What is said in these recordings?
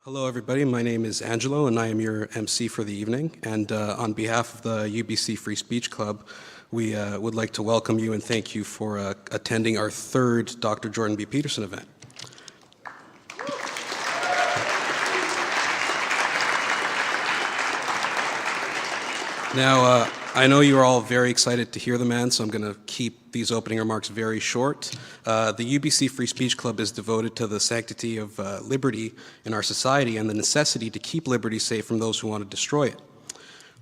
Hello, everybody. My name is Angelo, and I am your MC for the evening. And on behalf of the UBC Free Speech Club, we would like to welcome you and thank you for attending our third Dr. Jordan B. Peterson event. Now, I know you are all very excited to hear the man, so I'm going to keep these opening remarks very short. The UBC Free Speech Club is devoted to the sanctity of liberty in our society and the necessity to keep liberty safe from those who want to destroy it.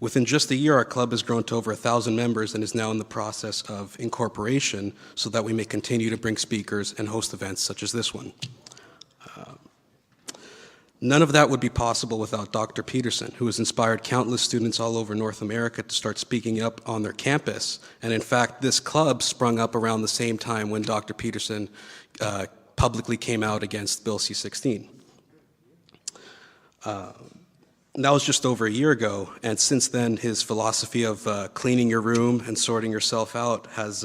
Within just a year, our club has grown to over 1,000 members and is now in the process of incorporation so that we may continue to bring speakers and host events such as this one. None of that would be possible without Dr. Peterson, who has inspired countless students all over North America to start speaking up on their campus. And in fact, this club sprung up around the same time when Dr. Peterson publicly came out against Bill C-16. That was just over a year ago, and since then, his philosophy of cleaning your room and sorting yourself out has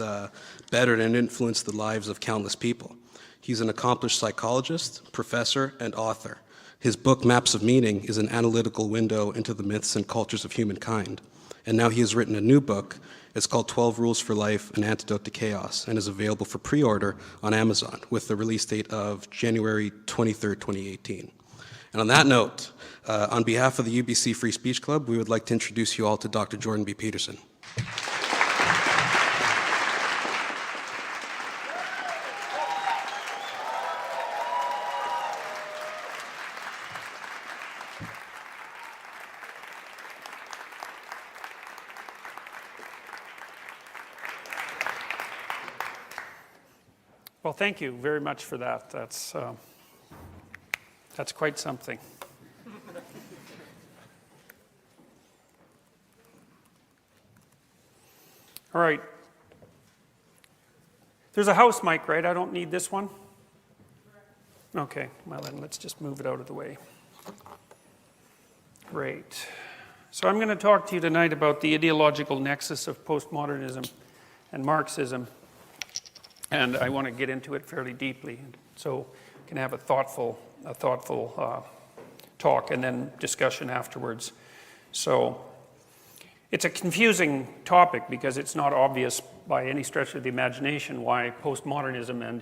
bettered and influenced the lives of countless people. He's an accomplished psychologist, professor, and author. His book, Maps of Meaning, is an analytical window into the myths and cultures of humankind. And now he has written a new book. It's called 12 Rules for Life, An Antidote to Chaos, and is available for pre-order on Amazon with the release date of January 23rd, 2018. And on that note, on behalf of the UBC Free Speech Club, we would like to introduce you all to Dr. Jordan B. Peterson. Well, thank you very much for that. That's quite something. All right. There's a house mic, right? I don't need this one? Okay, well then let's just move it out of the way. Great. So I'm going to talk to you tonight about the ideological nexus of postmodernism and Marxism. And I want to get into it fairly deeply, so we can have a thoughtful talk and then discussion afterwards. So it's a confusing topic because it's not obvious by any stretch of the imagination why postmodernism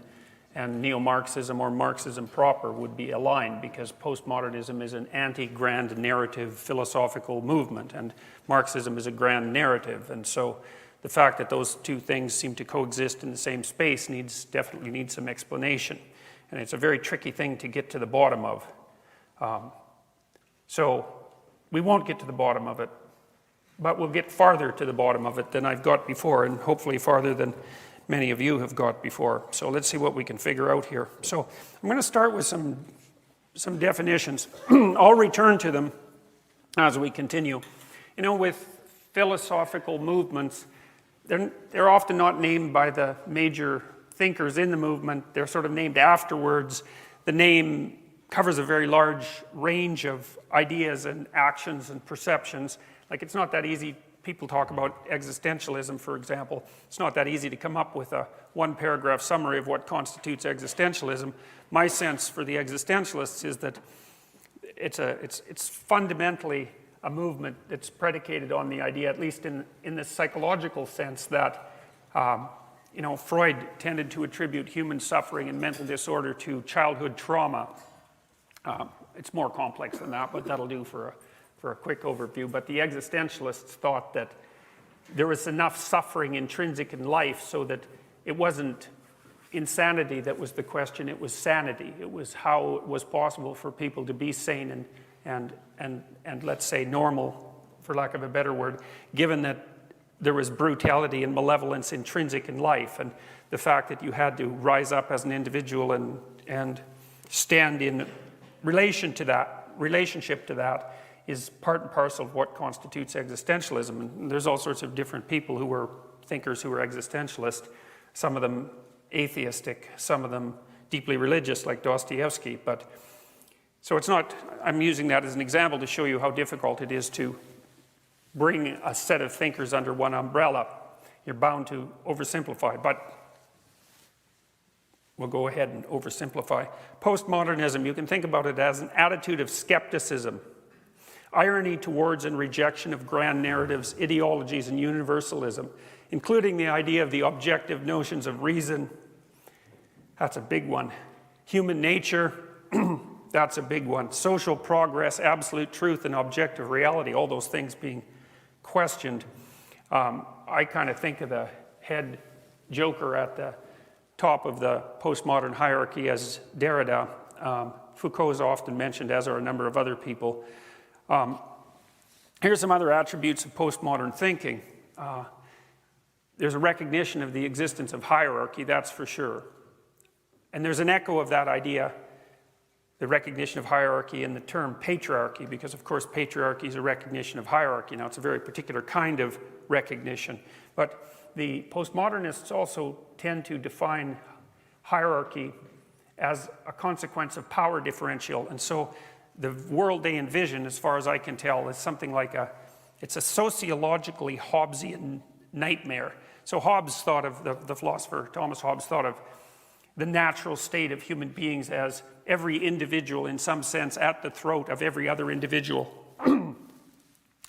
and neo-Marxism or Marxism proper would be aligned, because postmodernism is an anti-grand narrative philosophical movement and Marxism is a grand narrative. And so the fact that those two things seem to coexist in the same space definitely needs some explanation. And it's a very tricky thing to get to the bottom of. So we won't get to the bottom of it, but we'll get farther to the bottom of it than I've got before, and hopefully farther than many of you have got before. So let's see what we can figure out here. So I'm going to start with some definitions. I'll return to them as we continue. You know, with philosophical movements, they're often not named by the major thinkers in the movement. They're sort of named afterwards. The name covers a very large range of ideas and actions and perceptions. Like, it's not that easy. People talk about existentialism, for example. It's not that easy to come up with a one-paragraph summary of what constitutes existentialism. My sense for the existentialists is that it's fundamentally a movement that's predicated on the idea, at least in the psychological sense, that Freud tended to attribute human suffering and mental disorder to childhood trauma. It's more complex than that, but that'll do for a quick overview. But the existentialists thought that there was enough suffering intrinsic in life so that it wasn't insanity that was the question, it was sanity. It was how it was possible for people to be sane and let's say normal, for lack of a better word, given that there was brutality and malevolence intrinsic in life, and the fact that you had to rise up as an individual and stand in relationship to that is part and parcel of what constitutes existentialism. And there's all sorts of different people who were thinkers who were existentialist, some of them atheistic, some of them deeply religious like Dostoevsky. But so it's not, I'm using that as an example to show you how difficult it is to bring a set of thinkers under one umbrella. You're bound to oversimplify, but we'll go ahead and oversimplify. Postmodernism, you can think about it as an attitude of skepticism, irony towards and rejection of grand narratives, ideologies, and universalism, including the idea of the objective notions of reason. That's a big one. Human nature, that's a big one. Social progress, absolute truth, and objective reality, all those things being questioned. I kind of think of the head joker at the top of the postmodern hierarchy as Derrida. Foucault is often mentioned, as are a number of other people. Here's some other attributes of postmodern thinking. There's a recognition of the existence of hierarchy, that's for sure. And there's an echo of that idea, the recognition of hierarchy, in the term patriarchy, because of course patriarchy is a recognition of hierarchy. Now it's a very particular kind of recognition, but the postmodernists also tend to define hierarchy as a consequence of power differential, and so the world they envision, as far as I can tell, is something like it's a sociologically Hobbesian nightmare. So Hobbes thought of, the philosopher Thomas Hobbes thought of the natural state of human beings as every individual in some sense at the throat of every other individual.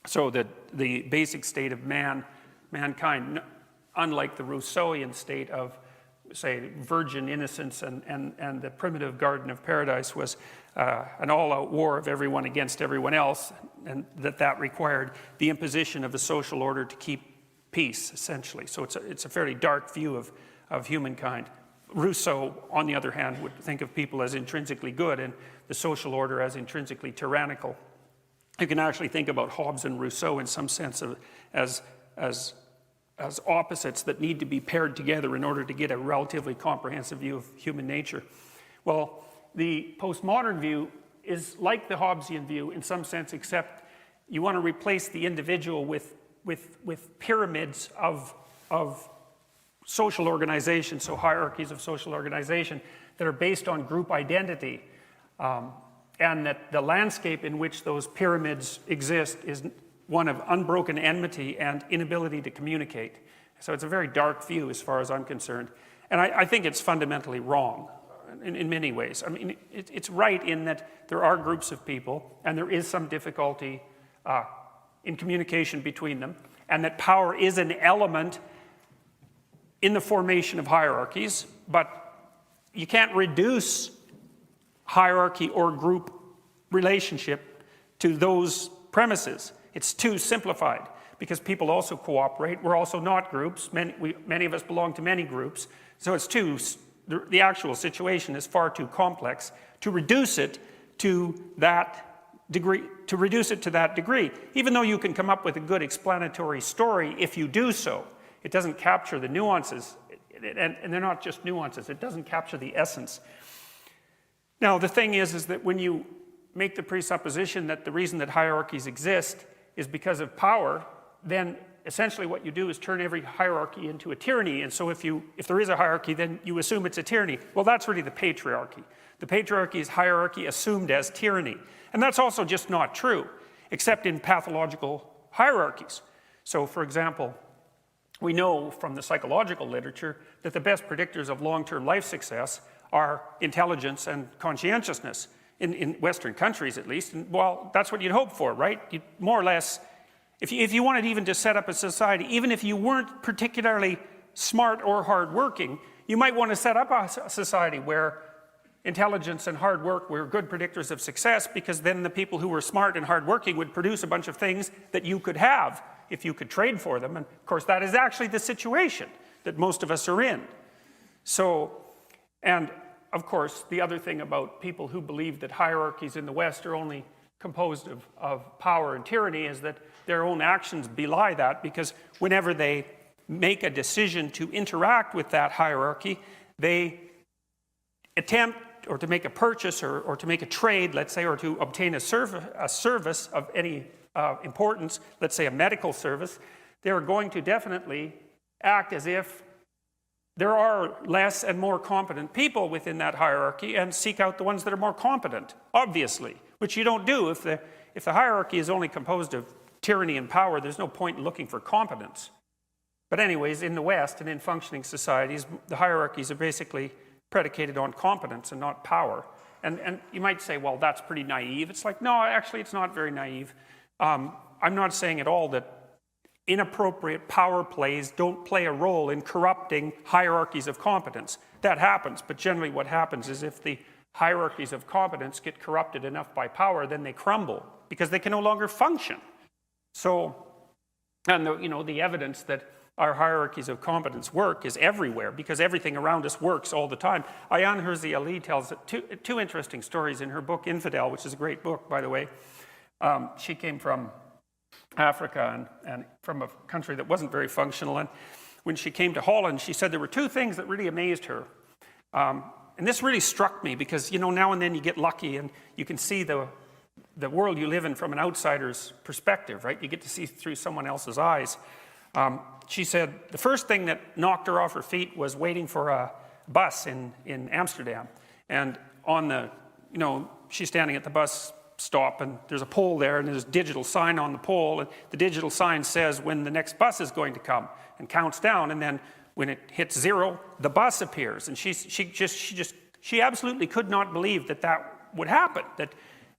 So that the basic state of mankind, unlike the Rousseauian state of, say, virgin innocence and the primitive Garden of Paradise, was an all-out war of everyone against everyone else, and that required the imposition of a social order to keep peace, essentially. So it's a fairly dark view of humankind. Rousseau, on the other hand, would think of people as intrinsically good and the social order as intrinsically tyrannical. You can actually think about Hobbes and Rousseau in some sense as opposites that need to be paired together in order to get a relatively comprehensive view of human nature. Well, the postmodern view is like the Hobbesian view in some sense, except you want to replace the individual with pyramids of social organization, so hierarchies of social organization that are based on group identity, and that the landscape in which those pyramids exist is one of unbroken enmity and inability to communicate. So it's a very dark view as far as I'm concerned. And I think it's fundamentally wrong in many ways. I mean, it's right in that there are groups of people and there is some difficulty in communication between them, and that power is an element in the formation of hierarchies, but you can't reduce hierarchy or group relationship to those premises. It's too simplified because people also cooperate. We're also not groups. Many of us belong to many groups. So the actual situation is far too complex to reduce it to that degree. Even though you can come up with a good explanatory story if you do so, it doesn't capture the nuances, and they're not just nuances. It doesn't capture the essence. Now, the thing is that when you make the presupposition that the reason that hierarchies exist is because of power, then essentially what you do is turn every hierarchy into a tyranny. And so if there is a hierarchy, then you assume it's a tyranny. Well, that's really the patriarchy. The patriarchy is hierarchy assumed as tyranny. And that's also just not true, except in pathological hierarchies. So, for example, we know from the psychological literature that the best predictors of long-term life success are intelligence and conscientiousness, in Western countries at least. And, well, that's what you'd hope for, right? You'd more or less, if you wanted even to set up a society, even if you weren't particularly smart or hardworking, you might want to set up a society where intelligence and hard work were good predictors of success, because then the people who were smart and hardworking would produce a bunch of things that you could have if you could trade for them. And of course, that is actually the situation that most of us are in. So, and of course, the other thing about people who believe that hierarchies in the West are only composed of power and tyranny is that their own actions belie that, because whenever they make a decision to interact with that hierarchy, they attempt or to make a purchase or to make a trade, let's say, or to obtain a service of any importance, let's say a medical service, they're going to definitely act as if there are less and more competent people within that hierarchy and seek out the ones that are more competent, obviously, which you don't do. If the hierarchy is only composed of tyranny and power, there's no point in looking for competence. But anyways, in the West and in functioning societies, the hierarchies are basically predicated on competence and not power. And you might say, well, that's pretty naive. It's like, no, actually, it's not very naive. I'm not saying at all that inappropriate power plays don't play a role in corrupting hierarchies of competence. That happens, but generally what happens is if the hierarchies of competence get corrupted enough by power, then they crumble because they can no longer function. So, and the evidence that our hierarchies of competence work is everywhere because everything around us works all the time. Ayaan Hirsi Ali tells two interesting stories in her book Infidel, which is a great book, by the way. She came from Africa and from a country that wasn't very functional. And when she came to Holland, she said there were two things that really amazed her. And this really struck me because, now and then you get lucky and you can see the world you live in from an outsider's perspective, right? You get to see through someone else's eyes. She said the first thing that knocked her off her feet was waiting for a bus in Amsterdam. And she's standing at the bus stop and there's a pole there and there's a digital sign on the pole. And the digital sign says when the next bus is going to come and counts down. And then when it hits 0, the bus appears. And she absolutely could not believe that would happen, that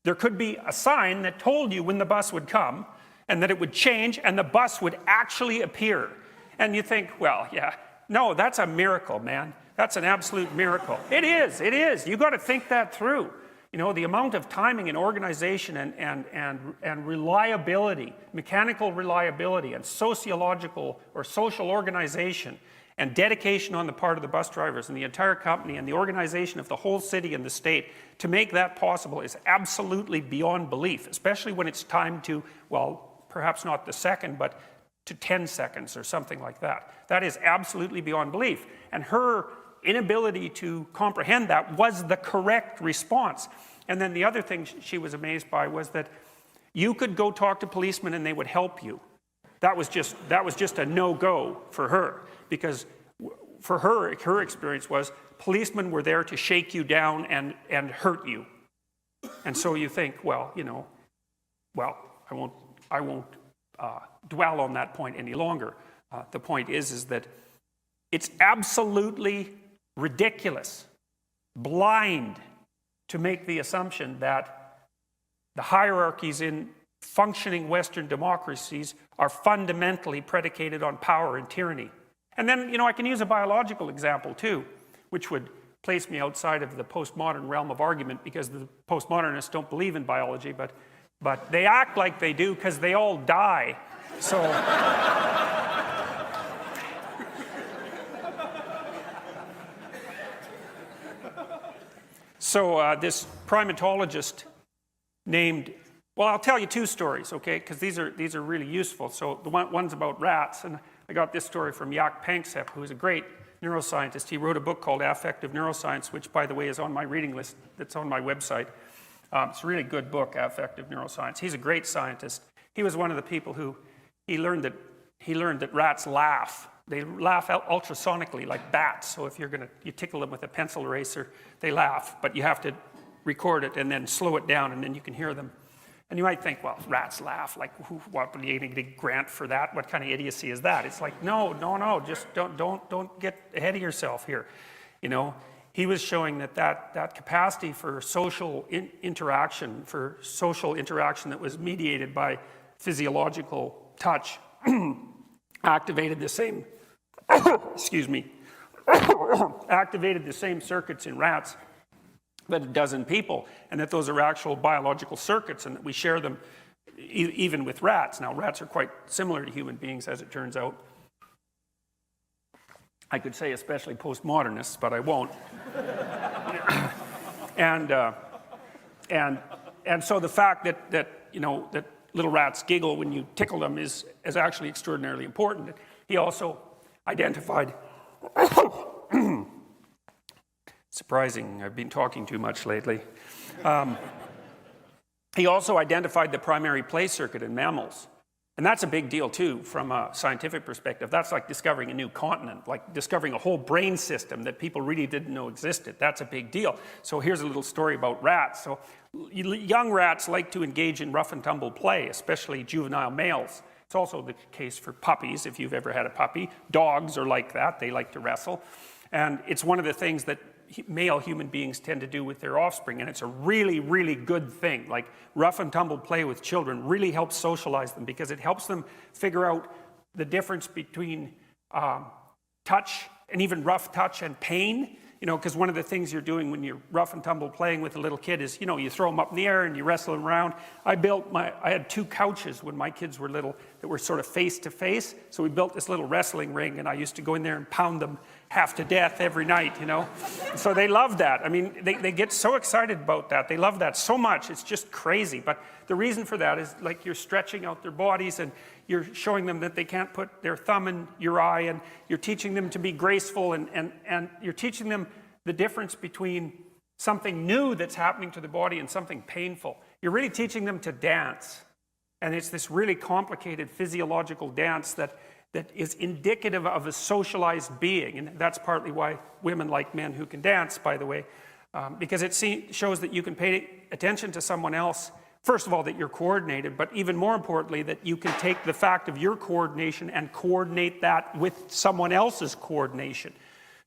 there could be a sign that told you when the bus would come and that it would change and the bus would actually appear. And you think, well, yeah, no, that's a miracle, man. That's an absolute miracle. It is. You've got to think that through. The amount of timing and organization and reliability, mechanical reliability and sociological or social organization and dedication on the part of the bus drivers and the entire company and the organization of the whole city and the state to make that possible is absolutely beyond belief, especially when it's timed to, well, perhaps not the second, but to 10 seconds or something like that. That is absolutely beyond belief. And her inability to comprehend that was the correct response. And then the other thing she was amazed by was that you could go talk to policemen and they would help you. That was just a no-go for her, because for her experience was policemen were there to shake you down and hurt you. And so you think, well, I won't dwell on that point any longer. The point is that it's absolutely ridiculous, blind, to make the assumption that the hierarchies in functioning Western democracies are fundamentally predicated on power and tyranny. And then, I can use a biological example too, which would place me outside of the postmodern realm of argument because the postmodernists don't believe in biology, but they act like they do because they all die. So this primatologist named, well, I'll tell you two stories, okay, because these are really useful. So the one's about rats, and I got this story from Jaak Panksepp, who is a great neuroscientist. He wrote a book called Affective Neuroscience, which, by the way, is on my reading list that's on my website. It's a really good book, Affective Neuroscience. He's a great scientist. He was one of the people who he learned that rats laugh. They laugh ultrasonically like bats. So if you tickle them with a pencil eraser, they laugh, but you have to record it and then slow it down, and then you can hear them. And you might think, well, rats laugh. Like, what are you going to get a grant for that? What kind of idiocy is that? It's like, no. Just don't get ahead of yourself here. He was showing that capacity for social interaction, that was mediated by physiological touch, activated the same, activated the same circuits in rats that it does in people, and that those are actual biological circuits, and that we share them even with rats. Now, rats are quite similar to human beings, as it turns out. I could say especially postmodernists, but I won't. And so the fact that little rats giggle when you tickle them is actually extraordinarily important. He also identified. Surprising, I've been talking too much lately. He also identified the primary play circuit in mammals. And that's a big deal too from a scientific perspective. That's like discovering a new continent, like discovering a whole brain system that people really didn't know existed. That's a big deal. So here's a little story about rats. So young rats like to engage in rough and tumble play, especially juvenile males. It's also the case for puppies, if you've ever had a puppy. Dogs are like that. They like to wrestle. And it's one of the things that male human beings tend to do with their offspring, and it's a really, really good thing. Like rough and tumble play with children really helps socialize them because it helps them figure out the difference between touch and even rough touch and pain. You know, because one of the things you're doing when you're rough and tumble playing with a little kid is, you know, you throw them up in the air and you wrestle them around. I had 2 couches when my kids were little that were sort of face to face. So we built this little wrestling ring, and I used to go in there and pound them half to death every night, you know. So they love that. I mean, they get so excited about that. They love that so much. It's just crazy. But the reason for that is like you're stretching out their bodies, and you're showing them that they can't put their thumb in your eye, and you're teaching them to be graceful, and you're teaching them the difference between something new that's happening to the body and something painful. You're really teaching them to dance. And it's this really complicated physiological dance that is indicative of a socialized being. And that's partly why women like men who can dance, by the way, because it shows that you can pay attention to someone else. First of all, that you're coordinated, but even more importantly, that you can take the fact of your coordination and coordinate that with someone else's coordination.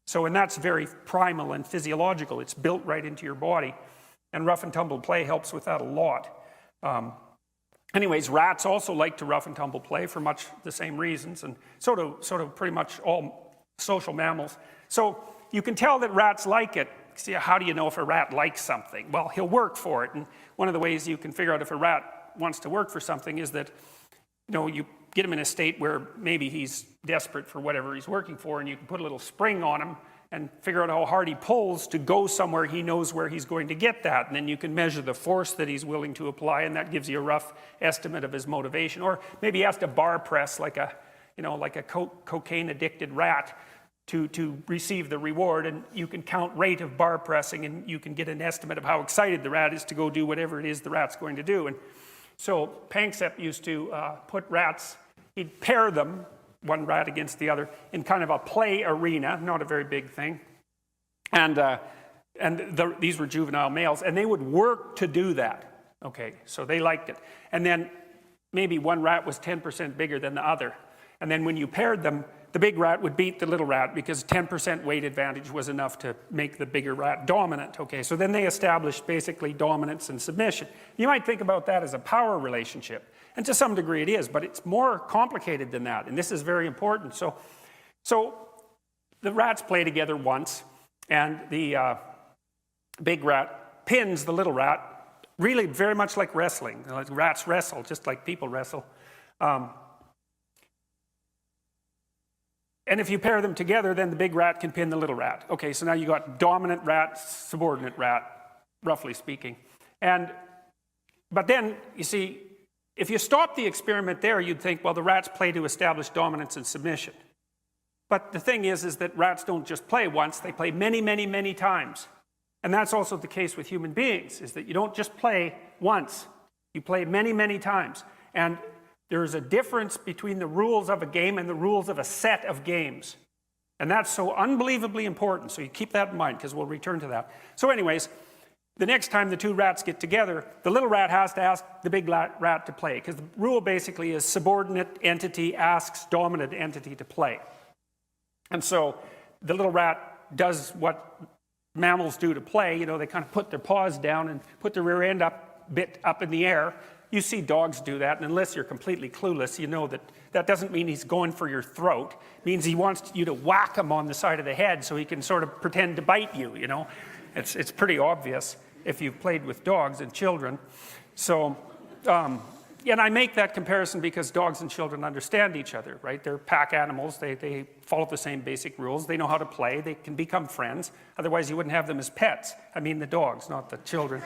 So, and that's very primal and physiological. It's built right into your body. And rough and tumble play helps with that a lot. Anyways, rats also like to rough and tumble play for much the same reasons, and so do pretty much all social mammals. So you can tell that rats like it. See, how do you know if a rat likes something? Well, he'll work for it. And one of the ways you can figure out if a rat wants to work for something is that, you know, you get him in a state where maybe he's desperate for whatever he's working for, and you can put a little spring on him and figure out how hard he pulls to go somewhere he knows where he's going to get that. And then you can measure the force that he's willing to apply, and that gives you a rough estimate of his motivation. Or maybe he has to bar press like a cocaine-addicted rat to receive the reward, and you can count rate of bar pressing, and you can get an estimate of how excited the rat is to go do whatever it is the rat's going to do. And so Panksepp used to put rats, he'd pair them, one rat against the other, in kind of a play arena, not a very big thing. And these were juvenile males, and they would work to do that. Okay, so they liked it. And then maybe one rat was 10% bigger than the other. And then when you paired them, the big rat would beat the little rat because 10% weight advantage was enough to make the bigger rat dominant. Okay, so then they established basically dominance and submission. You might think about that as a power relationship. And to some degree it is, but it's more complicated than that. And this is very important. So the rats play together once, and the big rat pins the little rat, really very much like wrestling. Like rats wrestle, just like people wrestle. And if you pair them together, then the big rat can pin the little rat. Okay, so now you got dominant rat, subordinate rat, roughly speaking. But then, you see, if you stop the experiment there, you'd think, well, the rats play to establish dominance and submission. But the thing is that rats don't just play once, they play many, many, many times. And that's also the case with human beings, is that you don't just play once, you play many, many times. And there's a difference between the rules of a game and the rules of a set of games. And that's so unbelievably important, so you keep that in mind, because we'll return to that. So anyways, the next time the two rats get together, the little rat has to ask the big rat to play, because the rule basically is subordinate entity asks dominant entity to play. And so the little rat does what mammals do to play. You know, they kind of put their paws down and put their rear end bit up in the air. You see dogs do that, and unless you're completely clueless, you know that that doesn't mean he's going for your throat. It means he wants you to whack him on the side of the head so he can sort of pretend to bite you, you know. It's pretty obvious if you've played with dogs and children. So, and I make that comparison because dogs and children understand each other, right? They're pack animals. They follow the same basic rules. They know how to play. They can become friends. Otherwise, you wouldn't have them as pets. I mean the dogs, not the children.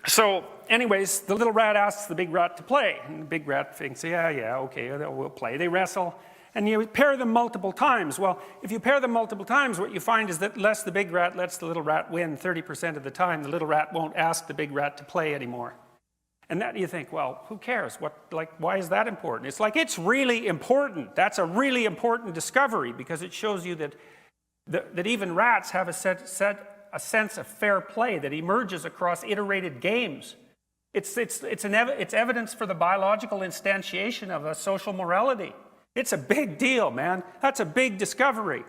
So anyways, the little rat asks the big rat to play. And the big rat thinks, yeah, okay, we'll play. They wrestle. And you pair them multiple times. Well, if you pair them multiple times, what you find is that unless the big rat lets the little rat win 30% of the time, the little rat won't ask the big rat to play anymore. And that you think, well, who cares? Why is that important? It's like, it's really important. That's a really important discovery, because it shows you that even rats have a sense of fair play that emerges across iterated games. It's evidence for the biological instantiation of a social morality. It's a big deal, man. That's a big discovery.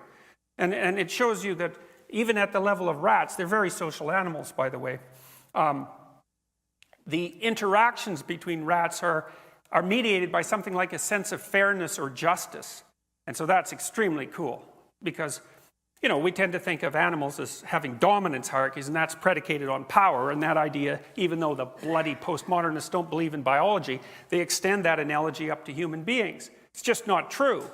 And it shows you that even at the level of rats, they're very social animals, by the way. The interactions between rats are mediated by something like a sense of fairness or justice. And so that's extremely cool because, you know, we tend to think of animals as having dominance hierarchies, and that's predicated on power. And that idea, even though the bloody postmodernists don't believe in biology, they extend that analogy up to human beings. It's just not true.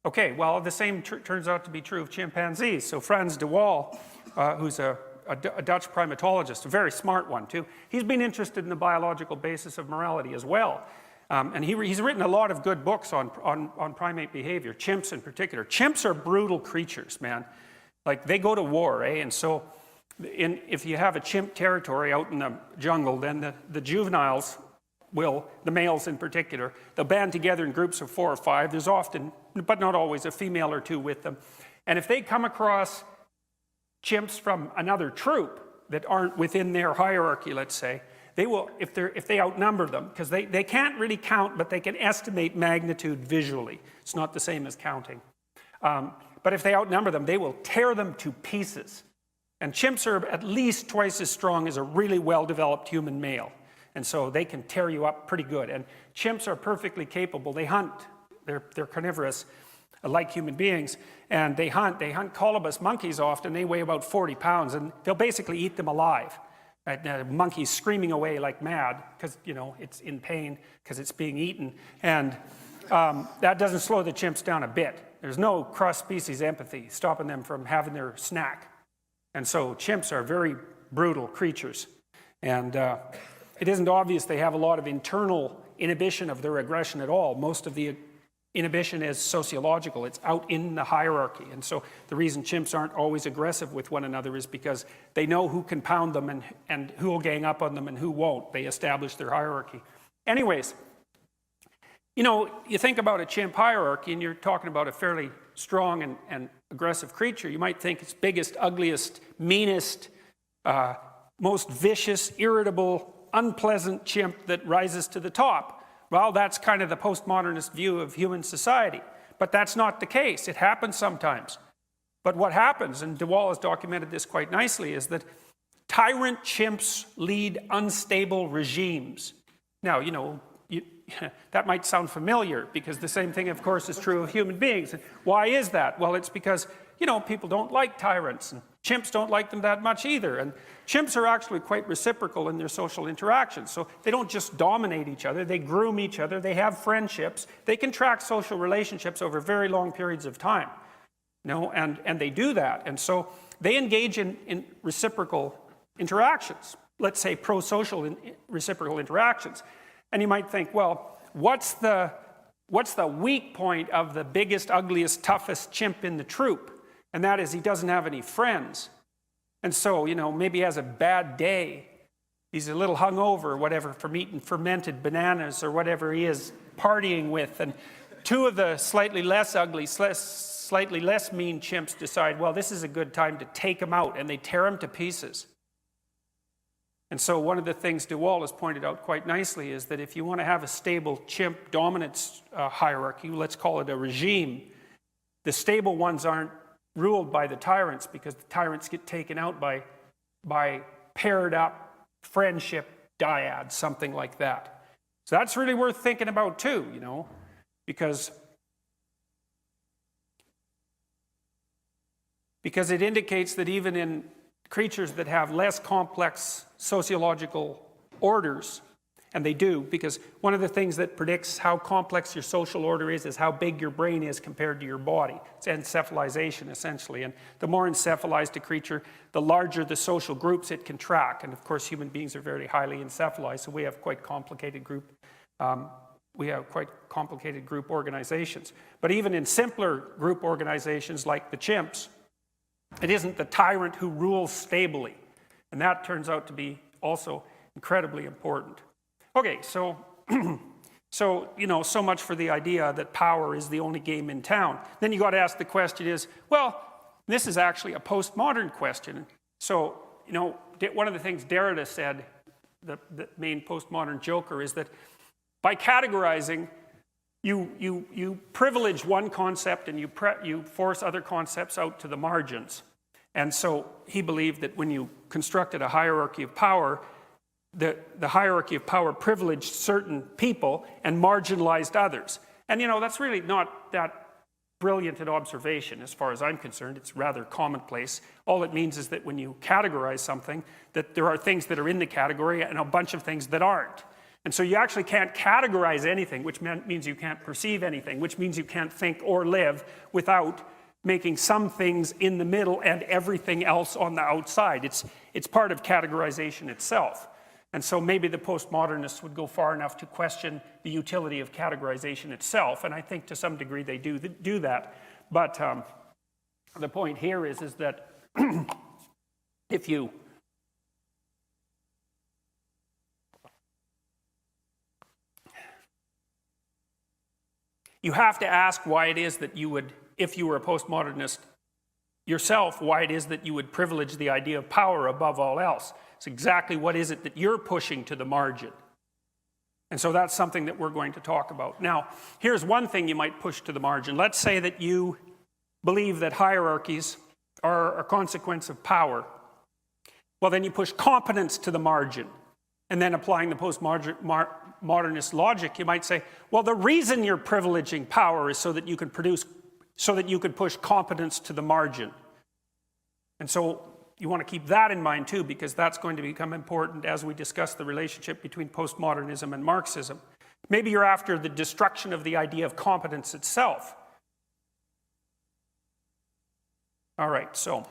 Okay, well, the same turns out to be true of chimpanzees. So Frans de Waal, who's a Dutch primatologist, a very smart one too, he's been interested in the biological basis of morality as well. And he's written a lot of good books on primate behavior, chimps in particular. Chimps are brutal creatures, man. Like, they go to war, eh? And so if you have a chimp territory out in the jungle, then the juveniles will, the males in particular, they'll band together in groups of 4 or 5. There's often, but not always, a female or 2 with them. And if they come across chimps from another troop that aren't within their hierarchy, let's say, they will, if they outnumber them, because they can't really count, but they can estimate magnitude visually. It's not the same as counting. But if they outnumber them, they will tear them to pieces. And chimps are at least twice as strong as a really well-developed human male. And so they can tear you up pretty good. And chimps are perfectly capable. They hunt. They're carnivorous, like human beings. And they hunt colobus monkeys often. They weigh about 40 pounds. And they'll basically eat them alive. Right? The monkey's screaming away like mad because, you know, it's in pain because it's being eaten. And that doesn't slow the chimps down a bit. There's no cross-species empathy stopping them from having their snack. And so chimps are very brutal creatures. And it isn't obvious they have a lot of internal inhibition of their aggression at all. Most of the inhibition is sociological. It's out in the hierarchy. And so the reason chimps aren't always aggressive with one another is because they know who can pound them and who will gang up on them and who won't. They establish their hierarchy. Anyways, you know, you think about a chimp hierarchy and you're talking about a fairly strong and aggressive creature. You might think it's biggest, ugliest, meanest, most vicious, irritable, unpleasant chimp that rises to the top. Well, that's kind of the postmodernist view of human society. But that's not the case. It happens sometimes. But what happens, and de Waal has documented this quite nicely, is that tyrant chimps lead unstable regimes. Now, you know, that might sound familiar because the same thing, of course, is true of human beings. Why is that? Well, it's because, you know, people don't like tyrants, and chimps don't like them that much either. And chimps are actually quite reciprocal in their social interactions. So they don't just dominate each other, they groom each other, they have friendships, they contract social relationships over very long periods of time. You know, and they do that. And so they engage in reciprocal interactions, let's say pro-social reciprocal interactions. And you might think, well, what's the weak point of the biggest, ugliest, toughest chimp in the troop? And that is he doesn't have any friends. And so, you know, maybe he has a bad day. He's a little hungover or whatever from eating fermented bananas or whatever he is partying with. And 2 of the slightly less ugly, slightly less mean chimps decide, well, this is a good time to take him out. And they tear him to pieces. And so one of the things de Waal has pointed out quite nicely is that if you want to have a stable chimp dominance hierarchy, let's call it a regime, the stable ones aren't ruled by the tyrants because the tyrants get taken out by paired up friendship dyads, something like that. So that's really worth thinking about too, you know, because it indicates that even in creatures that have less complex sociological orders, and they do, because one of the things that predicts how complex your social order is how big your brain is compared to your body. It's encephalization, essentially. And the more encephalized a creature, the larger the social groups it can track. And of course, human beings are very highly encephalized, so we have quite complicated group organizations. But even in simpler group organizations like the chimps, it isn't the tyrant who rules stably. And that turns out to be also incredibly important. Okay, so you know, so much for the idea that power is the only game in town. Then you got to ask the question is, well, this is actually a postmodern question. So, you know, one of the things Derrida said, the main postmodern joker, is that by categorizing you privilege one concept and you force other concepts out to the margins. And so he believed that when you constructed a hierarchy of power, the hierarchy of power privileged certain people and marginalized others. And that's really not that brilliant an observation as far as I'm concerned. It's rather commonplace. All it means is that when you categorize something, that there are things that are in the category and a bunch of things that aren't. And so you actually can't categorize anything, which means you can't perceive anything, which means you can't think or live without making some things in the middle and everything else on the outside. It's part of categorization itself. And so maybe the postmodernists would go far enough to question the utility of categorization itself, and I think to some degree they do that. But the point here is that if you have to ask why it is that you would, if you were a postmodernist yourself, why it is that you would privilege the idea of power above all else. It's exactly what is it that you're pushing to the margin. And so that's something that we're going to talk about. Now, here's one thing you might push to the margin. Let's say that you believe that hierarchies are a consequence of power. Well, then you push competence to the margin. And then applying the postmodernist logic, you might say, well, the reason you're privileging power is so that you could push competence to the margin. And so you want to keep that in mind too, because that's going to become important as we discuss the relationship between postmodernism and Marxism. Maybe you're after the destruction of the idea of competence itself. All right, so,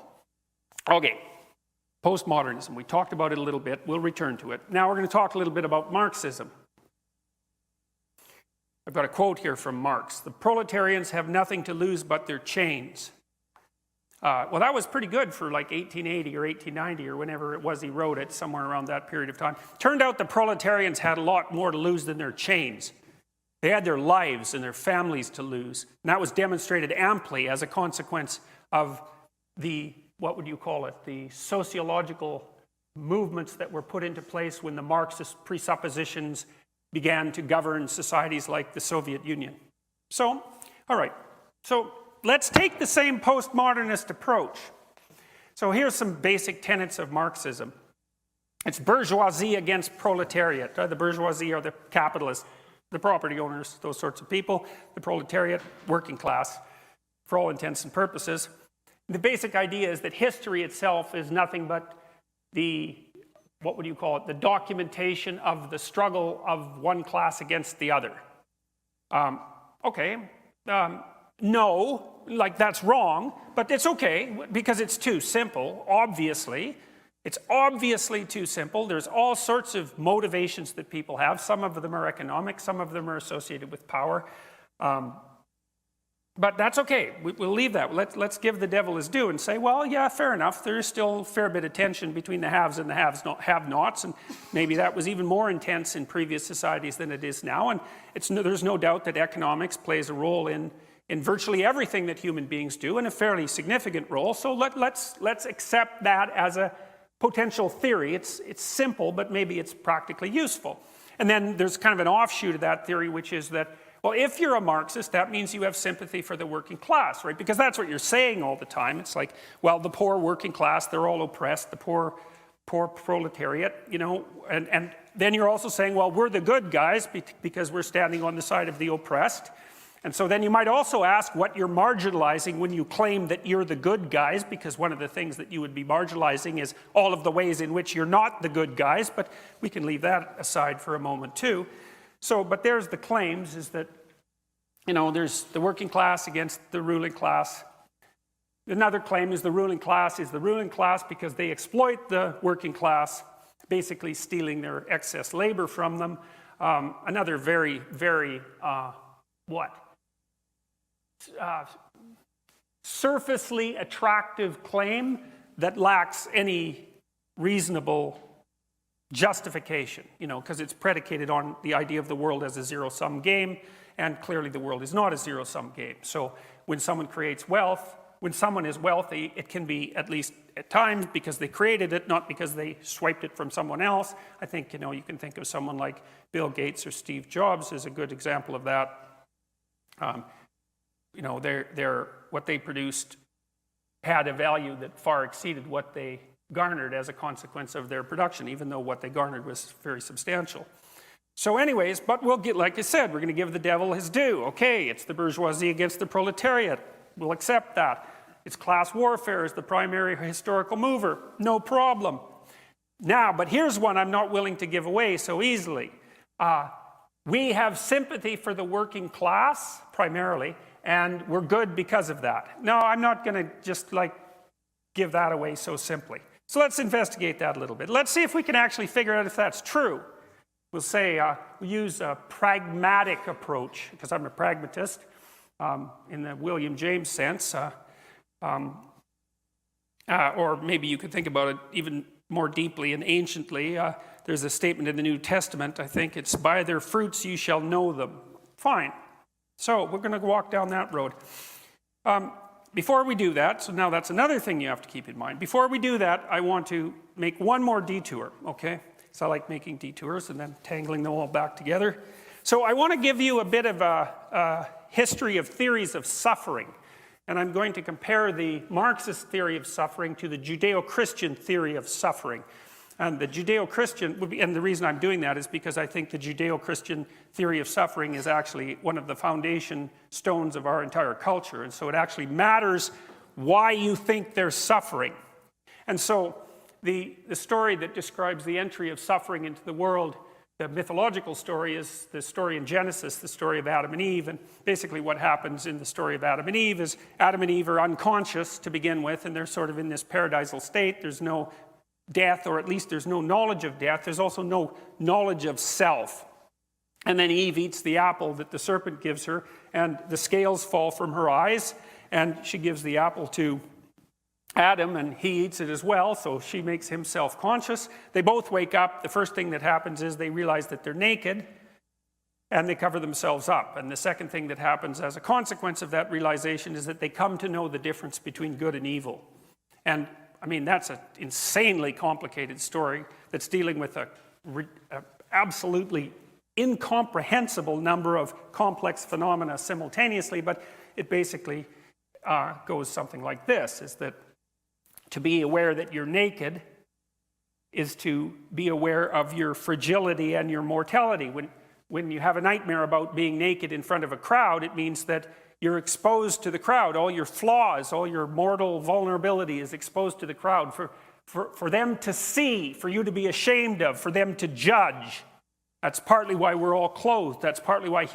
okay, postmodernism. We talked about it a little bit. We'll return to it. Now we're going to talk a little bit about Marxism. I've got a quote here from Marx. The proletarians have nothing to lose but their chains. Well, that was pretty good for like 1880 or 1890 or whenever it was he wrote it, somewhere around that period of time. Turned out the proletarians had a lot more to lose than their chains. They had their lives and their families to lose. And that was demonstrated amply as a consequence of the, what would you call it, the sociological movements that were put into place when the Marxist presuppositions began to govern societies like the Soviet Union. So, all right. So let's take the same postmodernist approach. So here's some basic tenets of Marxism. It's bourgeoisie against proletariat. The bourgeoisie are the capitalists, the property owners, those sorts of people. The proletariat, working class, for all intents and purposes. The basic idea is that history itself is nothing but the, what would you call it, the documentation of the struggle of one class against the other. No, like that's wrong, but it's okay because it's too simple, obviously. It's obviously too simple. There's all sorts of motivations that people have. Some of them are economic, some of them are associated with power. But that's okay. We'll leave that. Let's give the devil his due and say, well, yeah, fair enough. There is still a fair bit of tension between the haves and the have-nots, and maybe that was even more intense in previous societies than it is now. And there's no doubt that economics plays a role in virtually everything that human beings do, and a fairly significant role. So let's accept that as a potential theory. It's simple, but maybe it's practically useful. And then there's kind of an offshoot of that theory, which is that, well, if you're a Marxist, that means you have sympathy for the working class, right? Because that's what you're saying all the time. It's like, well, the poor working class, they're all oppressed, the poor proletariat, you know, and then you're also saying, well, we're the good guys because we're standing on the side of the oppressed. And so then you might also ask what you're marginalizing when you claim that you're the good guys, because one of the things that you would be marginalizing is all of the ways in which you're not the good guys, but we can leave that aside for a moment too. So, but there's the claims, is that, you know, there's the working class against the ruling class. Another claim is the ruling class because they exploit the working class, basically stealing their excess labor from them. Another very, very, surfacely attractive claim that lacks any reasonable justification, you know, because it's predicated on the idea of the world as a zero-sum game, and clearly the world is not a zero-sum game. So when someone creates wealth, when someone is wealthy, it can be, at least at times, because they created it, not because they swiped it from someone else. I think, you know, you can think of someone like Bill Gates or Steve Jobs as a good example of that. You know, what they produced had a value that far exceeded what they garnered as a consequence of their production, even though what they garnered was very substantial. So anyways, but we'll get, like I said, we're going to give the devil his due. Okay, it's the bourgeoisie against the proletariat. We'll accept that. It's class warfare as the primary historical mover. No problem. Now, but here's one I'm not willing to give away so easily. We have sympathy for the working class, primarily, and we're good because of that. No, I'm not going to just like give that away so simply. So let's investigate that a little bit. Let's see if we can actually figure out if that's true. We'll say we use a pragmatic approach, because I'm a pragmatist in the William James sense. Or maybe you could think about it even more deeply and anciently. There's a statement in the New Testament, I think it's, by their fruits you shall know them. Fine. So we're going to walk down that road. Before we do that, so now that's another thing you have to keep in mind. Before we do that, I want to make one more detour, okay? So I like making detours and then tangling them all back together. So I want to give you a bit of a history of theories of suffering. And I'm going to compare the Marxist theory of suffering to the Judeo-Christian theory of suffering. And the Judeo-Christian would be, and the reason I'm doing that is because I think the Judeo-Christian theory of suffering is actually one of the foundation stones of our entire culture. And so it actually matters why you think there's suffering. And so the story that describes the entry of suffering into the world, the mythological story, is the story in Genesis, the story of Adam and Eve. And basically what happens in the story of Adam and Eve is Adam and Eve are unconscious to begin with, and they're sort of in this paradisal state. There's no death, or at least there's no knowledge of death. There's also no knowledge of self. And then Eve eats the apple that the serpent gives her, and the scales fall from her eyes, and she gives the apple to Adam, and he eats it as well, so she makes him self-conscious. They both wake up. The first thing that happens is they realize that they're naked, and they cover themselves up. And the second thing that happens as a consequence of that realization is that they come to know the difference between good and evil. And I mean, that's an insanely complicated story that's dealing with a absolutely incomprehensible number of complex phenomena simultaneously, but it basically goes something like this, is that to be aware that you're naked is to be aware of your fragility and your mortality. When you have a nightmare about being naked in front of a crowd, it means that you're exposed to the crowd. All your flaws, all your mortal vulnerability is exposed to the crowd for them to see, for you to be ashamed of, for them to judge. That's partly why we're all clothed. That's partly why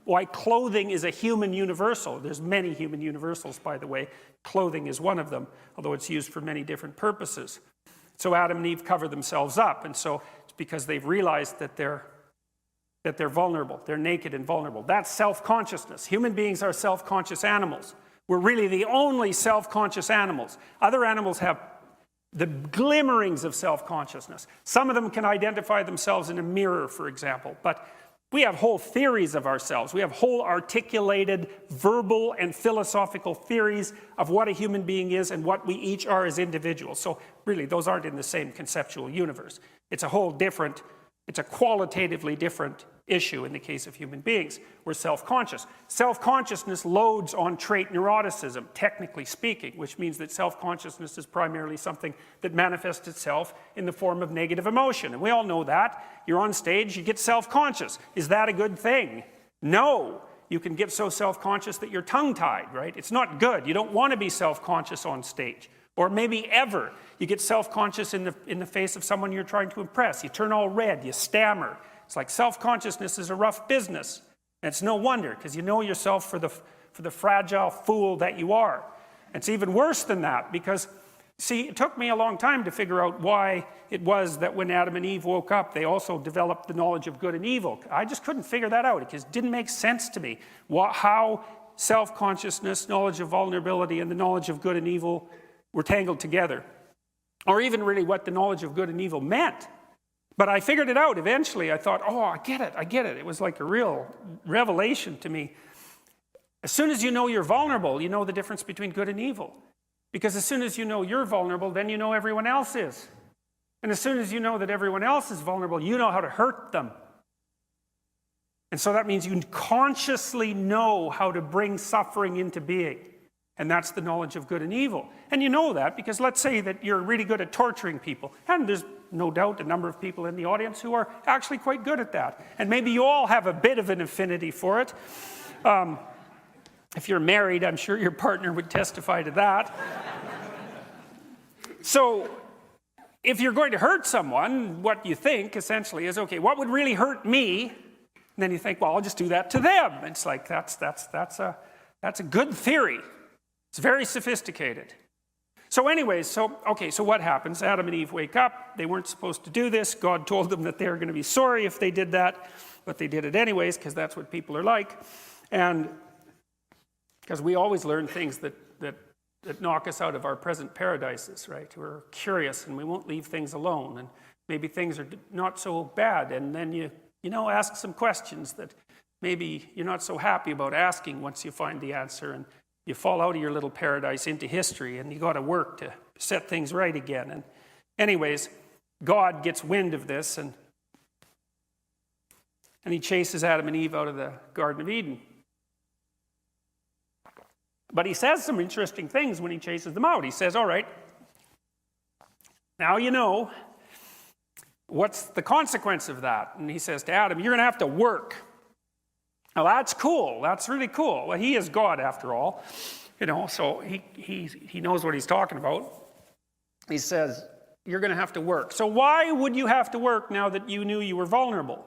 why clothing is a human universal. There's many human universals, by the way. Clothing is one of them, although it's used for many different purposes. So Adam and Eve cover themselves up, and so it's because they've realized that they're vulnerable. They're naked and vulnerable. That's self-consciousness. Human beings are self-conscious animals. We're really the only self-conscious animals. Other animals have the glimmerings of self-consciousness. Some of them can identify themselves in a mirror, for example, but we have whole theories of ourselves. We have whole articulated verbal and philosophical theories of what a human being is and what we each are as individuals. So really, those aren't in the same conceptual universe. It's a whole different, it's a qualitatively different issue in the case of human beings. We're self-conscious. Self-consciousness loads on trait neuroticism, technically speaking, which means that self-consciousness is primarily something that manifests itself in the form of negative emotion. And we all know that. You're on stage, you get self-conscious. Is that a good thing? No. You can get so self-conscious that you're tongue-tied, right? It's not good. You don't want to be self-conscious on stage. Or maybe ever. You get self-conscious in the face of someone you're trying to impress. You turn all red, you stammer. It's like self-consciousness is a rough business. And it's no wonder, because you know yourself for the fragile fool that you are. And it's even worse than that, because, see, it took me a long time to figure out why it was that when Adam and Eve woke up, they also developed the knowledge of good and evil. I just couldn't figure that out, because it didn't make sense to me. How self-consciousness, knowledge of vulnerability, and the knowledge of good and evil were tangled together. Or even really what the knowledge of good and evil meant. But I figured it out eventually. I thought, oh, I get it. It was like a real revelation to me. As soon as you know you're vulnerable, you know the difference between good and evil. Because as soon as you know you're vulnerable, then you know everyone else is. And as soon as you know that everyone else is vulnerable, you know how to hurt them. And so that means you consciously know how to bring suffering into being. And that's the knowledge of good and evil. And you know that because let's say that you're really good at torturing people. And there's no doubt a number of people in the audience who are actually quite good at that. And maybe you all have a bit of an affinity for it. If you're married, I'm sure your partner would testify to that. So if you're going to hurt someone, what you think essentially is, okay, what would really hurt me? And then you think, well, I'll just do that to them. It's like, that's a good theory. It's very sophisticated. So anyways, so what happens? Adam and Eve wake up. They weren't supposed to do this. God told them that they were going to be sorry if they did that, but they did it anyways because that's what people are like. And because we always learn things that knock us out of our present paradises, right? We're curious and we won't leave things alone. And maybe things are not so bad. And then you ask some questions that maybe you're not so happy about asking once you find the answer. And you fall out of your little paradise into history and you got to work to set things right again. And anyways, God gets wind of this and he chases Adam and Eve out of the Garden of Eden. But he says some interesting things when he chases them out. He says, all right, now you know what's the consequence of that. And he says to Adam, you're going to have to work. Now that's cool. That's really cool. Well, he is God after all, so he knows what he's talking about. He says, you're going to have to work. So why would you have to work now that you knew you were vulnerable?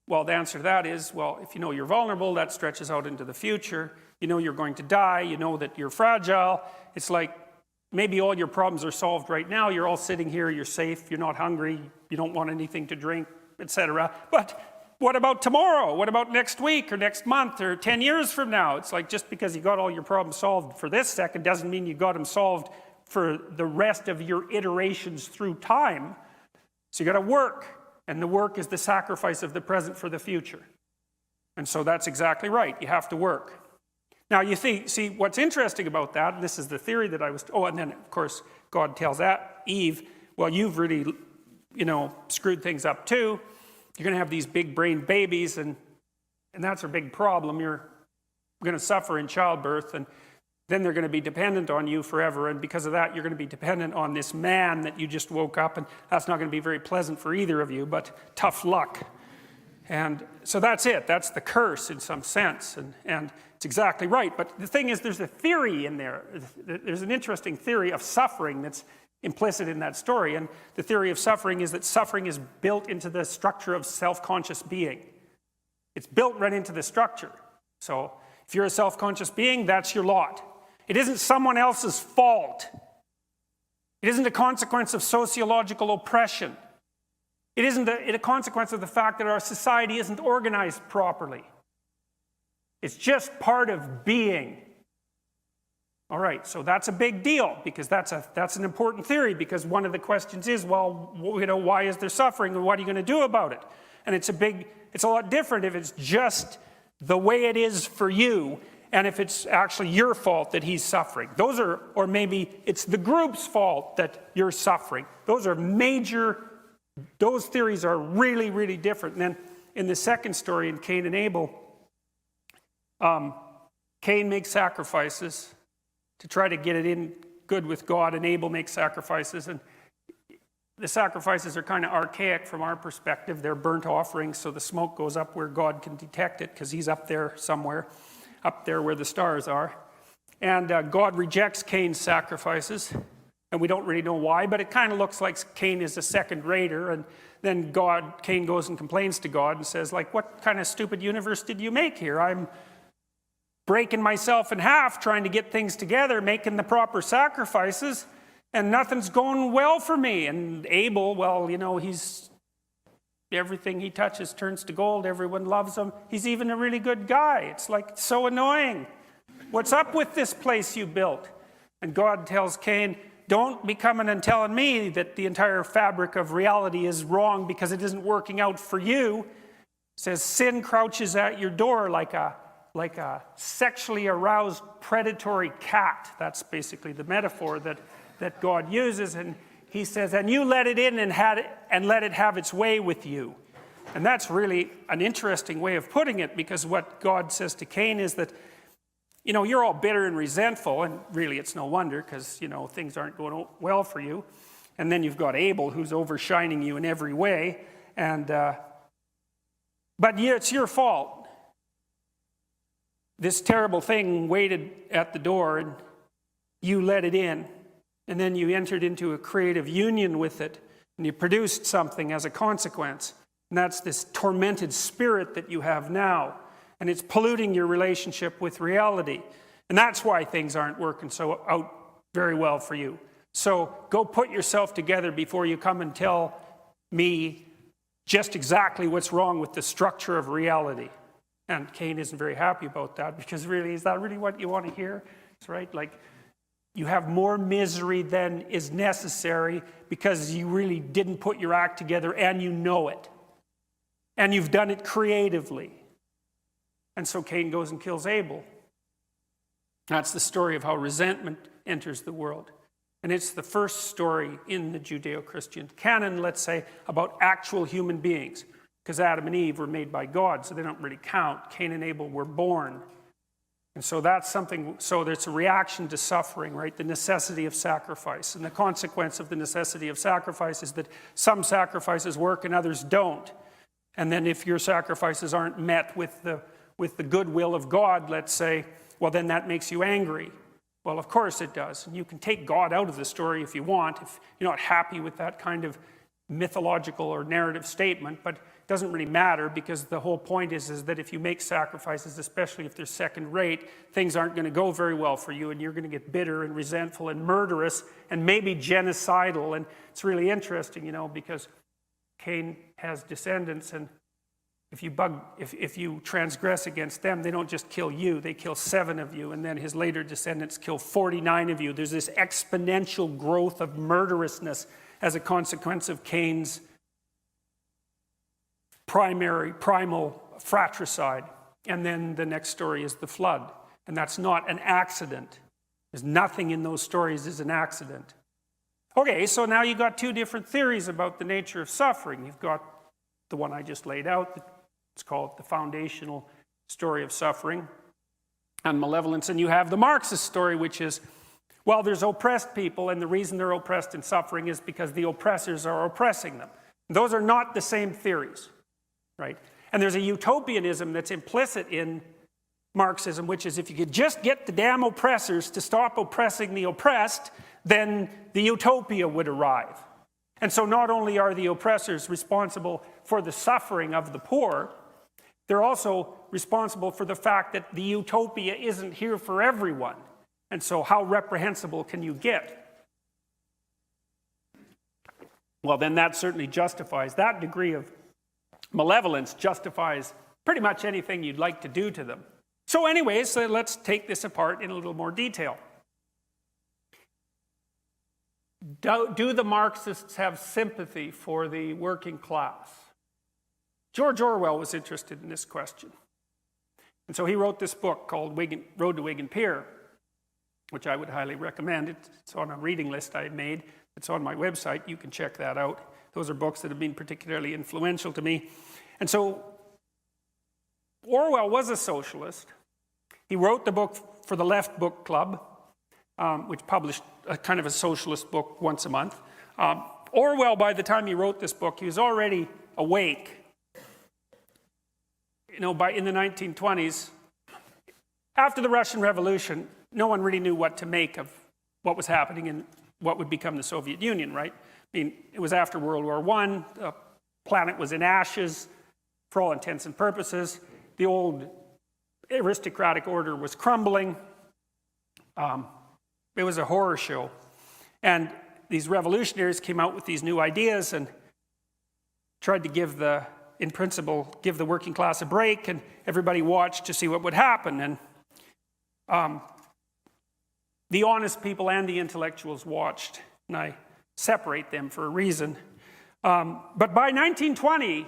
Well, the answer to that is, well, if you know you're vulnerable, that stretches out into the future. You know you're going to die. You know that you're fragile. It's like maybe all your problems are solved right now. You're all sitting here. You're safe. You're not hungry. You don't want anything to drink, etc. But what about tomorrow? What about next week or next month or 10 years from now? It's like just because you got all your problems solved for this second doesn't mean you got them solved for the rest of your iterations through time. So you got to work. And the work is the sacrifice of the present for the future. And so that's exactly right. You have to work. Now you see what's interesting about that, and this is the theory that and then of course God tells Eve, well, you've really, screwed things up too. You're going to have these big brain babies and that's a big problem. You're going to suffer in childbirth and then they're going to be dependent on you forever. And because of that, you're going to be dependent on this man that you just woke up. And that's not going to be very pleasant for either of you, but tough luck. And so that's it. That's the curse in some sense. And it's exactly right. But the thing is, there's a theory in there. There's an interesting theory of suffering that's implicit in that story. And the theory of suffering is that suffering is built into the structure of self-conscious being. It's built right into the structure. So if you're a self-conscious being, that's your lot. It isn't someone else's fault. It isn't a consequence of sociological oppression. It isn't a consequence of the fact that our society isn't organized properly. It's just part of being. All right, so that's a big deal because that's an important theory because one of the questions is, well, why is there suffering and what are you going to do about it? And it's a lot different if it's just the way it is for you and if it's actually your fault that he's suffering. Or maybe it's the group's fault that you're suffering. Those theories are really, really different. And then in the second story in Cain and Abel, Cain makes sacrifices to try to get it in good with God, and Abel makes sacrifices. And the sacrifices are kind of archaic from our perspective. They're burnt offerings, so the smoke goes up where God can detect it because he's up there somewhere, up there where the stars are. And God rejects Cain's sacrifices, and we don't really know why, but it kind of looks like Cain is a second-rater, and then Cain goes and complains to God and says, like, what kind of stupid universe did you make here? I'm breaking myself in half trying to get things together, making the proper sacrifices, and nothing's going well for me. And Abel, well, everything he touches turns to gold. Everyone loves him. He's even a really good guy. It's like, it's so annoying. What's up with this place you built? And God tells Cain, don't be coming and telling me that the entire fabric of reality is wrong because it isn't working out for you. It says sin crouches at your door like a sexually aroused predatory cat. That's basically the metaphor that God uses. And he says, and you let it in and let it have its way with you. And that's really an interesting way of putting it, because what God says to Cain is that, you know, you're all bitter and resentful, and really it's no wonder, because, you know, things aren't going well for you. And then you've got Abel, who's overshining you in every way, and but yeah, it's your fault. This terrible thing waited at the door, and you let it in, and then you entered into a creative union with it, and you produced something as a consequence. And that's this tormented spirit that you have now, and it's polluting your relationship with reality. And that's why things aren't working so out very well for you. So go put yourself together before you come and tell me just exactly what's wrong with the structure of reality. And Cain isn't very happy about that, because really, is that really what you want to hear? It's right, like, you have more misery than is necessary because you really didn't put your act together, and you know it. And you've done it creatively. And so Cain goes and kills Abel. That's the story of how resentment enters the world. And it's the first story in the Judeo-Christian canon, let's say, about actual human beings. Because Adam and Eve were made by God, so they don't really count. Cain and Abel were born. And so that's something, so there's a reaction to suffering, right? The necessity of sacrifice. And the consequence of the necessity of sacrifice is that some sacrifices work and others don't. And then if your sacrifices aren't met with the goodwill of God, let's say, well, then that makes you angry. Well, of course it does. And you can take God out of the story if you want, if you're not happy with that kind of mythological or narrative statement, but it doesn't really matter, because the whole point is that if you make sacrifices, especially if they're second rate, things aren't going to go very well for you, and you're going to get bitter and resentful and murderous and maybe genocidal. And it's really interesting, you know, because Cain has descendants, and if you transgress against them, they don't just kill you, they kill 7 of you, and then his later descendants kill 49 of you. There's this exponential growth of murderousness as a consequence of Cain's primal fratricide. And then the next story is the flood. And that's not an accident. There's nothing in those stories is an accident. Okay, so now you've got 2 different theories about the nature of suffering. You've got the one I just laid out. It's called the foundational story of suffering and malevolence. And you have the Marxist story, which is, well, there's oppressed people, and the reason they're oppressed and suffering is because the oppressors are oppressing them. Those are not the same theories, right? And there's a utopianism that's implicit in Marxism, which is if you could just get the damn oppressors to stop oppressing the oppressed, then the utopia would arrive. And so not only are the oppressors responsible for the suffering of the poor, they're also responsible for the fact that the utopia isn't here for everyone. And so how reprehensible can you get? Well, then that certainly justifies, that degree of malevolence justifies pretty much anything you'd like to do to them. So anyways, let's take this apart in a little more detail. Do the Marxists have sympathy for the working class? George Orwell was interested in this question. And so he wrote this book called Road to Wigan Pier, which I would highly recommend. It's on a reading list I made. It's on my website. You can check that out. Those are books that have been particularly influential to me. And so Orwell was a socialist. He wrote the book for the Left Book Club, which published a kind of a socialist book once a month. Orwell, by the time he wrote this book, he was already awake. You know, in the 1920s, after the Russian Revolution, no one really knew what to make of what was happening in what would become the Soviet Union, right? I mean, it was after World War I, the planet was in ashes for all intents and purposes. The old aristocratic order was crumbling. It was a horror show. And these revolutionaries came out with these new ideas and tried to in principle, give the working class a break, and everybody watched to see what would happen. And the honest people and the intellectuals watched, and I separate them for a reason. But by 1920,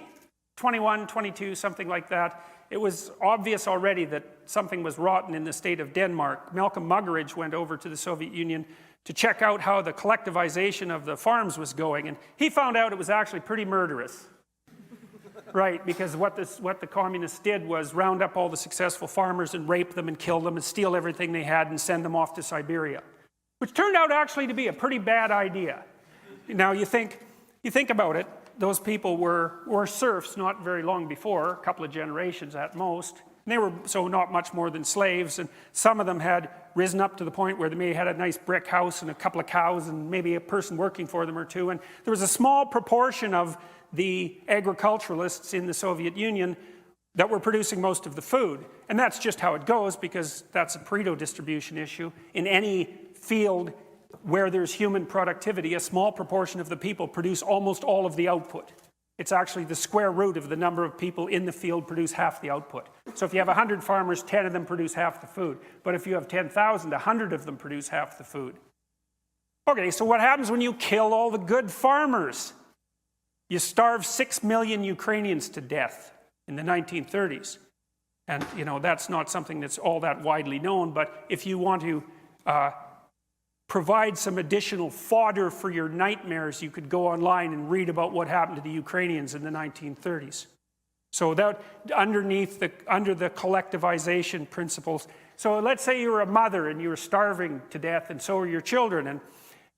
21, 22, something like that, it was obvious already that something was rotten in the state of Denmark. Malcolm Muggeridge went over to the Soviet Union to check out how the collectivization of the farms was going, and he found out it was actually pretty murderous. Right, because what the communists did was round up all the successful farmers and rape them and kill them and steal everything they had and send them off to Siberia, which turned out actually to be a pretty bad idea. Now you think about it, those people were serfs not very long before, a couple of generations at most. And they were so not much more than slaves, and some of them had risen up to the point where they may have had a nice brick house and a couple of cows and maybe a person working for them or two. And there was a small proportion of the agriculturalists in the Soviet Union that were producing most of the food. And that's just how it goes, because that's a Pareto distribution issue. In any field where there's human productivity, a small proportion of the people produce almost all of the output. It's actually the square root of the number of people in the field produce half the output. So if you have 100 farmers, 10 of them produce half the food. But if you have 10,000, 100 of them produce half the food. Okay, so what happens when you kill all the good farmers? You starve 6 million Ukrainians to death in the 1930s. And, you know, that's not something that's all that widely known, but if you want to provide some additional fodder for your nightmares, you could go online and read about what happened to the Ukrainians in the 1930s. So that under the collectivization principles. So let's say you were a mother and you were starving to death, and so were your children, and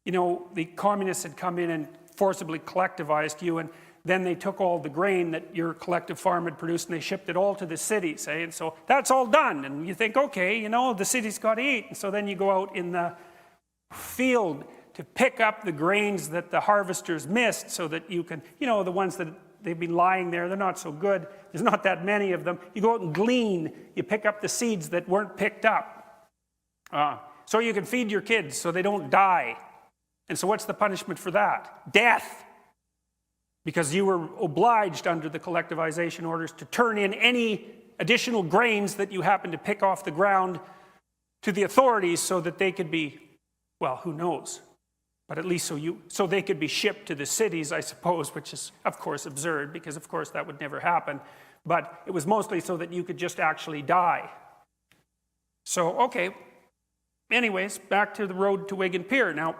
you know the communists had come in and forcibly collectivized you, and then they took all the grain that your collective farm had produced and they shipped it all to the cities, eh? And so that's all done, and you think, okay, you know, the city's got to eat, and so then you go out in the field to pick up the grains that the harvesters missed so that you can, you know, the ones that they've been lying there, they're not so good, there's not that many of them. You go out and glean, you pick up the seeds that weren't picked up. So you can feed your kids so they don't die. And so what's the punishment for that? Death. Because you were obliged under the collectivization orders to turn in any additional grains that you happened to pick off the ground to the authorities so that they could be, well, who knows? But at least so they could be shipped to the cities, I suppose, which is, of course, absurd, because, of course, that would never happen. But it was mostly so that you could just actually die. So, okay. Anyways, back to the road to Wigan Pier. Now,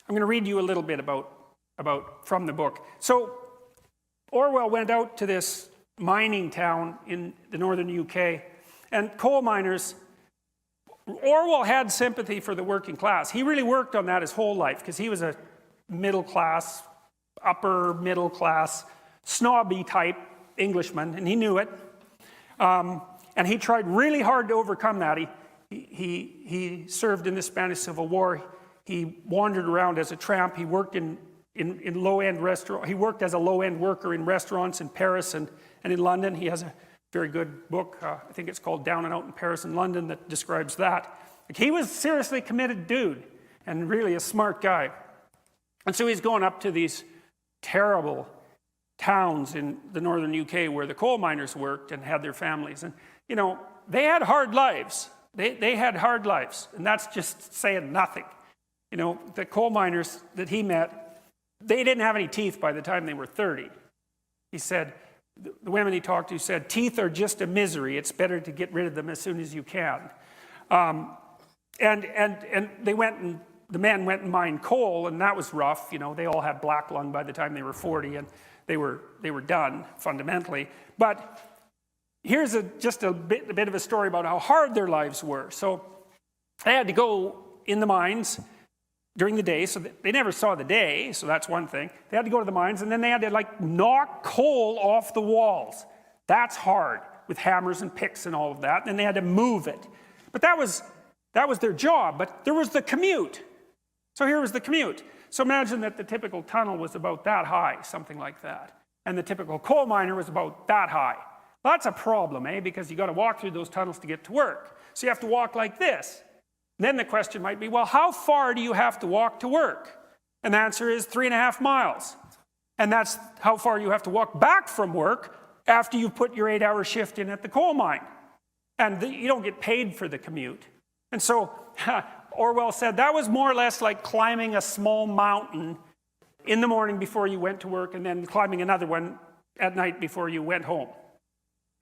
I'm going to read you a little bit about from the book. So, Orwell went out to this mining town in the northern UK, and coal miners. Orwell had sympathy for the working class. He really worked on that his whole life, because he was a middle class, upper middle class, snobby type Englishman, and he knew it. And he tried really hard to overcome that. He served in the Spanish Civil War. He wandered around as a tramp. He worked in low-end restaurant. He worked as a low-end worker in restaurants in Paris and in London. He has a very good book, I think it's called Down and Out in Paris and London, that describes that. Like, he was a seriously committed dude and really a smart guy. And so he's going up to these terrible towns in the northern UK where the coal miners worked and had their families. And, you know, they had hard lives. They had hard lives, and that's just saying nothing. You know, the coal miners that he met, they didn't have any teeth by the time they were 30. He said, the women he talked to said, teeth are just a misery. It's better to get rid of them as soon as you can. And they went and the men went and mined coal, and that was rough. You know, they all had black lung by the time they were 40, and they were done fundamentally. But here's just a bit of a story about how hard their lives were. So they had to go in the mines during the day, so they never saw the day, so that's one thing. They had to go to the mines, and then they had to, like, knock coal off the walls. That's hard, with hammers and picks and all of that, and they had to move it. But that was their job, but there was the commute. So here was the commute. So imagine that the typical tunnel was about that high, something like that, and the typical coal miner was about that high. Well, that's a problem, eh, because you got to walk through those tunnels to get to work. So you have to walk like this. Then the question might be, well, how far do you have to walk to work? And the answer is 3.5 miles. And that's how far you have to walk back from work after you've put your 8-hour shift in at the coal mine. And you don't get paid for the commute. And so Orwell said that was more or less like climbing a small mountain in the morning before you went to work, and then climbing another one at night before you went home.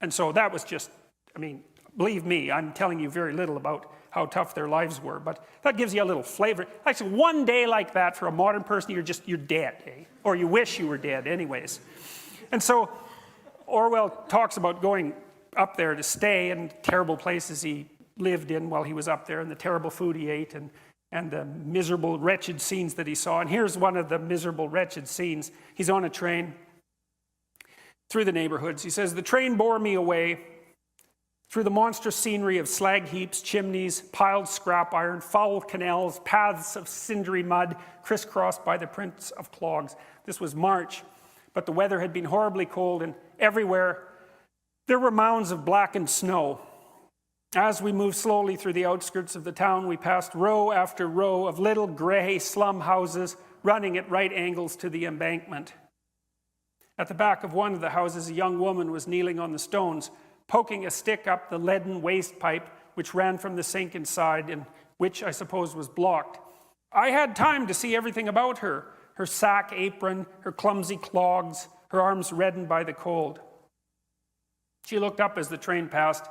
And so that was just, I mean, believe me, I'm telling you very little about how tough their lives were. But that gives you a little flavor. Actually, one day like that for a modern person, you're dead, eh? Or you wish you were dead anyways. And so Orwell talks about going up there to stay and terrible places he lived in while he was up there and the terrible food he ate and the miserable, wretched scenes that he saw. And here's one of the miserable, wretched scenes. He's on a train through the neighborhoods. He says, "The train bore me away through the monstrous scenery of slag heaps, chimneys, piled scrap iron, foul canals, paths of cindery mud, crisscrossed by the prints of clogs." This was March, but the weather had been horribly cold, and everywhere there were mounds of blackened snow. As we moved slowly through the outskirts of the town, we passed row after row of little gray slum houses running at right angles to the embankment. At the back of one of the houses, a young woman was kneeling on the stones, poking a stick up the leaden waste pipe which ran from the sink inside and which I suppose was blocked. I had time to see everything about her, her sack apron, her clumsy clogs, her arms reddened by the cold. She looked up as the train passed,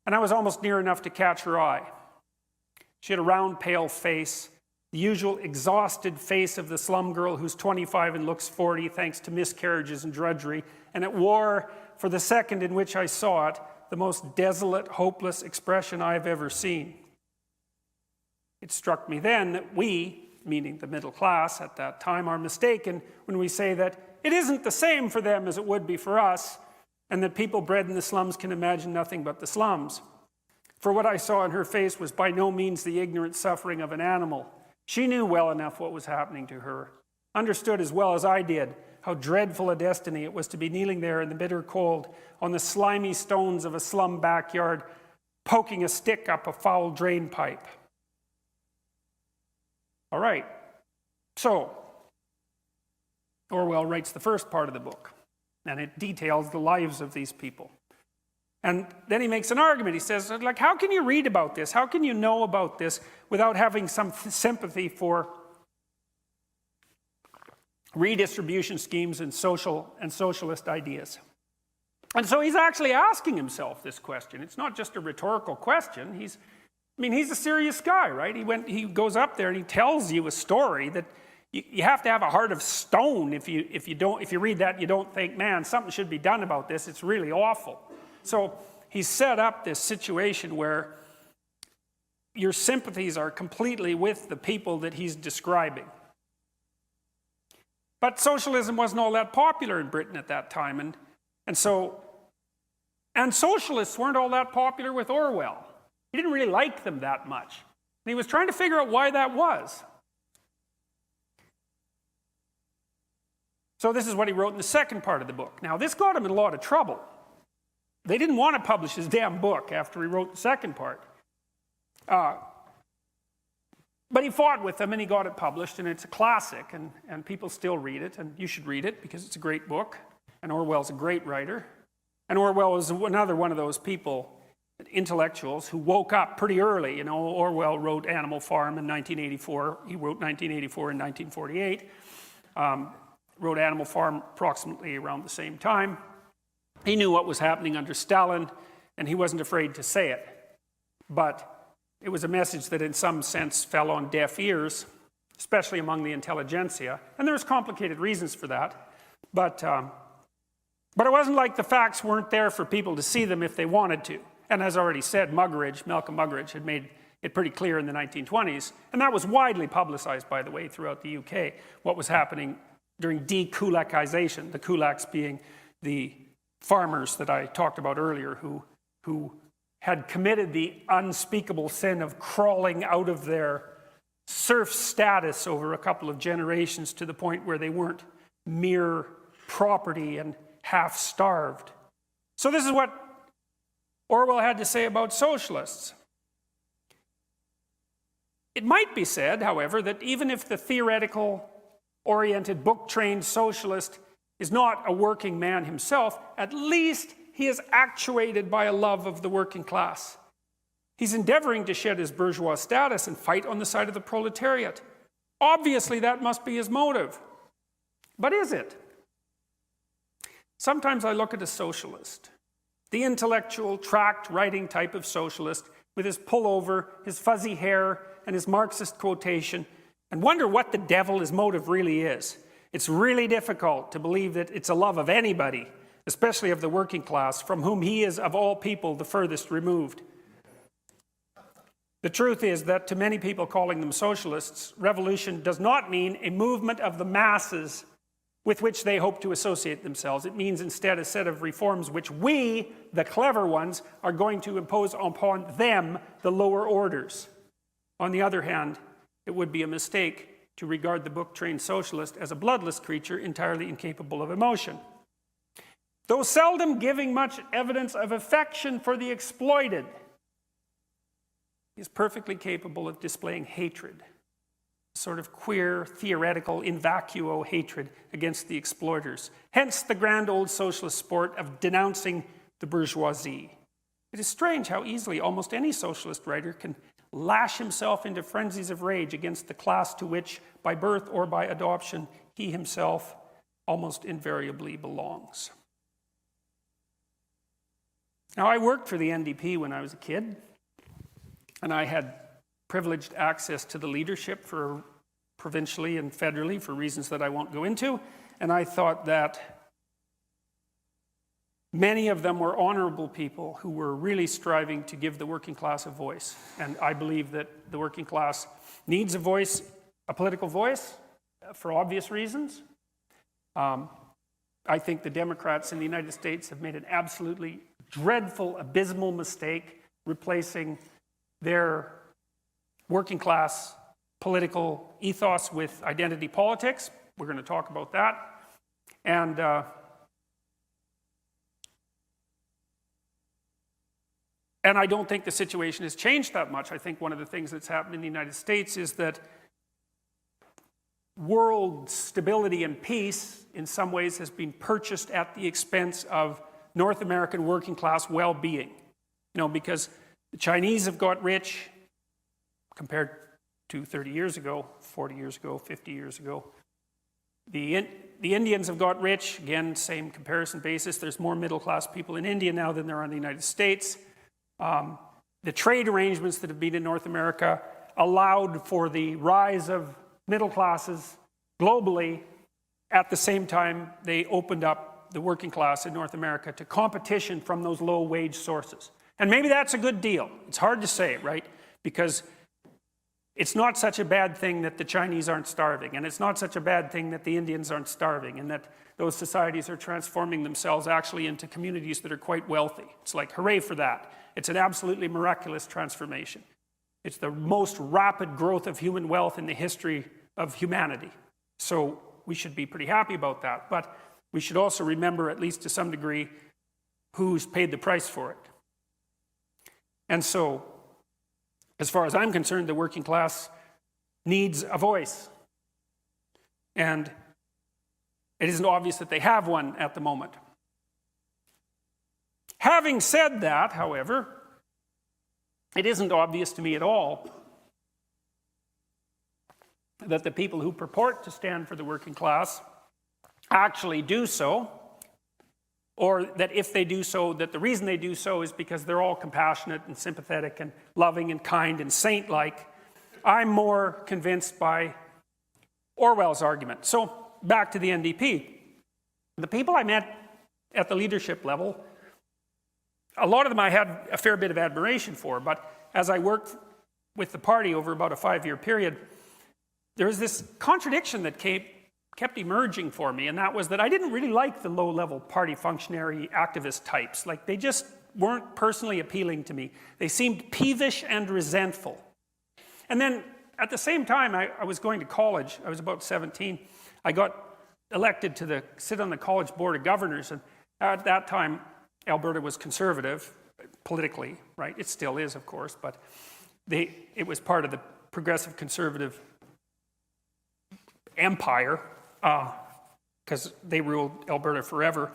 and I was almost near enough to catch her eye. She had a round, pale face, the usual exhausted face of the slum girl who's 25 and looks 40 thanks to miscarriages and drudgery, and it wore, for the second in which I saw it, the most desolate, hopeless expression I've ever seen. It struck me then that we, meaning the middle class at that time, are mistaken when we say that it isn't the same for them as it would be for us, and that people bred in the slums can imagine nothing but the slums. For what I saw in her face was by no means the ignorant suffering of an animal. She knew well enough what was happening to her, understood as well as I did how dreadful a destiny it was to be kneeling there in the bitter cold on the slimy stones of a slum backyard, poking a stick up a foul drain pipe. All right, so Orwell writes the first part of the book, and it details the lives of these people. And then he makes an argument. He says, like, how can you read about this? How can you know about this without having some sympathy for redistribution schemes and socialist ideas? And so he's actually asking himself this question. It's not just a rhetorical question. He's a serious guy, right? He goes up there and he tells you a story that you have to have a heart of stone if you read that and you don't think, man, something should be done about this. It's really awful. So he's set up this situation where your sympathies are completely with the people that he's describing. But socialism wasn't all that popular in Britain at that time, and socialists weren't all that popular with Orwell. He didn't really like them that much. And he was trying to figure out why that was. So this is what he wrote in the second part of the book. Now, this got him in a lot of trouble. They didn't want to publish his damn book after he wrote the second part. But he fought with them and he got it published, and it's a classic, and people still read it, and you should read it because it's a great book, and Orwell's a great writer. And Orwell was another one of those people, intellectuals, who woke up pretty early. You know, Orwell wrote Animal Farm in 1984. He wrote 1984 and 1948. Wrote Animal Farm approximately around the same time. He knew what was happening under Stalin, and he wasn't afraid to say it. But it was a message that in some sense fell on deaf ears, especially among the intelligentsia. And there's complicated reasons for that. But it wasn't like the facts weren't there for people to see them if they wanted to. And as I already said, Malcolm Muggeridge had made it pretty clear in the 1920s, and that was widely publicized, by the way, throughout the UK, what was happening during de-kulakization, the kulaks being the farmers that I talked about earlier who had committed the unspeakable sin of crawling out of their serf status over a couple of generations to the point where they weren't mere property and half-starved. So this is what Orwell had to say about socialists. It might be said, however, that even if the theoretical-oriented, book-trained socialist is not a working man himself, at least he is actuated by a love of the working class. He's endeavoring to shed his bourgeois status and fight on the side of the proletariat. Obviously, that must be his motive. But is it? Sometimes I look at a socialist, the intellectual, tract-writing type of socialist, with his pullover, his fuzzy hair, and his Marxist quotation, and wonder what the devil his motive really is. It's really difficult to believe that it's a love of anybody, especially of the working class, from whom he is, of all people, the furthest removed. The truth is that to many people calling them socialists, revolution does not mean a movement of the masses with which they hope to associate themselves. It means instead a set of reforms which we, the clever ones, are going to impose upon them, the lower orders. On the other hand, it would be a mistake to regard the book-trained socialist as a bloodless creature entirely incapable of emotion. Though seldom giving much evidence of affection for the exploited, he is perfectly capable of displaying hatred, a sort of queer, theoretical, in vacuo hatred against the exploiters. Hence the grand old socialist sport of denouncing the bourgeoisie. It is strange how easily almost any socialist writer can lash himself into frenzies of rage against the class to which, by birth or by adoption, he himself almost invariably belongs. Now, I worked for the NDP when I was a kid, and I had privileged access to the leadership for provincially and federally for reasons that I won't go into, and I thought that many of them were honorable people who were really striving to give the working class a voice. And I believe that the working class needs a voice, a political voice, for obvious reasons. I think the Democrats in the United States have made an absolutely dreadful, abysmal mistake replacing their working class political ethos with identity politics. We're going to talk about that. And I don't think the situation has changed that much. I think one of the things that's happened in the United States is that world stability and peace, in some ways, has been purchased at the expense of North American working class well-being. You know, because the Chinese have got rich compared to 30 years ago, 40 years ago, 50 years ago. The Indians have got rich, again, same comparison basis. There's more middle-class people in India now than there are in the United States. The trade arrangements that have been in North America allowed for the rise of middle classes globally. At the same time, they opened up the working class in North America to competition from those low-wage sources. And maybe that's a good deal. It's hard to say, right? Because it's not such a bad thing that the Chinese aren't starving, and it's not such a bad thing that the Indians aren't starving, and that those societies are transforming themselves actually into communities that are quite wealthy. It's like, hooray for that. It's an absolutely miraculous transformation. It's the most rapid growth of human wealth in the history of humanity. So we should be pretty happy about that. But we should also remember, at least to some degree, who's paid the price for it. And so, as far as I'm concerned, the working class needs a voice. And it isn't obvious that they have one at the moment. Having said that, however, it isn't obvious to me at all that the people who purport to stand for the working class actually do so, or that if they do so, that the reason they do so is because they're all compassionate and sympathetic and loving and kind and saint-like. I'm more convinced by Orwell's argument. So back to the NDP. The people I met at the leadership level, a lot of them I had a fair bit of admiration for, but as I worked with the party over about a 5-year period, there was this contradiction that kept emerging for me, and that was that I didn't really like the low-level party functionary activist types. Like, they just weren't personally appealing to me. They seemed peevish and resentful. And then, at the same time, I was going to college. I was about 17. I got elected to sit on the college board of governors, and at that time, Alberta was conservative, politically, right? It still is, of course, but it was part of the progressive conservative empire, because they ruled Alberta forever.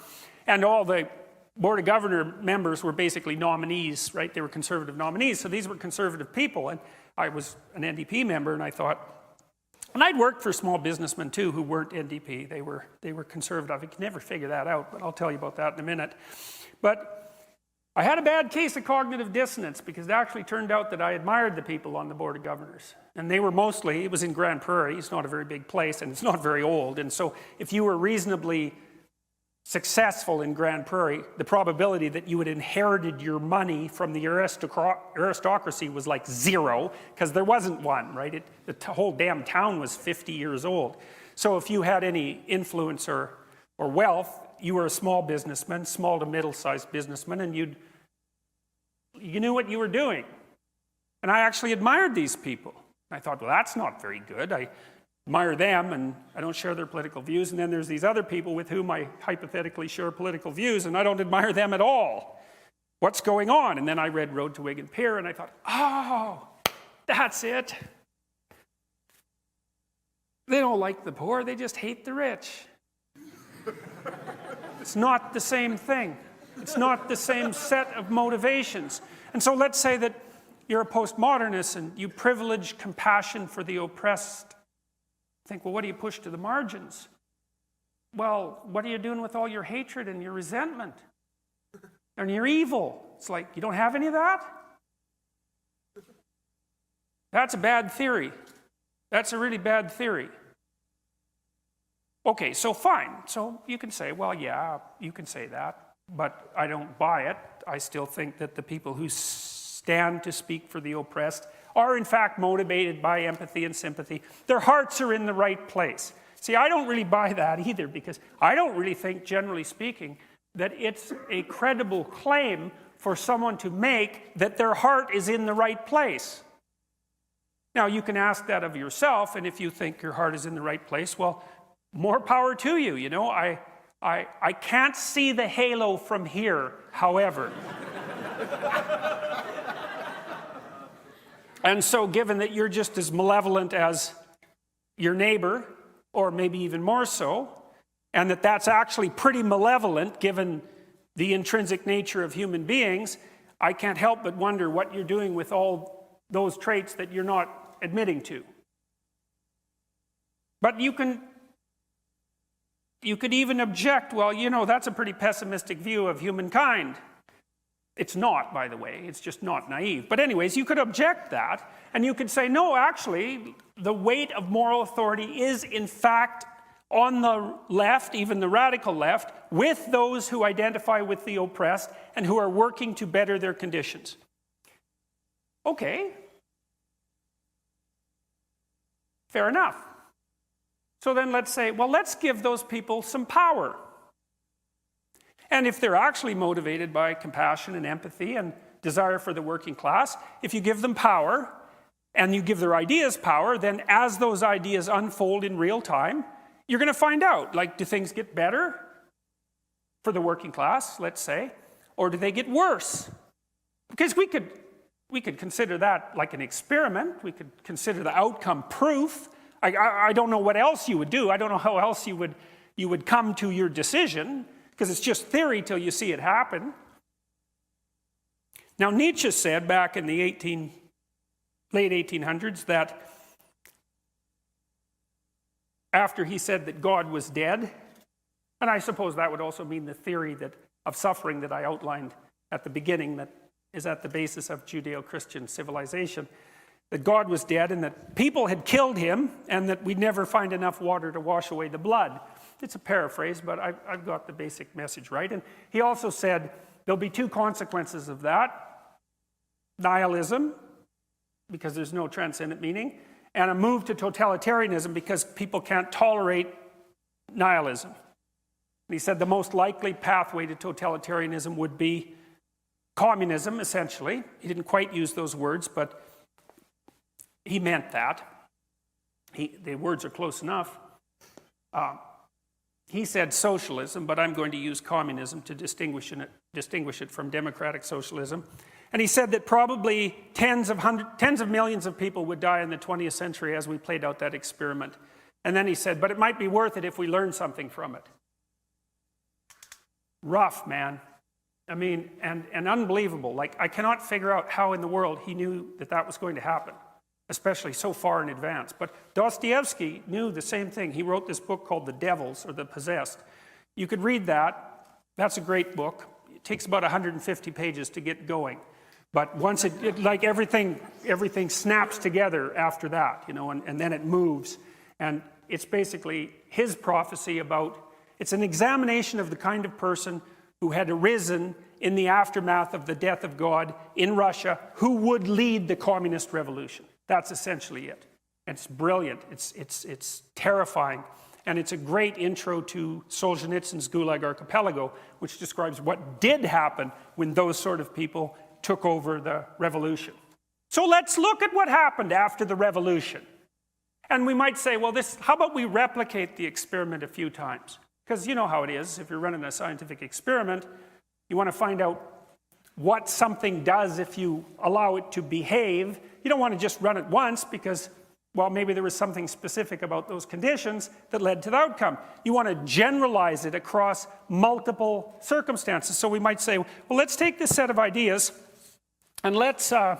And all the Board of Governor members were basically nominees, right? They were conservative nominees, so these were conservative people. And I was an NDP member, and I thought, and I'd worked for small businessmen too who weren't NDP. They were conservative. I could never figure that out, but I'll tell you about that in a minute. But I had a bad case of cognitive dissonance because it actually turned out that I admired the people on the Board of Governors. And they were mostly, it was in Grand Prairie, it's not a very big place, and it's not very old. And so if you were reasonably successful in Grand Prairie, the probability that you had inherited your money from the aristocracy was like zero, because there wasn't one, right? The whole damn town was 50 years old. So if you had any influence or wealth, you were a small businessman, small to middle-sized businessman, and you knew what you were doing. And I actually admired these people. I thought, well, that's not very good. I admire them, and I don't share their political views. And then there's these other people with whom I hypothetically share political views, and I don't admire them at all. What's going on? And then I read Road to Wigan Pier, and I thought, oh, that's it. They don't like the poor, they just hate the rich. It's not the same thing. It's not the same set of motivations. And so let's say that you're a postmodernist and you privilege compassion for the oppressed. Think, well, what do you push to the margins? Well, what are you doing with all your hatred and your resentment and your evil? It's like, you don't have any of that? That's a bad theory. That's a really bad theory. Okay, so fine. So you can say, well, yeah, you can say that, but I don't buy it. I still think that the people who stand to speak for the oppressed are in fact motivated by empathy and sympathy. Their hearts are in the right place. See, I don't really buy that either, because I don't really think, generally speaking, that it's a credible claim for someone to make that their heart is in the right place. Now, you can ask that of yourself, and if you think your heart is in the right place, well, more power to you. You know, I can't see the halo from here, however. And so given that you're just as malevolent as your neighbor, or maybe even more so, and that that's actually pretty malevolent given the intrinsic nature of human beings, I can't help but wonder what you're doing with all those traits that you're not admitting to. But you could even object, well, you know, that's a pretty pessimistic view of humankind. It's not, by the way. It's just not naive. But anyways, you could object that, and you could say, no, actually, the weight of moral authority is, in fact, on the left, even the radical left, with those who identify with the oppressed and who are working to better their conditions. Okay. Fair enough. So then let's say, well, let's give those people some power. And if they're actually motivated by compassion and empathy and desire for the working class, if you give them power and you give their ideas power, then as those ideas unfold in real time, you're going to find out, like, do things get better for the working class, let's say, or do they get worse? Because we could consider that like an experiment. We could consider the outcome proof. I don't know what else you would do. I don't know how else you would come to your decision, because it's just theory till you see it happen. Now, Nietzsche said back in the late 1800s that after he said that God was dead, and I suppose that would also mean the theory of suffering that I outlined at the beginning that is at the basis of Judeo-Christian civilization, that God was dead and that people had killed him and that we'd never find enough water to wash away the blood. It's a paraphrase, but I've got the basic message right. And he also said there'll be two consequences of that: nihilism, because there's no transcendent meaning, and a move to totalitarianism because people can't tolerate nihilism. And he said the most likely pathway to totalitarianism would be communism, essentially. He didn't quite use those words, but he meant that. The words are close enough. He said socialism, but I'm going to use communism to distinguish it from democratic socialism. And he said that probably tens of millions of people would die in the 20th century as we played out that experiment. And then he said, but it might be worth it if we learn something from it. Rough, man. I mean, and unbelievable. Like, I cannot figure out how in the world he knew that was going to happen, especially so far in advance. But Dostoevsky knew the same thing. He wrote this book called The Devils, or The Possessed. You could read that. That's a great book. it takes about 150 pages to get going. But once like everything snaps together after that, and then it moves. And it's basically his prophecy about, it's an examination of the kind of person who had arisen in the aftermath of the death of God in Russia, who would lead the communist revolution. That's essentially it. It's brilliant. It's terrifying. And it's a great intro to Solzhenitsyn's Gulag Archipelago, which describes what did happen when those sort of people took over the revolution. So let's look at what happened after the revolution. And we might say, well, how about we replicate the experiment a few times? Because you know how it is. If you're running a scientific experiment, you want to find out what something does if you allow it to behave. You don't want to just run it once because, well, maybe there was something specific about those conditions that led to the outcome. You want to generalize it across multiple circumstances. So we might say, well, let's take this set of ideas and let's run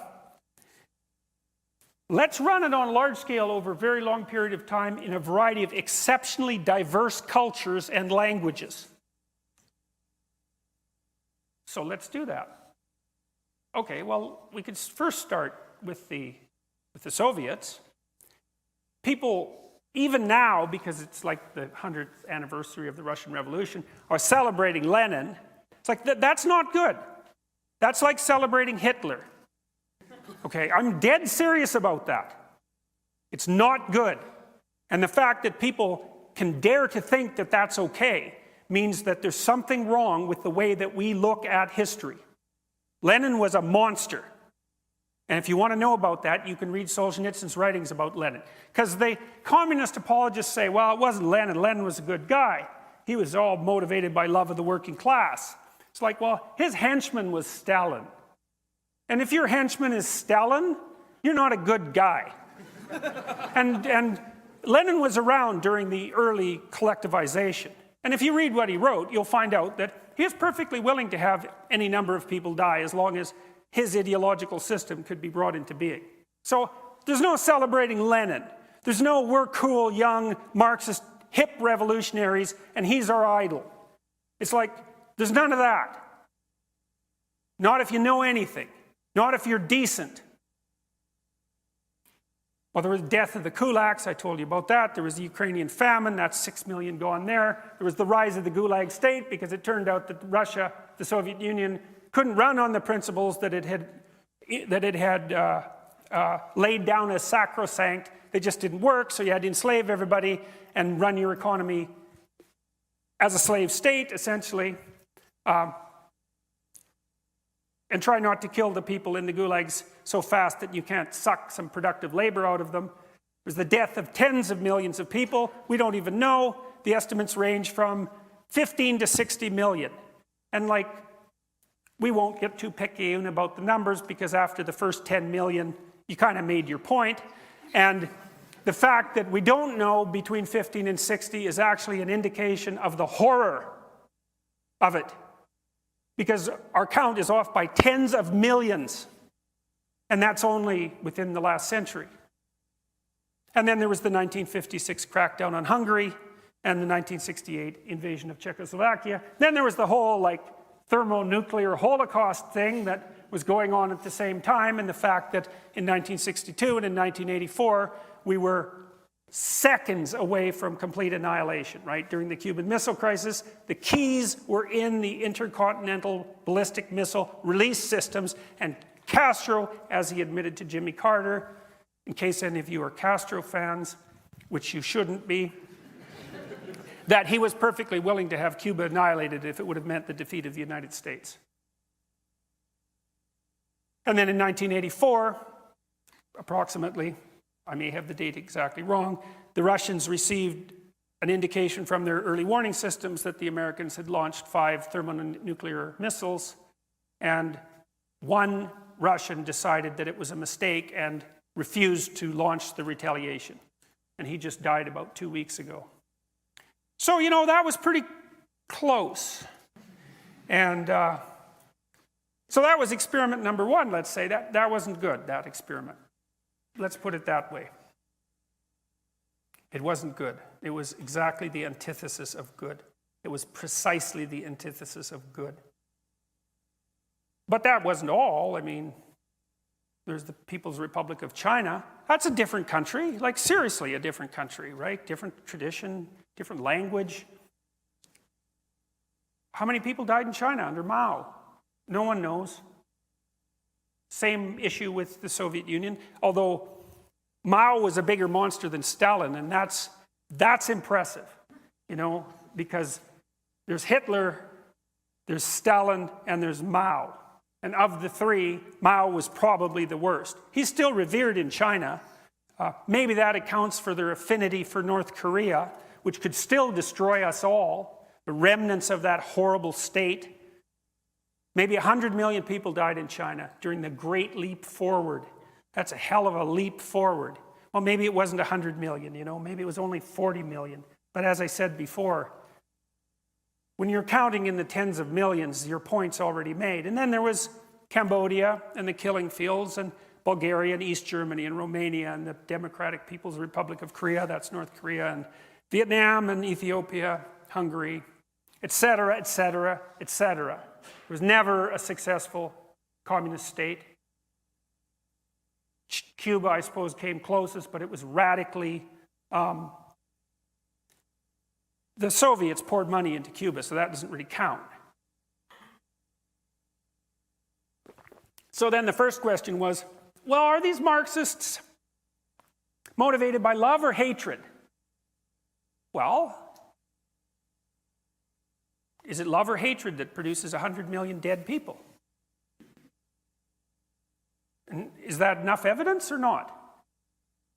it on a large scale over a very long period of time in a variety of exceptionally diverse cultures and languages. So let's do that. Okay, well, we could first start with the Soviets. People, even now, because it's like the 100th anniversary of the Russian Revolution, are celebrating Lenin. It's like, that's not good. That's like celebrating Hitler. Okay, I'm dead serious about that. It's not good. And the fact that people can dare to think that that's okay means that there's something wrong with the way that we look at history. Lenin was a monster. And if you want to know about that, you can read Solzhenitsyn's writings about Lenin. Because the communist apologists say, well, it wasn't Lenin. Lenin was a good guy. He was all motivated by love of the working class. It's like, well, his henchman was Stalin. And if your henchman is Stalin, you're not a good guy. and Lenin was around during the early collectivization. And if you read what he wrote, you'll find out that he was perfectly willing to have any number of people die as long as his ideological system could be brought into being. So there's no celebrating Lenin. There's no we're cool, young, Marxist, hip revolutionaries, and he's our idol. It's like, there's none of that. Not if you know anything. Not if you're decent. Well, there was the death of the kulaks, I told you about that. There was the Ukrainian famine, that's 6 million gone there. There was the rise of the Gulag state because it turned out that Russia, the Soviet Union, couldn't run on the principles that it had laid down as sacrosanct. They just didn't work, so you had to enslave everybody and run your economy as a slave state, essentially. And try not to kill the people in the gulags so fast that you can't suck some productive labor out of them. There's the death of tens of millions of people. We don't even know. The estimates range from 15 to 60 million. And we won't get too picky about the numbers because after the first 10 million, you kind of made your point. And the fact that we don't know between 15 and 60 is actually an indication of the horror of it. Because our count is off by tens of millions. And that's only within the last century. And then there was the 1956 crackdown on Hungary and the 1968 invasion of Czechoslovakia. Then there was the whole thermonuclear Holocaust thing that was going on at the same time, and the fact that in 1962 and in 1984 we were seconds away from complete annihilation, right? During the Cuban Missile Crisis, the keys were in the intercontinental ballistic missile release systems, and Castro, as he admitted to Jimmy Carter, in case any of you are Castro fans, which you shouldn't be, that he was perfectly willing to have Cuba annihilated if it would have meant the defeat of the United States. And then in 1984, approximately, I may have the date exactly wrong, the Russians received an indication from their early warning systems that the Americans had launched 5 thermonuclear missiles, and one Russian decided that it was a mistake and refused to launch the retaliation. And he just died about 2 weeks ago. So, that was pretty close. And so that was experiment number 1, let's say. That wasn't good, that experiment. Let's put it that way. It wasn't good. It was exactly the antithesis of good. It was precisely the antithesis of good. But that wasn't all. I mean, there's the People's Republic of China. That's a different country, like seriously a different country, right? Different tradition, different language. How many people died in China under Mao? No one knows. Same issue with the Soviet Union, although Mao was a bigger monster than Stalin, and that's impressive, you know, because there's Hitler, there's Stalin, and there's Mao. And of the three, Mao was probably the worst. He's still revered in China. Maybe that accounts for their affinity for North Korea, which could still destroy us all, the remnants of that horrible state. Maybe 100 million people died in China during the Great Leap Forward. That's a hell of a leap forward. Well, maybe it wasn't 100 million, you know, maybe it was only 40 million. But as I said before, when you're counting in the tens of millions, your point's already made. And then there was Cambodia and the killing fields, and Bulgaria and East Germany and Romania and the Democratic People's Republic of Korea, that's North Korea, and Vietnam and Ethiopia, Hungary, etc., etc., etc. It was never a successful communist state. Cuba, I suppose, came closest, but it was radically... the Soviets poured money into Cuba, so that doesn't really count. So then the first question was, well, are these Marxists motivated by love or hatred? Well, is it love or hatred that produces 100 million dead people? And is that enough evidence or not?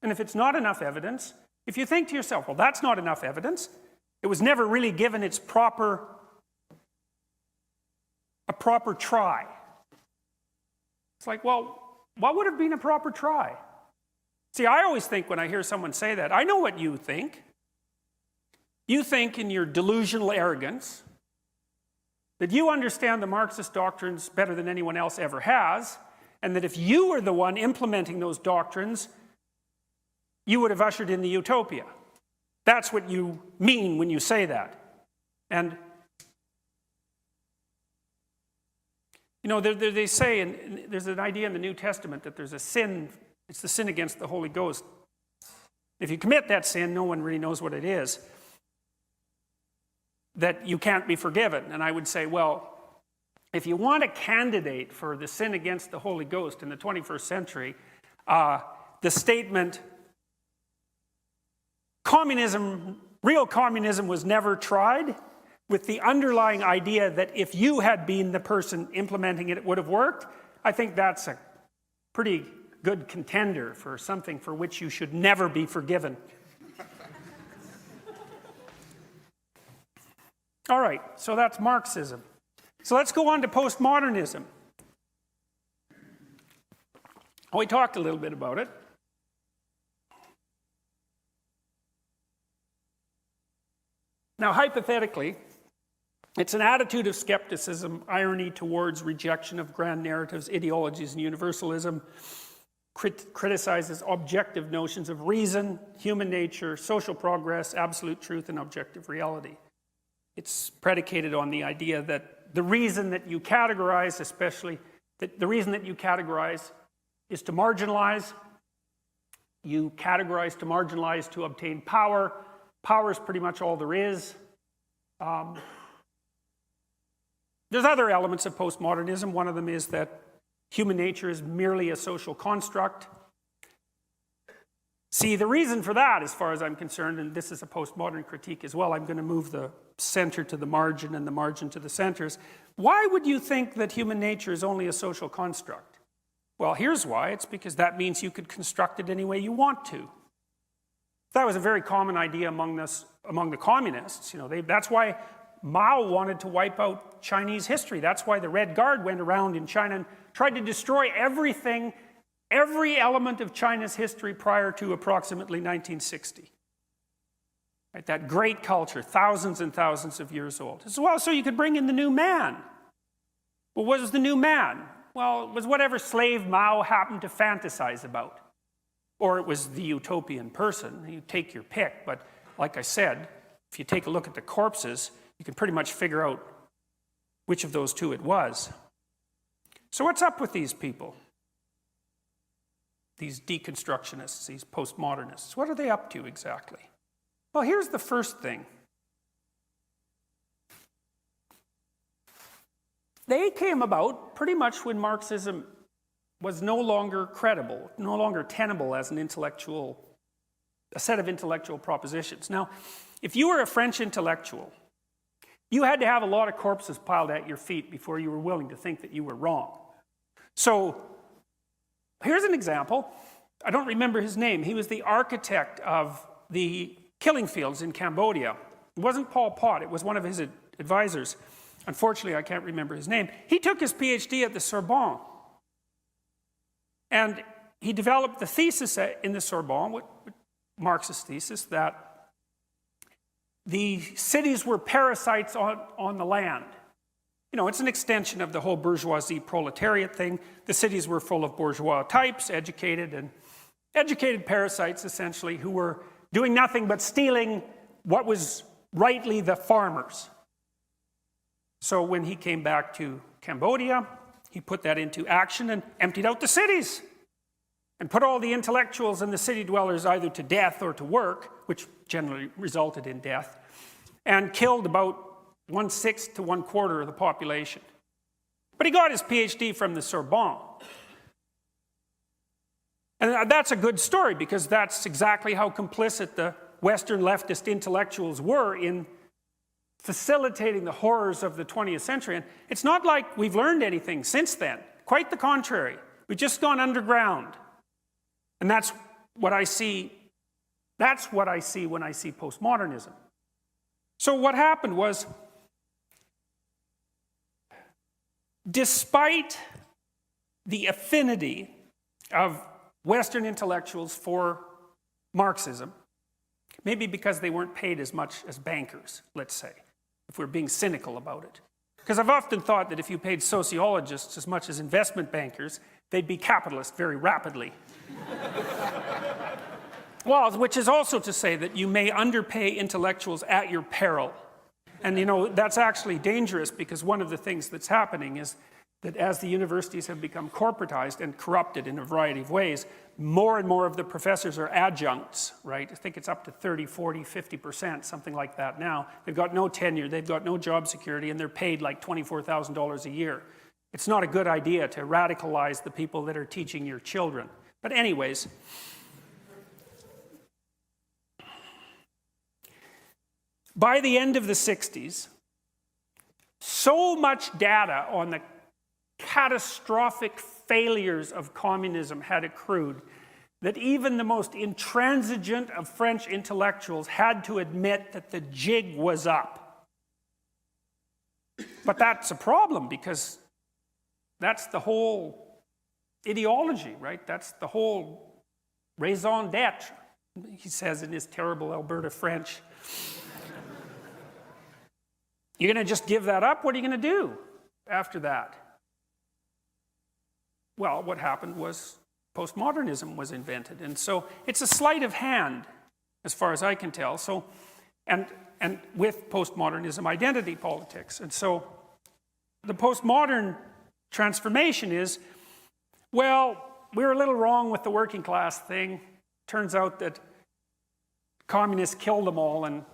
And if it's not enough evidence, if you think to yourself, well, that's not enough evidence, it was never really given its a proper try. It's like, well, what would have been a proper try? See, I always think when I hear someone say that, I know what you think. You think in your delusional arrogance that you understand the Marxist doctrines better than anyone else ever has, and that if you were the one implementing those doctrines, you would have ushered in the utopia. That's what you mean when you say that. And, you know, they say, and there's an idea in the New Testament that there's a sin, it's the sin against the Holy Ghost. If you commit that sin, no one really knows what it is, that you can't be forgiven. And I would say, well, if you want a candidate for the sin against the Holy Ghost in the 21st century, the statement, real communism was never tried, with the underlying idea that if you had been the person implementing it, it would have worked, I think that's a pretty good contender for something for which you should never be forgiven. All right, so that's Marxism. So let's go on to postmodernism. We talked a little bit about it. Now, hypothetically, it's an attitude of skepticism, irony towards rejection of grand narratives, ideologies, and universalism, criticizes objective notions of reason, human nature, social progress, absolute truth, and objective reality. It's predicated on the idea that the reason that you categorize, especially, that the reason that you categorize is to marginalize. You categorize to marginalize to obtain power. Power is pretty much all there is. There's other elements of postmodernism. One of them is that human nature is merely a social construct. See, the reason for that, as far as I'm concerned, and this is a postmodern critique as well, I'm going to move the center to the margin and the margin to the centers. Why would you think that human nature is only a social construct? Well, here's why. It's because that means you could construct it any way you want to. That was a very common idea among the communists. You know, that's why Mao wanted to wipe out Chinese history. That's why the Red Guard went around in China and tried to destroy everything, every element of China's history prior to approximately 1960. Right, that great culture, thousands and thousands of years old. As well, so you could bring in the new man. Well, what was the new man? Well, it was whatever slave Mao happened to fantasize about. Or it was the utopian person. You take your pick, but like I said, if you take a look at the corpses, you can pretty much figure out which of those two it was. So what's up with these people? These deconstructionists, these postmodernists. What are they up to exactly? Well, here's the first thing. They came about pretty much when Marxism was no longer credible, no longer tenable as a set of intellectual propositions. Now, if you were a French intellectual, you had to have a lot of corpses piled at your feet before you were willing to think that you were wrong. So, here's an example. I don't remember his name. He was the architect of the killing fields in Cambodia. It wasn't Pol Pot, it was one of his advisors. Unfortunately, I can't remember his name. He took his PhD at the Sorbonne. And he developed the thesis in the Sorbonne, Marxist thesis, that the cities were parasites on the land. You know, it's an extension of the whole bourgeoisie proletariat thing. The cities were full of bourgeois types, educated parasites, essentially, who were doing nothing but stealing what was rightly the farmers. So when he came back to Cambodia, he put that into action and emptied out the cities and put all the intellectuals and the city dwellers either to death or to work, which generally resulted in death, and killed about 1/6 to 1/4 of the population. But he got his PhD from the Sorbonne. And that's a good story because that's exactly how complicit the Western leftist intellectuals were in facilitating the horrors of the 20th century. And it's not like we've learned anything since then. Quite the contrary. We've just gone underground. And that's what I see when I see postmodernism. So what happened was, despite the affinity of Western intellectuals for Marxism, maybe because they weren't paid as much as bankers, let's say, if we're being cynical about it. Because I've often thought that if you paid sociologists as much as investment bankers, they'd be capitalists very rapidly. Well, which is also to say that you may underpay intellectuals at your peril. And you know, that's actually dangerous because one of the things that's happening is that as the universities have become corporatized and corrupted in a variety of ways, more and more of the professors are adjuncts, right? I think it's up to 30, 40, 50%, something like that now. They've got no tenure, they've got no job security, and they're paid like $24,000 a year. It's not a good idea to radicalize the people that are teaching your children. But anyways, by the end of the 60s, so much data on the catastrophic failures of communism had accrued that even the most intransigent of French intellectuals had to admit that the jig was up. But that's a problem because that's the whole ideology, right? That's the whole raison d'etre, he says in his terrible Alberta French. You're going to just give that up? What are you going to do after that? Well, what happened was postmodernism was invented. And so it's a sleight of hand, as far as I can tell. So, and with postmodernism, identity politics. And so the postmodern transformation is, well, we were a little wrong with the working class thing. Turns out that communists kill them all and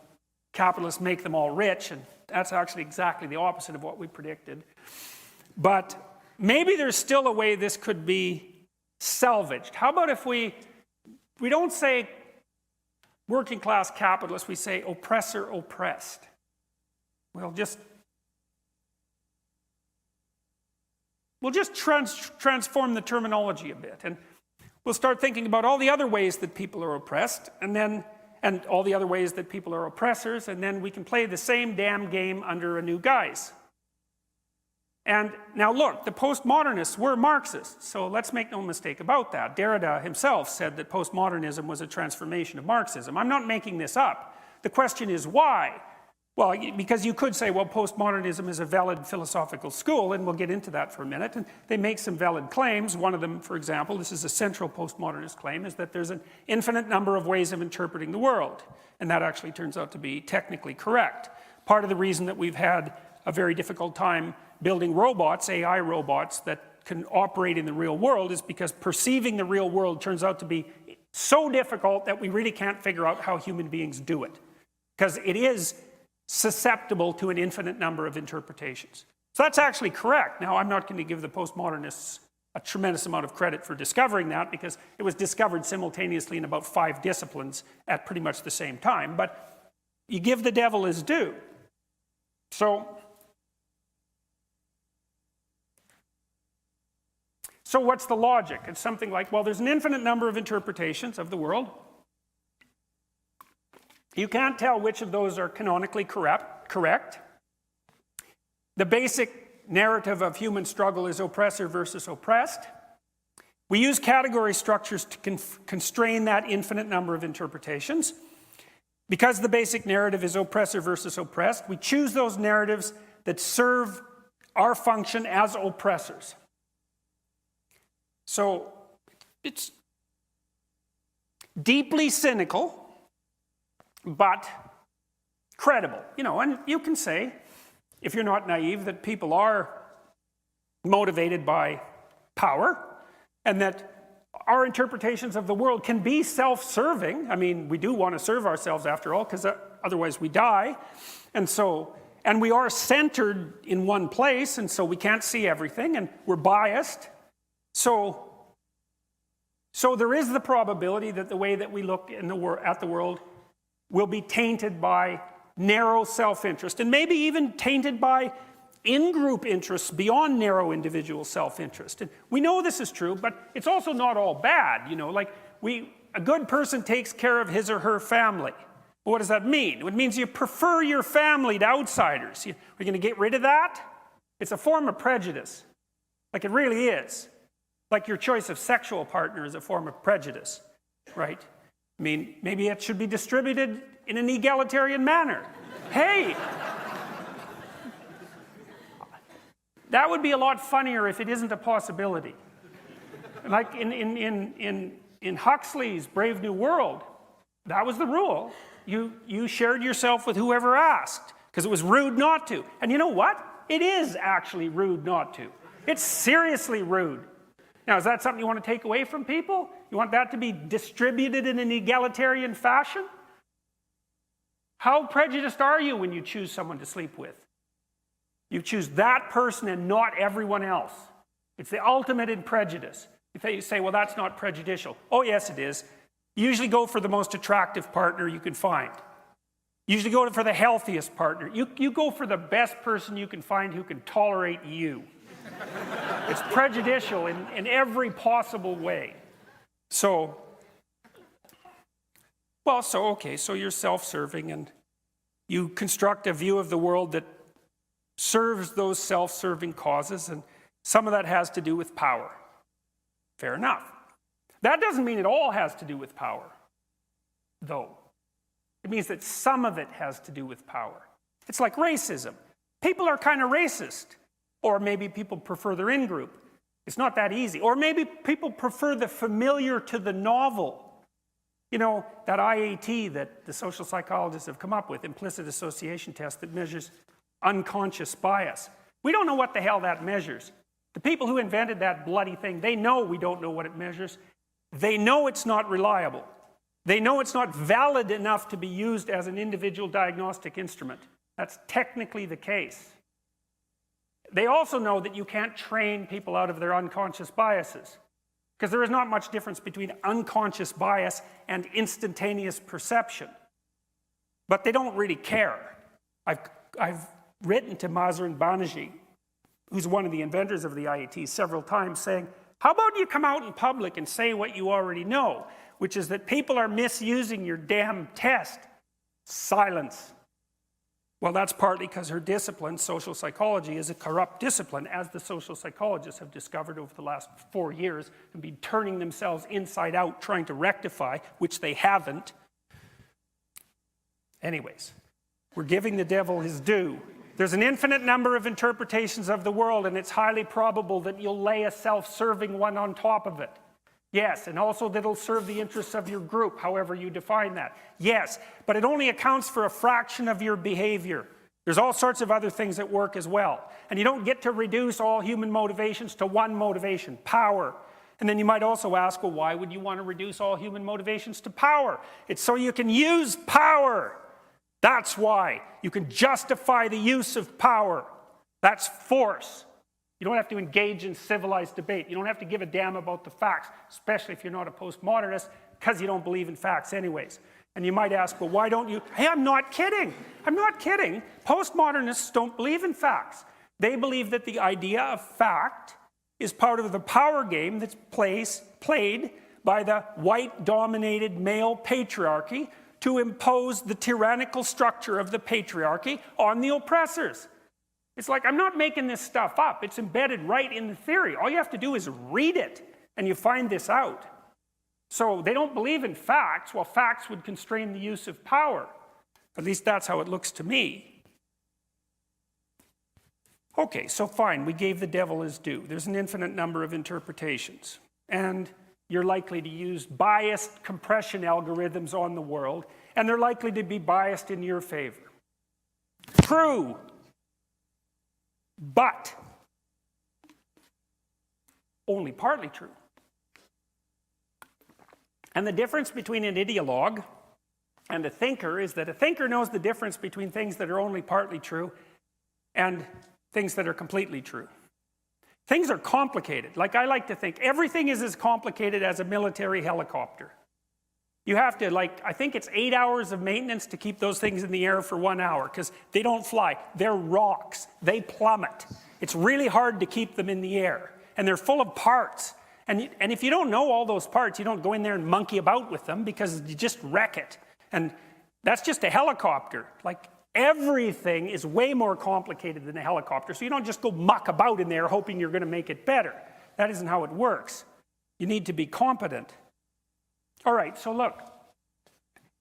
capitalists make them all rich. And that's actually exactly the opposite of what we predicted. But maybe there's still a way this could be salvaged. How about if we don't say working class capitalist, we say oppressor oppressed. We'll just transform the terminology a bit, and we'll start thinking about all the other ways that people are oppressed, and all the other ways that people are oppressors, and then we can play the same damn game under a new guise. And now look, the postmodernists were Marxists, so let's make no mistake about that. Derrida himself said that postmodernism was a transformation of Marxism. I'm not making this up. The question is why? Well, because you could say, well, postmodernism is a valid philosophical school, and we'll get into that for a minute, and they make some valid claims. One of them, for example, this is a central postmodernist claim, is that there's an infinite number of ways of interpreting the world, and that actually turns out to be technically correct. Part of the reason that we've had a very difficult time building robots, AI robots, that can operate in the real world is because perceiving the real world turns out to be so difficult that we really can't figure out how human beings do it. Because it is susceptible to an infinite number of interpretations. So that's actually correct. Now, I'm not going to give the postmodernists a tremendous amount of credit for discovering that, because it was discovered simultaneously in about 5 disciplines at pretty much the same time. But you give the devil his due. So what's the logic? It's something like, well, there's an infinite number of interpretations of the world. You can't tell which of those are canonically correct. The basic narrative of human struggle is oppressor versus oppressed. We use category structures to constrain that infinite number of interpretations. Because the basic narrative is oppressor versus oppressed, we choose those narratives that serve our function as oppressors. So it's deeply cynical, but credible. And you can say, if you're not naive, that people are motivated by power, and that our interpretations of the world can be self-serving. I mean, we do want to serve ourselves after all, because otherwise we die. And we are centered in one place, and so we can't see everything, and we're biased. So there is the probability that the way that we look at the world will be tainted by narrow self-interest, and maybe even tainted by in-group interests beyond narrow individual self-interest. And we know this is true, but it's also not all bad. Like a good person takes care of his or her family. Well, what does that mean? It means you prefer your family to outsiders. Are you going to get rid of that? It's a form of prejudice. Like it really is. Like your choice of sexual partner is a form of prejudice, right? I mean, maybe it should be distributed in an egalitarian manner. Hey! That would be a lot funnier if it isn't a possibility. Like in Huxley's Brave New World, that was the rule. You shared yourself with whoever asked, because it was rude not to. And you know what? It is actually rude not to. It's seriously rude. Now, is that something you want to take away from people? You want that to be distributed in an egalitarian fashion? How prejudiced are you when you choose someone to sleep with? You choose that person and not everyone else. It's the ultimate in prejudice. You say, well, that's not prejudicial. Oh, yes, it is. You usually go for the most attractive partner you can find. You usually go for the healthiest partner. You go for the best person you can find who can tolerate you. It's prejudicial in every possible way. So you're self-serving, and you construct a view of the world that serves those self-serving causes, and some of that has to do with power. Fair enough. That doesn't mean it all has to do with power, though. It means that some of it has to do with power. It's like racism. People are kind of racist. Or maybe people prefer their in-group. It's not that easy. Or maybe people prefer the familiar to the novel. That IAT that the social psychologists have come up with, implicit association test, that measures unconscious bias. We don't know what the hell that measures. The people who invented that bloody thing, they know we don't know what it measures. They know it's not reliable. They know it's not valid enough to be used as an individual diagnostic instrument. That's technically the case. They also know that you can't train people out of their unconscious biases, because there is not much difference between unconscious bias and instantaneous perception. But they don't really care. I've written to Mazrin Banerjee, who's one of the inventors of the IAT, several times saying, how about you come out in public and say what you already know, which is that people are misusing your damn test. Silence. Well, that's partly because her discipline, social psychology, is a corrupt discipline, as the social psychologists have discovered over the last 4 years, and been turning themselves inside out trying to rectify, which they haven't. Anyways, we're giving the devil his due. There's an infinite number of interpretations of the world, and it's highly probable that you'll lay a self-serving one on top of it. Yes, and also that it'll serve the interests of your group, however you define that. Yes, but it only accounts for a fraction of your behavior. There's all sorts of other things at work as well. And you don't get to reduce all human motivations to one motivation, power. And then you might also ask, well, why would you want to reduce all human motivations to power? It's so you can use power. That's why. You can justify the use of power. That's force. You don't have to engage in civilized debate. You don't have to give a damn about the facts, especially if you're not a postmodernist, because you don't believe in facts anyways. And you might ask, well, why don't you? Hey, I'm not kidding. I'm not kidding. Postmodernists don't believe in facts. They believe that the idea of fact is part of the power game that's played by the white-dominated male patriarchy to impose the tyrannical structure of the patriarchy on the oppressors. It's like, I'm not making this stuff up. It's embedded right in the theory. All you have to do is read it, and you find this out. So they don't believe in facts, while facts would constrain the use of power. At least that's how it looks to me. Okay, so fine, we gave the devil his due. There's an infinite number of interpretations. And you're likely to use biased compression algorithms on the world, and they're likely to be biased in your favor. True. But only partly true. And the difference between an ideologue and a thinker is that a thinker knows the difference between things that are only partly true and things that are completely true. Things are complicated. Like, I like to think everything is as complicated as a military helicopter. You have to, I think it's 8 hours of maintenance to keep those things in the air for 1 hour, because they don't fly. They're rocks. They plummet. It's really hard to keep them in the air. And they're full of parts. And if you don't know all those parts, you don't go in there and monkey about with them, because you just wreck it. And that's just a helicopter. Like, everything is way more complicated than a helicopter. So you don't just go muck about in there hoping you're going to make it better. That isn't how it works. You need to be competent. All right, so look.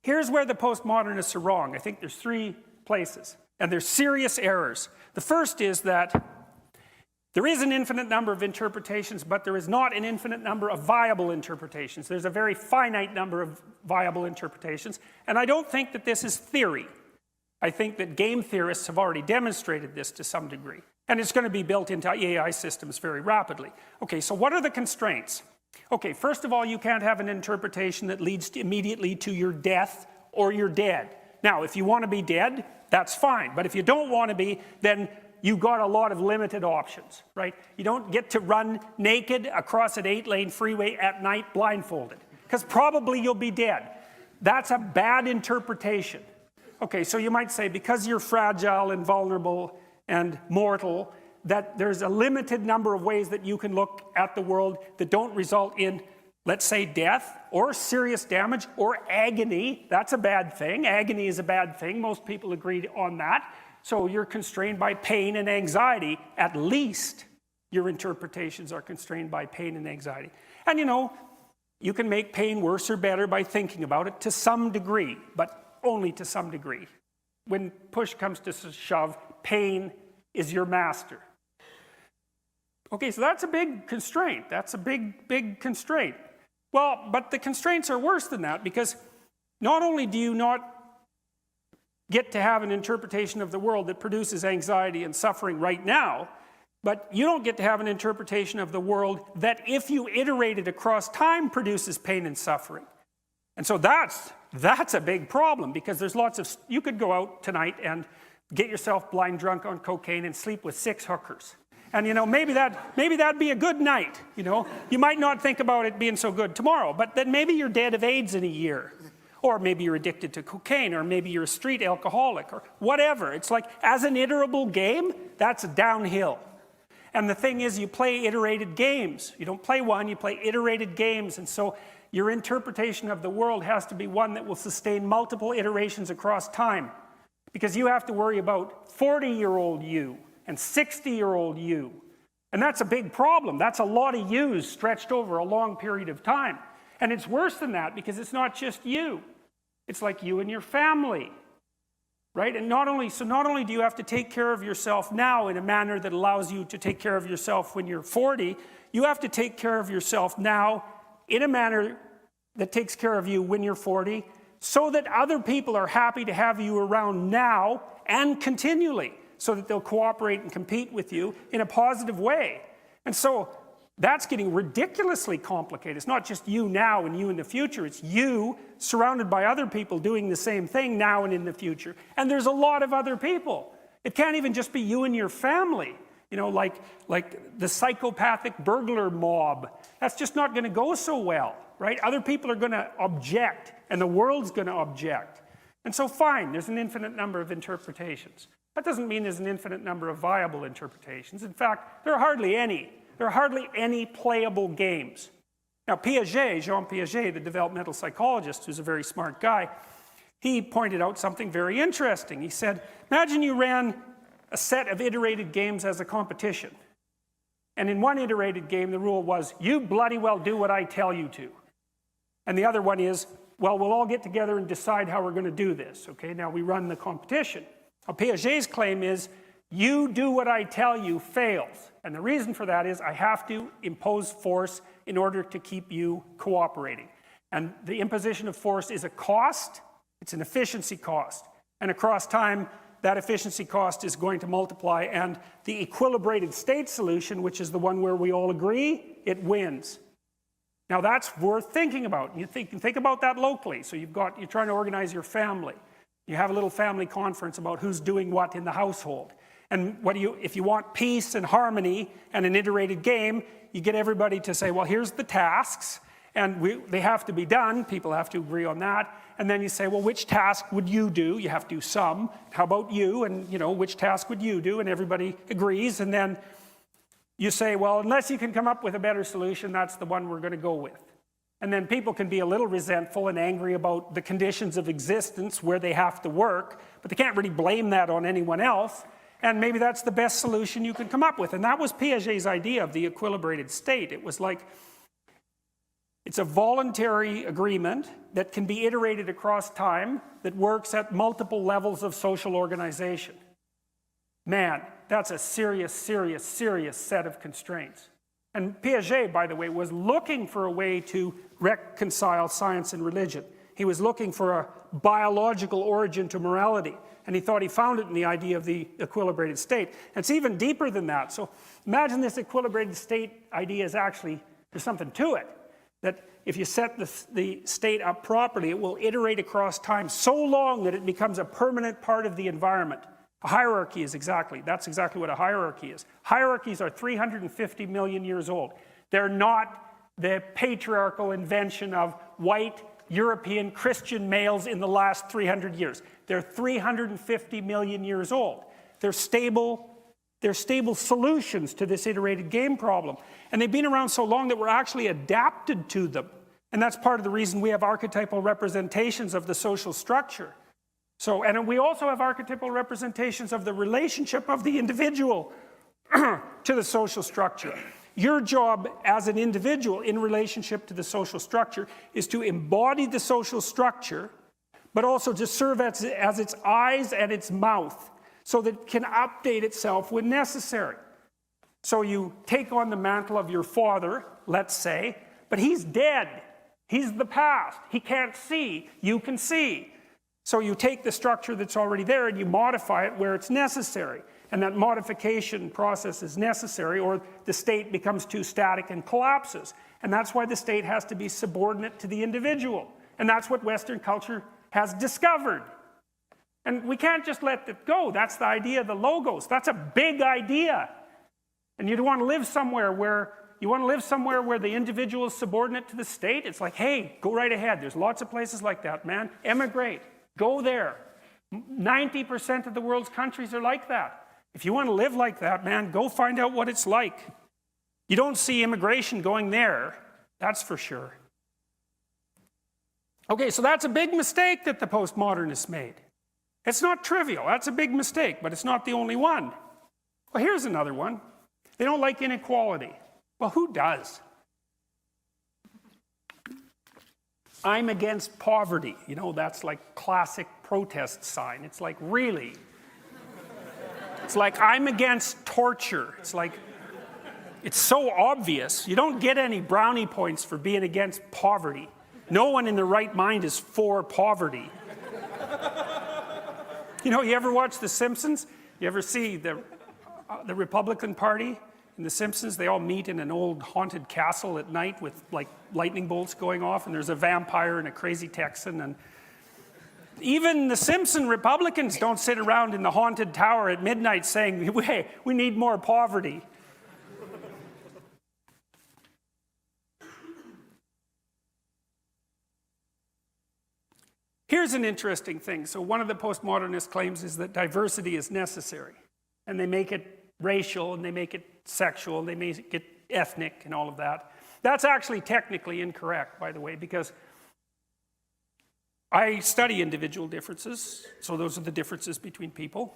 Here's where the postmodernists are wrong. I think there's 3 places. And there's serious errors. The first is that there is an infinite number of interpretations, but there is not an infinite number of viable interpretations. There's a very finite number of viable interpretations. And I don't think that this is theory. I think that game theorists have already demonstrated this to some degree. And it's going to be built into AI systems very rapidly. Okay, so what are the constraints? Okay, first of all, you can't have an interpretation that leads immediately to your death or you're dead. Now, if you want to be dead, that's fine. But if you don't want to be, then you've got a lot of limited options, right? You don't get to run naked across an 8-lane freeway at night blindfolded, because probably you'll be dead. That's a bad interpretation. Okay, so you might say, because you're fragile and vulnerable and mortal, that there's a limited number of ways that you can look at the world that don't result in, let's say, death or serious damage or agony. That's a bad thing. Agony is a bad thing. Most people agree on that. So you're constrained by pain and anxiety. At least your interpretations are constrained by pain and anxiety. And you can make pain worse or better by thinking about it to some degree, but only to some degree. When push comes to shove, pain is your master. Okay, so that's a big constraint. That's a big, big constraint. Well, but the constraints are worse than that, because not only do you not get to have an interpretation of the world that produces anxiety and suffering right now, but you don't get to have an interpretation of the world that, if you iterate it across time, produces pain and suffering. And so that's a big problem, because there's lots of, you could go out tonight and get yourself blind drunk on cocaine and sleep with 6 hookers. And maybe that'd be a good night. You might not think about it being so good tomorrow, but then maybe you're dead of AIDS in a year. Or maybe you're addicted to cocaine, or maybe you're a street alcoholic, or whatever. It's like, as an iterable game, that's downhill. And the thing is, you play iterated games. You don't play one, you play iterated games. And so your interpretation of the world has to be one that will sustain multiple iterations across time. Because you have to worry about 40-year-old you and 60-year-old you. And that's a big problem. That's a lot of yous stretched over a long period of time. And it's worse than that, because it's not just you. It's like you and your family, right? And not only do you have to take care of yourself now in a manner that allows you to take care of yourself when you're 40, you have to take care of yourself now in a manner that takes care of you when you're 40, so that other people are happy to have you around now and continually, so that they'll cooperate and compete with you in a positive way. And so that's getting ridiculously complicated. It's not just you now and you in the future. It's you surrounded by other people doing the same thing now and in the future. And there's a lot of other people. It can't even just be you and your family. You know, like the psychopathic burglar mob. That's just not going to go so well, right? Other people are going to object, and the world's going to object. And so fine, there's an infinite number of interpretations. That doesn't mean there's an infinite number of viable interpretations. In fact, there are hardly any. There are hardly any playable games. Now Piaget, Jean Piaget, the developmental psychologist, who's a very smart guy, he pointed out something very interesting. He said, imagine you ran a set of iterated games as a competition. And in one iterated game, the rule was, you bloody well do what I tell you to. And the other one is, well, we'll all get together and decide how we're going to do this. Okay, now we run the competition. Now, Piaget's claim is, you do what I tell you fails. And the reason for that is I have to impose force in order to keep you cooperating. And the imposition of force is a cost, it's an efficiency cost. And across time, that efficiency cost is going to multiply, and the equilibrated state solution, which is the one where we all agree, it wins. Now that's worth thinking about. You think about that locally. So you're trying to organize your family. You have a little family conference about who's doing what in the household. And if you want peace and harmony and an iterated game, you get everybody to say, well, here's the tasks, and they have to be done. People have to agree on that. And then you say, well, which task would you do? You have to do some. How about you? And, you know, which task would you do? And everybody agrees. And then you say, well, unless you can come up with a better solution, that's the one we're going to go with. And then people can be a little resentful and angry about the conditions of existence where they have to work, but they can't really blame that on anyone else. And maybe that's the best solution you can come up with. And that was Piaget's idea of the equilibrated state. It was like, it's a voluntary agreement that can be iterated across time that works at multiple levels of social organization. Man, that's a serious, serious, serious set of constraints. And Piaget, by the way, was looking for a way to reconcile science and religion. He was looking for a biological origin to morality. And he thought he found it in the idea of the equilibrated state. And it's even deeper than that. So imagine this equilibrated state idea is actually, there's something to it. That if you set the state up properly, it will iterate across time so long that it becomes a permanent part of the environment. A hierarchy is that's exactly what a hierarchy is. Hierarchies are 350 million years old. They're not the patriarchal invention of white European Christian males in the last 300 years. They're 350 million years old. They're stable solutions to this iterated game problem. And they've been around so long that we're actually adapted to them. And that's part of the reason we have archetypal representations of the social structure. And we also have archetypal representations of the relationship of the individual to the social structure. Your job as an individual in relationship to the social structure is to embody the social structure, but also to serve as its eyes and its mouth, so that it can update itself when necessary. So you take on the mantle of your father, let's say, but he's dead. He's the past. He can't see. You can see. So you take the structure that's already there and you modify it where it's necessary. And that modification process is necessary, or the state becomes too static and collapses. And that's why the state has to be subordinate to the individual. And that's what Western culture has discovered. And we can't just let it go. That's the idea of the logos. That's a big idea. And you want to live somewhere where the individual is subordinate to the state. It's like, hey, go right ahead. There's lots of places like that, man. Emigrate. Go there. 90% of the world's countries are like that. If you want to live like that, man, go find out what it's like. You don't see immigration going there, that's for sure. Okay, so that's a big mistake that the postmodernists made. It's not trivial, that's a big mistake, but it's not the only one. Well, here's another one. They don't like inequality. Well, who does? I'm against poverty. You know, that's like classic protest sign. It's like, really? It's like, I'm against torture. It's like, it's so obvious. You don't get any brownie points for being against poverty. No one in their right mind is for poverty. You know, you ever watch The Simpsons? You ever see the Republican Party in The Simpsons? They all meet in an old haunted castle at night with like lightning bolts going off, and there's a vampire and a crazy Texan. And even the Simpson Republicans don't sit around in the haunted tower at midnight saying, hey, we need more poverty. Here's an interesting thing. So one of the postmodernist claims is that diversity is necessary. And they make it racial, and they make it sexual, and they make it ethnic, and all of that. That's actually technically incorrect, by the way, because I study individual differences. So those are the differences between people.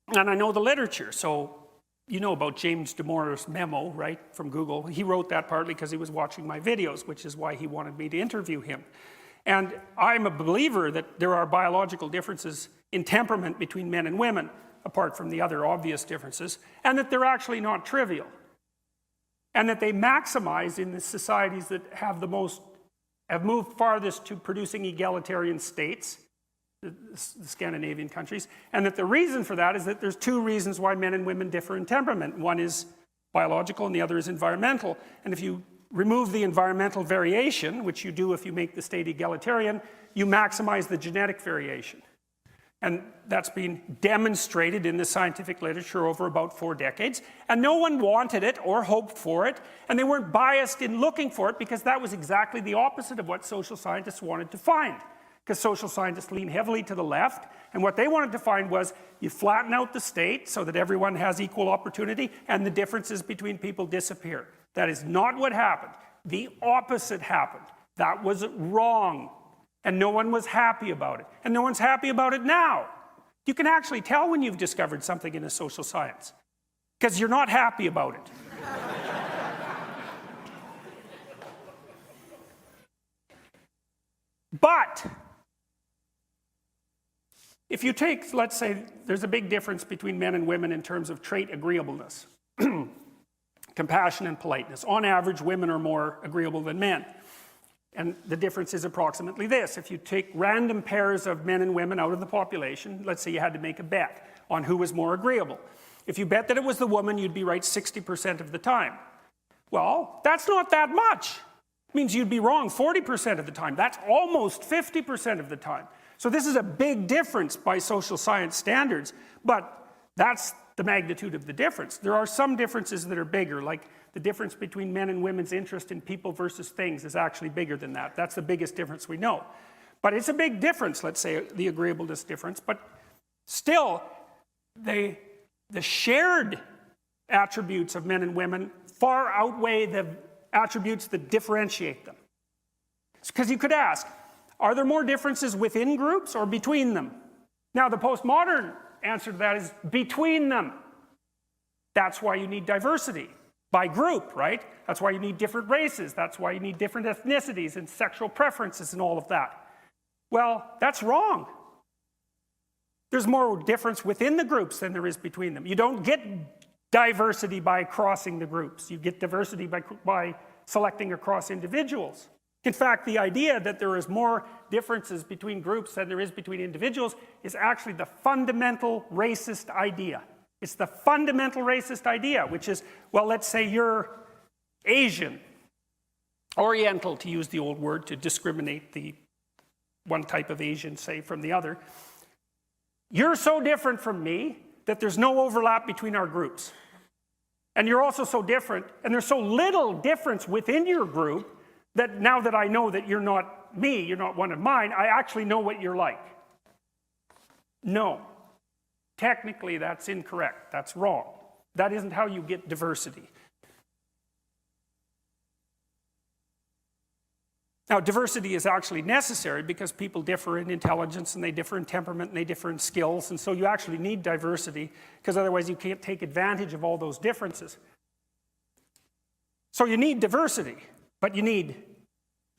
And I know the literature. So you know about James Damore's memo, right, from Google. He wrote that partly because he was watching my videos, which is why he wanted me to interview him. And I'm a believer that there are biological differences in temperament between men and women, apart from the other obvious differences, and that they're actually not trivial. And that they maximize in the societies that have moved farthest to producing egalitarian states, the Scandinavian countries, and that the reason for that is that there's two reasons why men and women differ in temperament. One is biological and the other is environmental. And if you remove the environmental variation, which you do if you make the state egalitarian, you maximize the genetic variation. And that's been demonstrated in the scientific literature over about 4 decades. And no one wanted it or hoped for it, and they weren't biased in looking for it because that was exactly the opposite of what social scientists wanted to find. Because social scientists lean heavily to the left, and what they wanted to find was you flatten out the state so that everyone has equal opportunity and the differences between people disappear. That is not what happened. The opposite happened. That was wrong. And no one was happy about it. And no one's happy about it now. You can actually tell when you've discovered something in a social science, because you're not happy about it. But if you take, let's say, there's a big difference between men and women in terms of trait agreeableness. Compassion and politeness. On average, women are more agreeable than men. And the difference is approximately this. If you take random pairs of men and women out of the population, let's say you had to make a bet on who was more agreeable. If you bet that it was the woman, you'd be right 60% of the time. Well, that's not that much. It means you'd be wrong 40% of the time. That's almost 50% of the time. So this is a big difference by social science standards, but that's the magnitude of the difference. There are some differences that are bigger, like the difference between men and women's interest in people versus things is actually bigger than that. That's the biggest difference we know. But it's a big difference, let's say, the agreeableness difference, but still, the shared attributes of men and women far outweigh the attributes that differentiate them. Because you could ask, are there more differences within groups or between them? Now, the postmodern answer to that is between them. That's why you need diversity by group, right? That's why you need different races. That's why you need different ethnicities and sexual preferences and all of that. Well, that's wrong. There's more difference within the groups than there is between them. You don't get diversity by crossing the groups. You get diversity by selecting across individuals. In fact, the idea that there is more differences between groups than there is between individuals is actually the fundamental racist idea. It's the fundamental racist idea, which is, well, let's say you're Asian, Oriental, to use the old word to discriminate the one type of Asian, say, from the other. You're so different from me that there's no overlap between our groups. And you're also so different, and there's so little difference within your group that now that I know that you're not me, you're not one of mine, I actually know what you're like. No. Technically, that's incorrect. That's wrong. That isn't how you get diversity. Now, diversity is actually necessary because people differ in intelligence, and they differ in temperament, and they differ in skills, and so you actually need diversity, because otherwise you can't take advantage of all those differences. So you need diversity, but you need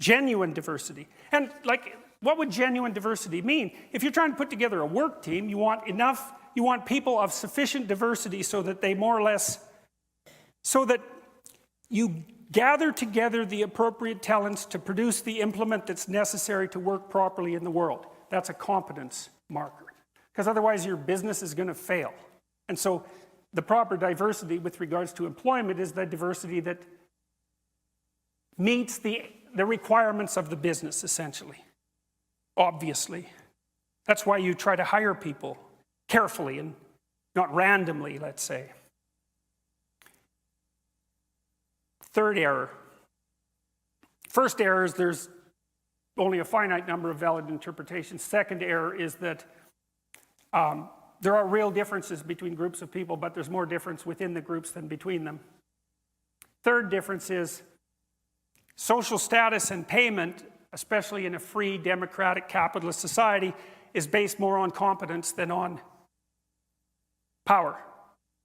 genuine diversity. And like, what would genuine diversity mean? If you're trying to put together a work team, you want people of sufficient diversity so that they more or less, so that you gather together the appropriate talents to produce the implement that's necessary to work properly in the world. That's a competence marker. because otherwise your business is going to fail. And so the proper diversity with regards to employment is the diversity that meets the requirements of the business, essentially, obviously. That's why you try to hire people carefully and not randomly, let's say. Third error. First error is there's only a finite number of valid interpretations. Second error is that there are real differences between groups of people, but there's more difference within the groups than between them. Third difference is social status and payment, especially in a free, democratic, capitalist society, is based more on competence than on power.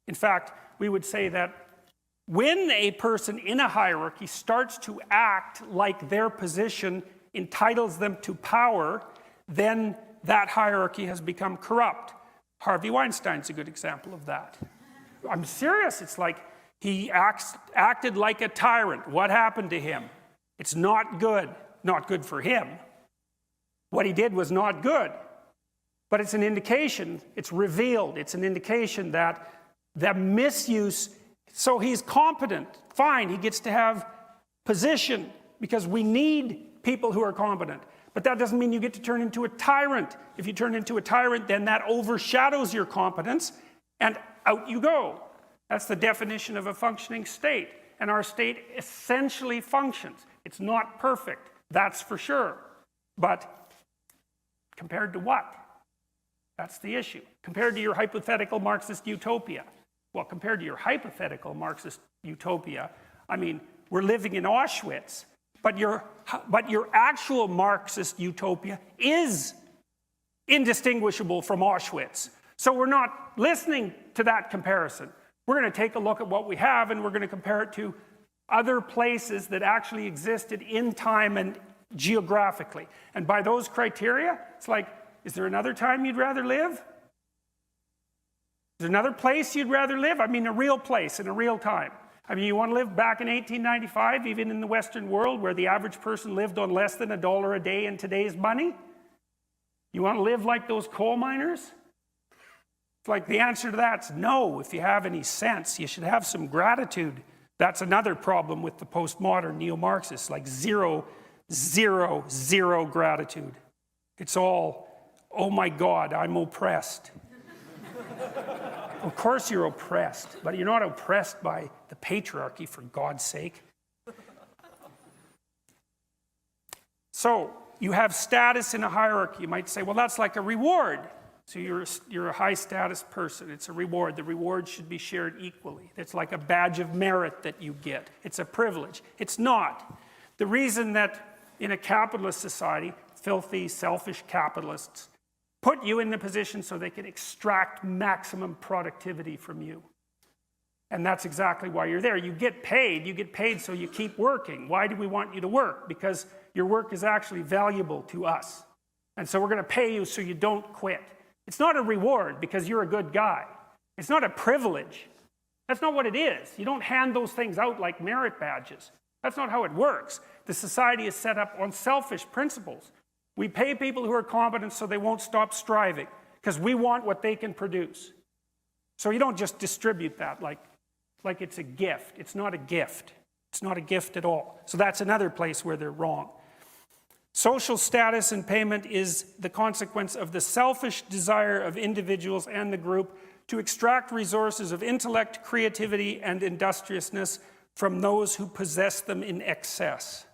In fact, we would say that when a person in a hierarchy starts to act like their position entitles them to power, then that hierarchy has become corrupt. Harvey Weinstein's a good example of that. I'm serious. It's like he acted like a tyrant. What happened to him? It's not good. Not good for him. What he did was not good. But it's an indication, it's revealed, it's an indication that the misuse, so he's competent, fine, he gets to have position because we need people who are competent. But that doesn't mean you get to turn into a tyrant. If you turn into a tyrant, then that overshadows your competence and out you go. That's the definition of a functioning state. And our state essentially functions. It's not perfect, that's for sure. But compared to what? That's the issue. Compared to your hypothetical Marxist utopia. Well, compared to your hypothetical Marxist utopia, I mean, we're living in Auschwitz. But your actual Marxist utopia is indistinguishable from Auschwitz. So we're not listening to that comparison. We're going to take a look at what we have and we're going to compare it to other places that actually existed in time and geographically. And by those criteria, it's like, is there another time you'd rather live? Is there another place you'd rather live? I mean, a real place in a real time. I mean, you want to live back in 1895, even in the Western world, where the average person lived on less than $1 a day in today's money? You want to live like those coal miners? It's like the answer to that's no. If you have any sense, you should have some gratitude. That's another problem with the postmodern neo-Marxists, like zero gratitude. It's all, oh my God, I'm oppressed. Of course you're oppressed, but you're not oppressed by the patriarchy, for God's sake. So, you have status in a hierarchy. You might say, well, that's like a reward. So you're a high status person. It's a reward. The reward should be shared equally. It's like a badge of merit that you get. It's a privilege. It's not. The reason that in a capitalist society, filthy, selfish capitalists put you in the position so they can extract maximum productivity from you. And that's exactly why you're there. You get paid so you keep working. Why do we want you to work? Because your work is actually valuable to us. And so we're going to pay you so you don't quit. It's not a reward because you're a good guy. It's not a privilege. That's not what it is. You don't hand those things out like merit badges. That's not how it works. The society is set up on selfish principles. We pay people who are competent so they won't stop striving because we want what they can produce. So you don't just distribute that like it's a gift. It's not a gift. It's not a gift at all. So that's another place where they're wrong. Social status and payment is the consequence of the selfish desire of individuals and the group to extract resources of intellect, creativity, and industriousness from those who possess them in excess.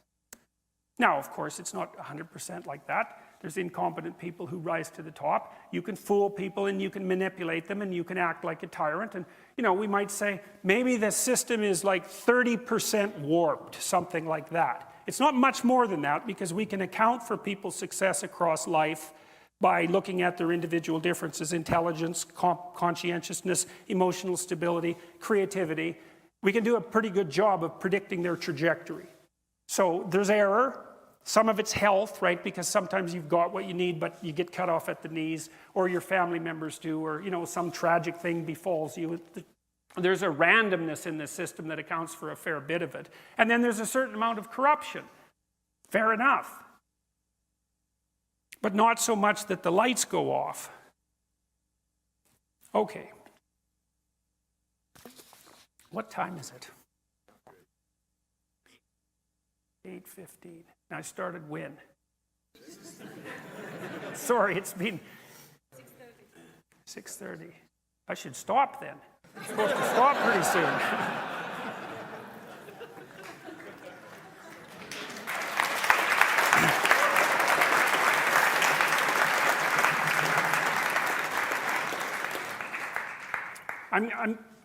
Now, of course, it's not 100% like that. There's incompetent people who rise to the top. You can fool people and you can manipulate them and you can act like a tyrant. And, we might say maybe the system is like 30% warped, something like that. It's not much more than that because we can account for people's success across life by looking at their individual differences, intelligence, conscientiousness, emotional stability, creativity. We can do a pretty good job of predicting their trajectory. So there's error. Some of it's health, right? Because sometimes you've got what you need, but you get cut off at the knees, or your family members do, or some tragic thing befalls you. There's a randomness in this system that accounts for a fair bit of it. And then there's a certain amount of corruption. Fair enough. But not so much that the lights go off. Okay. What time is it? 8:15. I started when? Sorry, it's been 6:30. I should stop then. I'm supposed to stop pretty soon.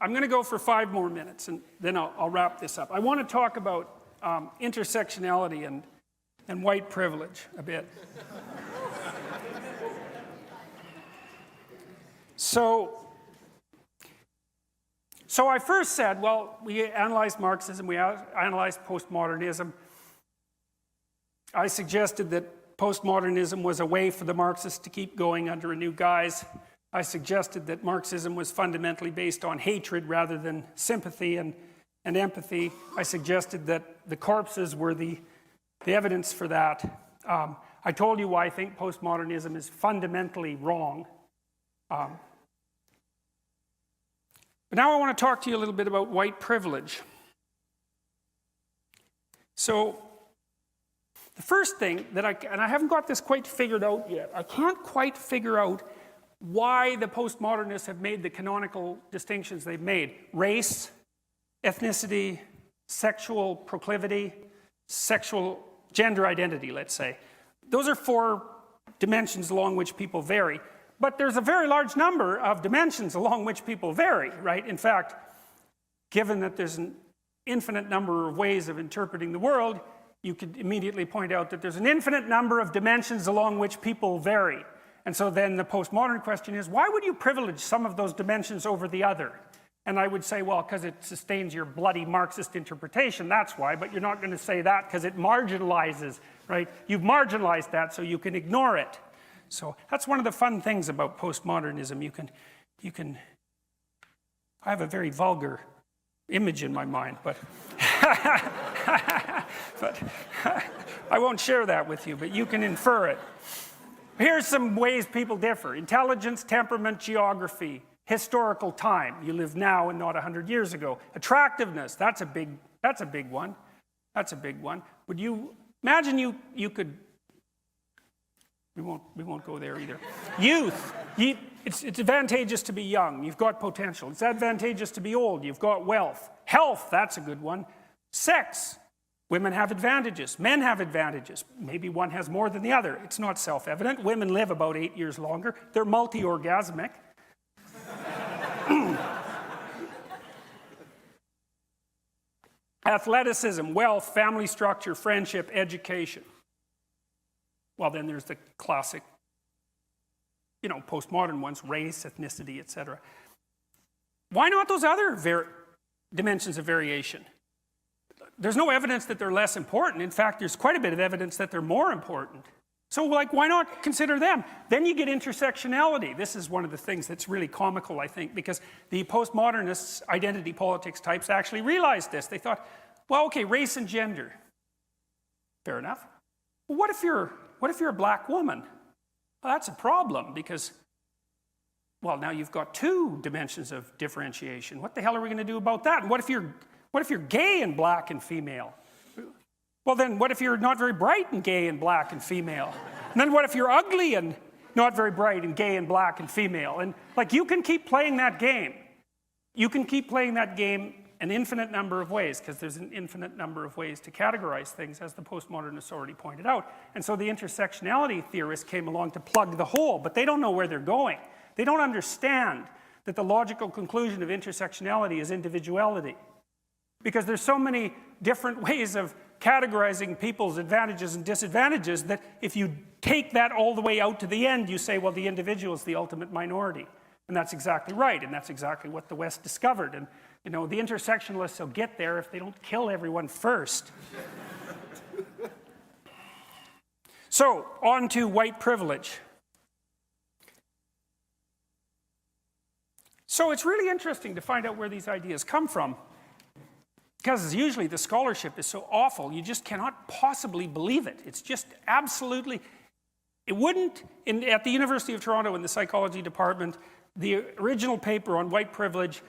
I'm going to go for 5 more minutes, and then I'll wrap this up. I want to talk about intersectionality and white privilege a bit. So I first said, well, we analyzed Marxism, we analyzed postmodernism. I suggested that postmodernism was a way for the Marxists to keep going under a new guise. I suggested that Marxism was fundamentally based on hatred rather than sympathy and empathy. I suggested that the corpses were the evidence for that. I told you why I think postmodernism is fundamentally wrong. But now I want to talk to you a little bit about white privilege. So the first thing that and I haven't got this quite figured out yet, I can't quite figure out why the postmodernists have made the canonical distinctions they've made. Race, ethnicity, sexual proclivity, sexual gender identity, let's say. Those are 4 dimensions along which people vary. But there's a very large number of dimensions along which people vary, right? In fact, given that there's an infinite number of ways of interpreting the world, you could immediately point out that there's an infinite number of dimensions along which people vary. And so then the postmodern question is, why would you privilege some of those dimensions over the other? And I would say, well, because it sustains your bloody Marxist interpretation, that's why. But you're not going to say that because it marginalizes, right? You've marginalized that so you can ignore it. So that's one of the fun things about postmodernism. You can I have a very vulgar image in my mind, but but I won't share that with you, but you can infer it. Here's some ways people differ: intelligence, temperament, geography, historical time. You live now and not 100 years ago. Attractiveness, that's a big one. That's a big one. Would you imagine you could, we won't go there either. Youth, it's advantageous to be young. You've got potential. It's advantageous to be old. You've got wealth. Health, that's a good one. Sex, women have advantages. Men have advantages. Maybe one has more than the other. It's not self-evident. Women live about 8 years longer. They're multi-orgasmic. Athleticism, wealth, family structure, friendship, education. Well, then there's the classic, postmodern ones: race, ethnicity, etc. Why not those other dimensions of variation? There's no evidence that they're less important. In fact, there's quite a bit of evidence that they're more important. So, why not consider them? Then you get intersectionality. This is one of the things that's really comical, I think, because the postmodernists, identity politics types, actually realized this. They thought, well, okay, race and gender. Fair enough. Well, what if you're a black woman? Well, that's a problem because, well, now you've got 2 dimensions of differentiation. What the hell are we going to do about that? And what if you're gay and black and female? Well, then what if you're not very bright and gay and black and female? And then what if you're ugly and not very bright and gay and black and female? And you can keep playing that game. You can keep playing that game an infinite number of ways, because there's an infinite number of ways to categorize things, as the postmodernists already pointed out. And so the intersectionality theorists came along to plug the hole, but they don't know where they're going. They don't understand that the logical conclusion of intersectionality is individuality. Because there's so many different ways of categorizing people's advantages and disadvantages that if you take that all the way out to the end, you say, well, the individual is the ultimate minority. And that's exactly right, and that's exactly what the West discovered. And, the intersectionalists will get there if they don't kill everyone first. So, on to white privilege. So it's really interesting to find out where these ideas come from, because usually the scholarship is so awful, you just cannot possibly believe it. It's just absolutely, it wouldn't, at the University of Toronto in the psychology department, the original paper on white privilege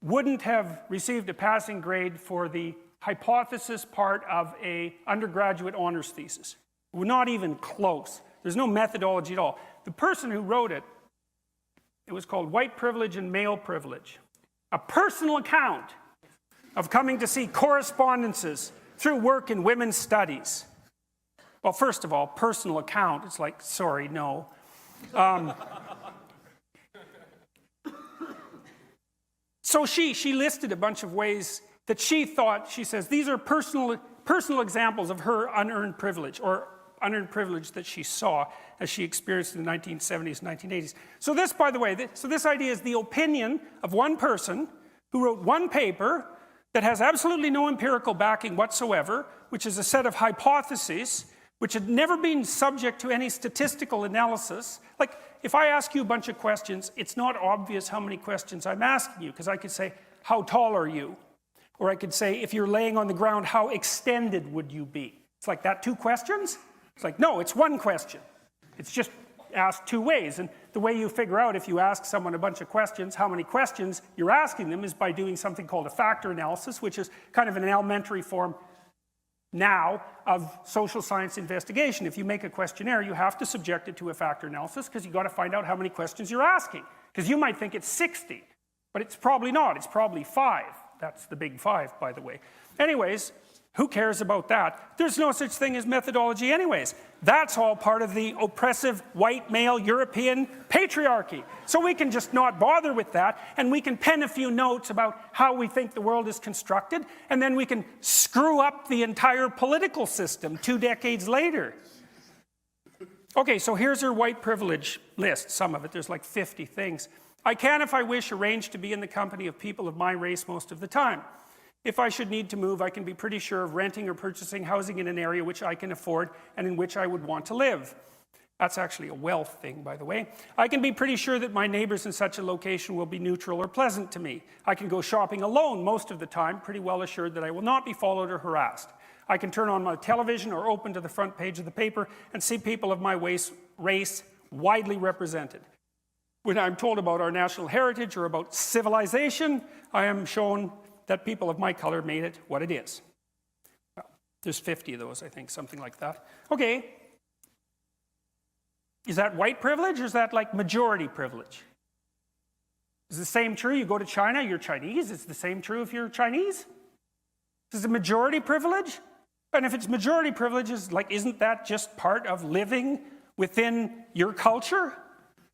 wouldn't have received a passing grade for the hypothesis part of an undergraduate honors thesis. We're not even close. There's no methodology at all. The person who wrote it, it was called White Privilege and Male Privilege. A personal account of coming to see correspondences through work in women's studies. Well, first of all, personal account, it's like, sorry, no. So she listed a bunch of ways that she thought, she says, these are personal examples of her unearned privilege, or unearned privilege that she saw as she experienced in the 1970s and 1980s. So this, by the way, this idea is the opinion of one person who wrote one paper that has absolutely no empirical backing whatsoever, which is a set of hypotheses which had never been subject to any statistical analysis. Like, if I ask you a bunch of questions, it's not obvious how many questions I'm asking you, because I could say, how tall are you? Or I could say, if you're laying on the ground, how extended would you be? It's like, that 2 questions? It's like, no, it's 1 question. It's just asked 2 ways. And the way you figure out if you ask someone a bunch of questions, how many questions you're asking them, is by doing something called a factor analysis, which is kind of an elementary form now of social science investigation. If you make a questionnaire, you have to subject it to a factor analysis, because you've got to find out how many questions you're asking. Because you might think it's 60, but it's probably not. It's probably 5. That's the big 5, by the way. Anyways, who cares about that? There's no such thing as methodology anyways. That's all part of the oppressive white male European patriarchy. So we can just not bother with that, and we can pen a few notes about how we think the world is constructed, and then we can screw up the entire political system 2 decades later. Okay, so here's her white privilege list, some of it. There's like 50 things. I can, if I wish, arrange to be in the company of people of my race most of the time. If I should need to move, I can be pretty sure of renting or purchasing housing in an area which I can afford and in which I would want to live. That's actually a wealth thing, by the way. I can be pretty sure that my neighbors in such a location will be neutral or pleasant to me. I can go shopping alone most of the time, pretty well assured that I will not be followed or harassed. I can turn on my television or open to the front page of the paper and see people of my race widely represented. When I'm told about our national heritage or about civilization, I am shown that people of my color made it what it is. Well, there's 50 of those, I think, something like that. Okay. Is that white privilege, or is that like majority privilege? Is the same true? You go to China, you're Chinese. It's the same true if you're Chinese? Is it majority privilege? And if it's majority privilege, isn't that just part of living within your culture?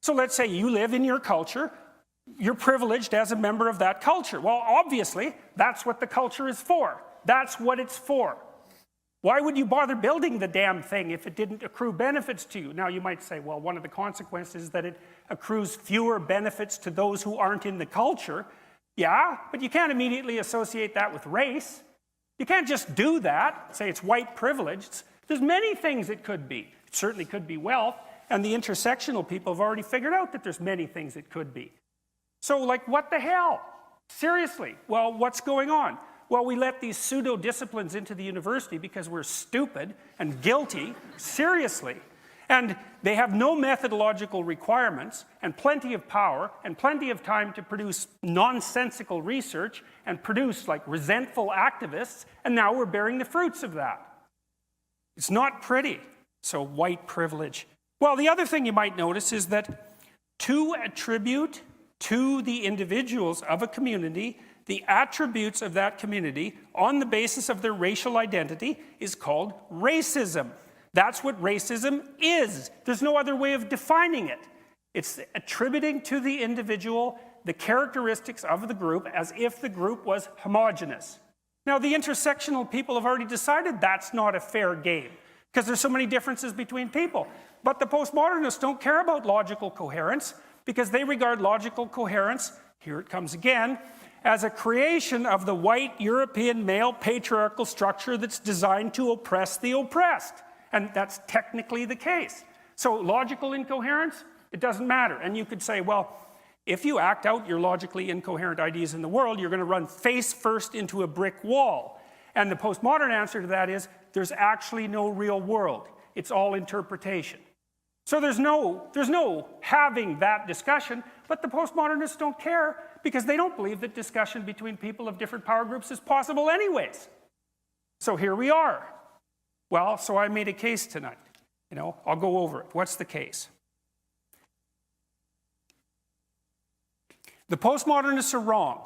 So let's say you live in your culture. You're privileged as a member of that culture. Well, obviously, that's what the culture is for. That's what it's for. Why would you bother building the damn thing if it didn't accrue benefits to you? Now, you might say, well, one of the consequences is that it accrues fewer benefits to those who aren't in the culture. Yeah, but you can't immediately associate that with race. You can't just do that, say it's white privilege. There's many things it could be. It certainly could be wealth, and the intersectional people have already figured out that there's many things it could be. So, like, what the hell? Seriously. Well, what's going on? Well, we let these pseudo-disciplines into the university because we're stupid and guilty, seriously. And they have no methodological requirements and plenty of power and plenty of time to produce nonsensical research and produce, like, resentful activists, and now we're bearing the fruits of that. It's not pretty. So, white privilege. Well, the other thing you might notice is that to attribute to the individuals of a community the attributes of that community on the basis of their racial identity is called racism. That's what racism is. There's no other way of defining it. It's attributing to the individual the characteristics of the group as if the group was homogeneous. Now, the intersectional people have already decided that's not a fair game because there's so many differences between people. But the postmodernists don't care about logical coherence because they regard logical coherence, here it comes again, as a creation of the white European male patriarchal structure that's designed to oppress the oppressed. And that's technically the case. So logical incoherence, it doesn't matter. And you could say, well, if you act out your logically incoherent ideas in the world, you're going to run face first into a brick wall. And the postmodern answer to that is, there's actually no real world. It's all interpretation. So there's no having that discussion, but the postmodernists don't care because they don't believe that discussion between people of different power groups is possible anyways. So here we are. Well, so I made a case tonight. I'll go over it. What's the case? The postmodernists are wrong.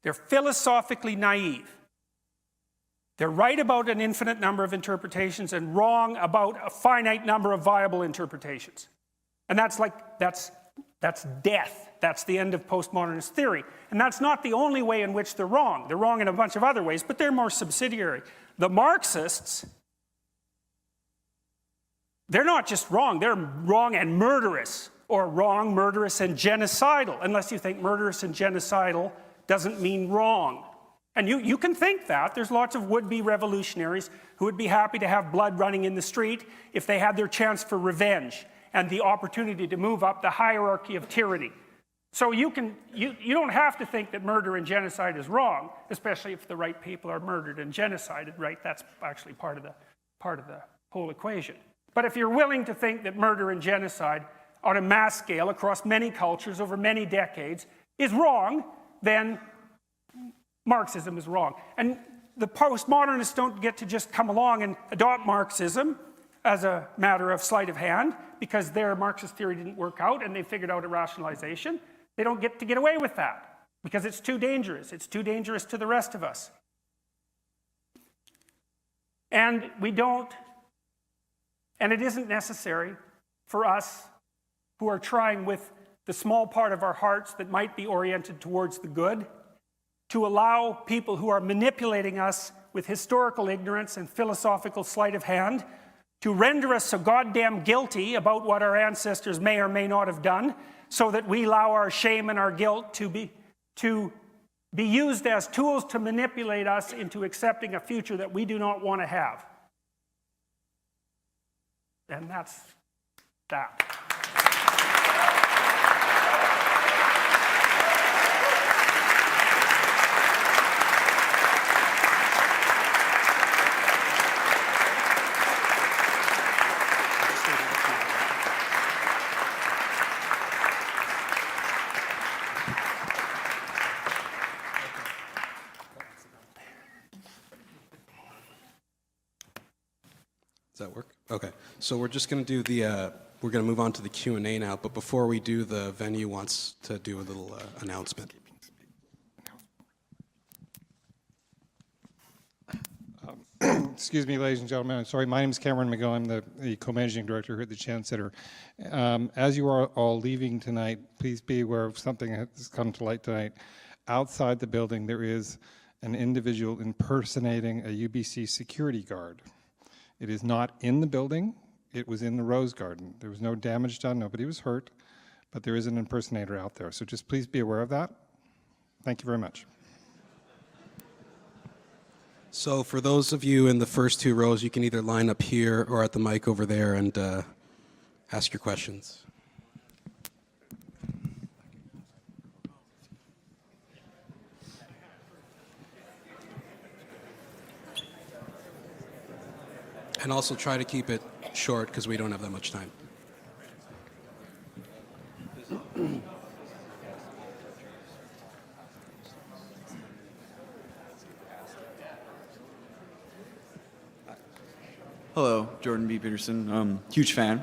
They're philosophically naive. They're right about an infinite number of interpretations and wrong about a finite number of viable interpretations. And that's death. That's the end of postmodernist theory. And that's not the only way in which they're wrong. They're wrong in a bunch of other ways, but they're more subsidiary. The Marxists, they're not just wrong, they're wrong and murderous, or wrong, murderous, and genocidal, unless you think murderous and genocidal doesn't mean wrong. And you can think that. There's lots of would-be revolutionaries who would be happy to have blood running in the street if they had their chance for revenge and the opportunity to move up the hierarchy of tyranny. So you don't have to think that murder and genocide is wrong, especially if the right people are murdered and genocided, right? That's actually part of the whole equation. But if you're willing to think that murder and genocide on a mass scale across many cultures over many decades is wrong, then Marxism is wrong. And the postmodernists don't get to just come along and adopt Marxism as a matter of sleight of hand because their Marxist theory didn't work out and they figured out a rationalization. They don't get to get away with that because it's too dangerous. It's too dangerous to the rest of us. And it isn't necessary for us who are trying with the small part of our hearts that might be oriented towards the good to allow people who are manipulating us with historical ignorance and philosophical sleight of hand to render us so goddamn guilty about what our ancestors may or may not have done so that we allow our shame and our guilt to be used as tools to manipulate us into accepting a future that we do not want to have. And that's that. Does that work? Okay. So we're just going to do we're going to move on to the Q&A now, but before we do, the venue wants to do a little announcement. Excuse me, ladies and gentlemen. I'm sorry. My name is Cameron McGill. I'm the co-managing director here at the Chan Center. As you are all leaving tonight, please be aware of something that has come to light tonight. Outside the building, there is an individual impersonating a UBC security guard. It is not in the building. It was in the Rose Garden. There was no damage done. Nobody was hurt. But there is an impersonator out there. So just please be aware of that. Thank you very much. So for those of you in the first two rows, you can either line up here or at the mic over there and ask your questions. And also try to keep it short because we don't have that much time. Hello, Jordan B. Peterson, huge fan.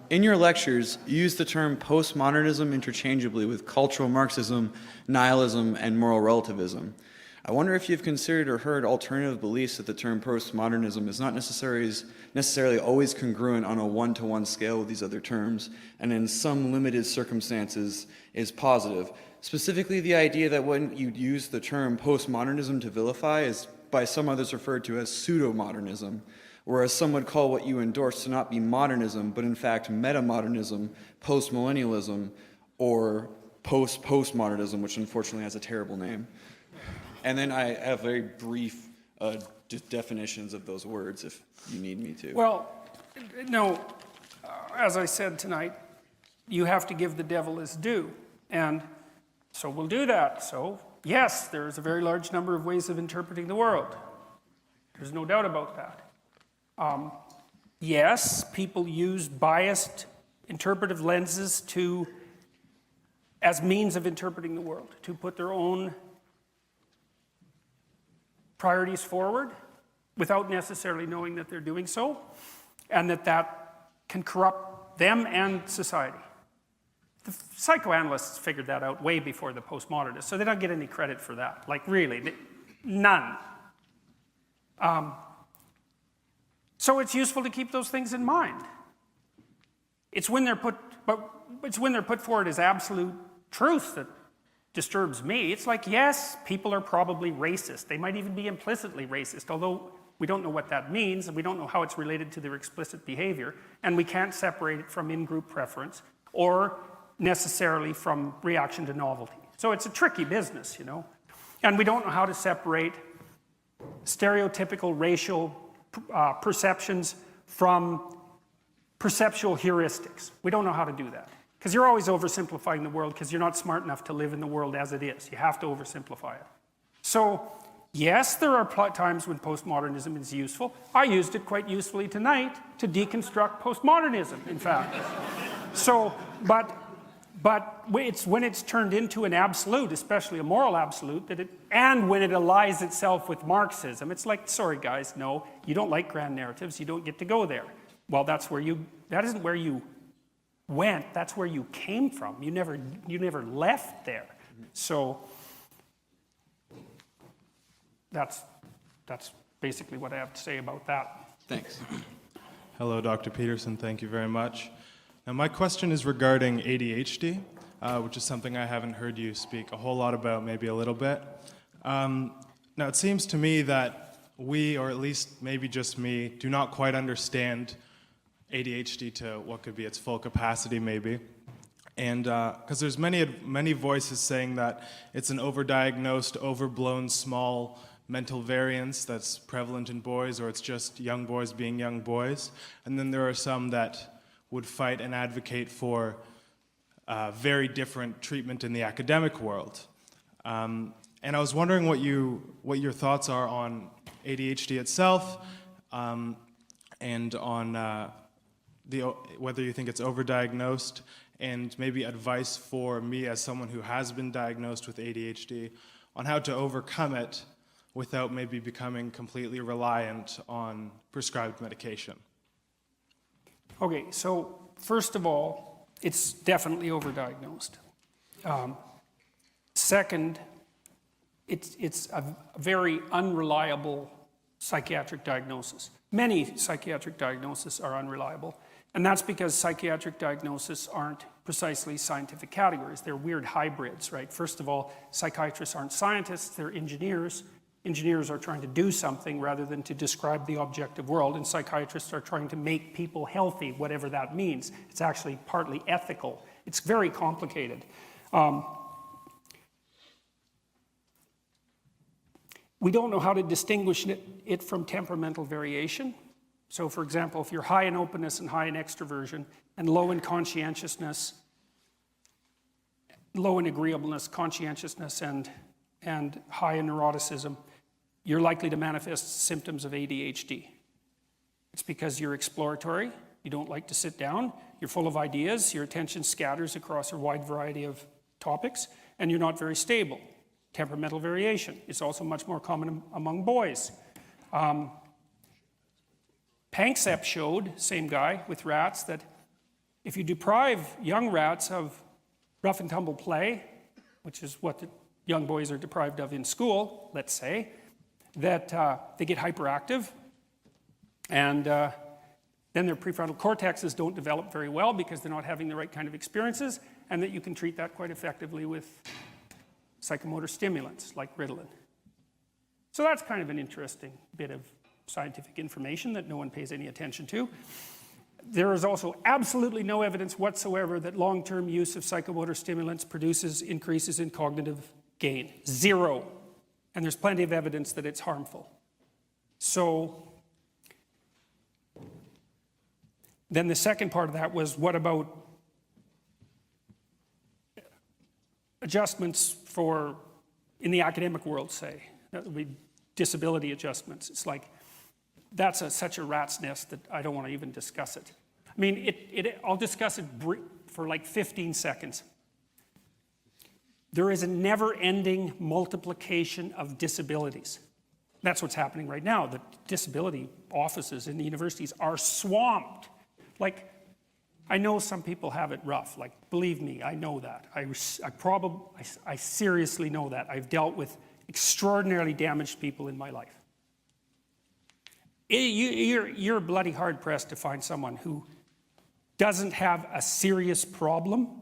In your lectures, you use the term postmodernism interchangeably with cultural Marxism, nihilism, and moral relativism. I wonder if you've considered or heard alternative beliefs that the term postmodernism is not necessarily always congruent on a one-to-one scale with these other terms, and in some limited circumstances is positive. Specifically, the idea that when you use the term postmodernism to vilify is by some others referred to as pseudo-modernism, whereas some would call what you endorse to not be modernism, but in fact metamodernism, postmillennialism, or post-postmodernism, which unfortunately has a terrible name. And then I have very brief definitions of those words if you need me to. Well, no, as I said tonight, you have to give the devil his due. And so we'll do that. So, yes, there's a very large number of ways of interpreting the world. There's no doubt about that. yes, people use biased interpretive lenses as means of interpreting the world, to put their own priorities forward without necessarily knowing that they're doing so, and that can corrupt them and society. The psychoanalysts figured that out way before the postmodernists, so they don't get any credit for that. Like, really, none. So it's useful to keep those things in mind. It's when they're put forward as absolute truth that disturbs me. It's like, yes, people are probably racist. They might even be implicitly racist, although we don't know what that means, and we don't know how it's related to their explicit behavior, and we can't separate it from in-group preference or necessarily from reaction to novelty. So it's a tricky business, you know. And we don't know how to separate stereotypical racial perceptions from perceptual heuristics. We don't know how to do that. Because you're always oversimplifying the world because you're not smart enough to live in the world as it is. You have to oversimplify it. So, yes, there are times when postmodernism is useful. I used it quite usefully tonight to deconstruct postmodernism, in fact. So, but it's when it's turned into an absolute, especially a moral absolute, and when it allies itself with Marxism, it's like, sorry guys, no, you don't like grand narratives, you don't get to go there. Well, that isn't where you went, that's where you came from. You never left there. So that's basically what I have to say about that. Thanks. Hello, Dr. Peterson. Thank you very much. Now, my question is regarding ADHD, which is something I haven't heard you speak a whole lot about, maybe a little bit. Now, it seems to me that we, or at least maybe just me, do not quite understand ADHD to what could be its full capacity, maybe. And because there's many voices saying that it's an overdiagnosed, overblown, small mental variance that's prevalent in boys, or it's just young boys being young boys. And then there are some that would fight and advocate for very different treatment in the academic world. And I was wondering what your thoughts are on ADHD itself, and on whether you think it's overdiagnosed, and maybe advice for me as someone who has been diagnosed with ADHD on how to overcome it without maybe becoming completely reliant on prescribed medication. Okay, so first of all, it's definitely overdiagnosed. Second, it's a very unreliable psychiatric diagnosis. Many psychiatric diagnoses are unreliable, and that's because psychiatric diagnoses aren't precisely scientific categories. They're weird hybrids, right? First of all, psychiatrists aren't scientists, they're engineers. Engineers are trying to do something rather than to describe the objective world, and psychiatrists are trying to make people healthy, whatever that means. It's actually partly ethical. It's very complicated. We don't know how to distinguish it from temperamental variation. So, for example, if you're high in openness and high in extroversion, and low in conscientiousness, low in agreeableness, conscientiousness, and high in neuroticism, you're likely to manifest symptoms of ADHD. It's because you're exploratory, you don't like to sit down, you're full of ideas, your attention scatters across a wide variety of topics, and you're not very stable. Temperamental variation is also much more common among boys. Panksepp showed, same guy with rats, that if you deprive young rats of rough and tumble play, which is what the young boys are deprived of in school, let's say, that they get hyperactive, and then their prefrontal cortexes don't develop very well because they're not having the right kind of experiences, and that you can treat that quite effectively with psychomotor stimulants like Ritalin. So that's kind of an interesting bit of scientific information that no one pays any attention to. There is also absolutely no evidence whatsoever that long-term use of psychomotor stimulants produces increases in cognitive gain. Zero. And there's plenty of evidence that it's harmful. So then the second part of that was, what about adjustments in the academic world, say? That would be disability adjustments. It's like, that's such a rat's nest that I don't want to even discuss it. I mean, I'll discuss it for like 15 seconds. There is a never-ending multiplication of disabilities. That's what's happening right now. The disability offices in the universities are swamped. Like, I know some people have it rough. Like, believe me, I know that. I seriously know that. I've dealt with extraordinarily damaged people in my life. You're bloody hard-pressed to find someone who doesn't have a serious problem,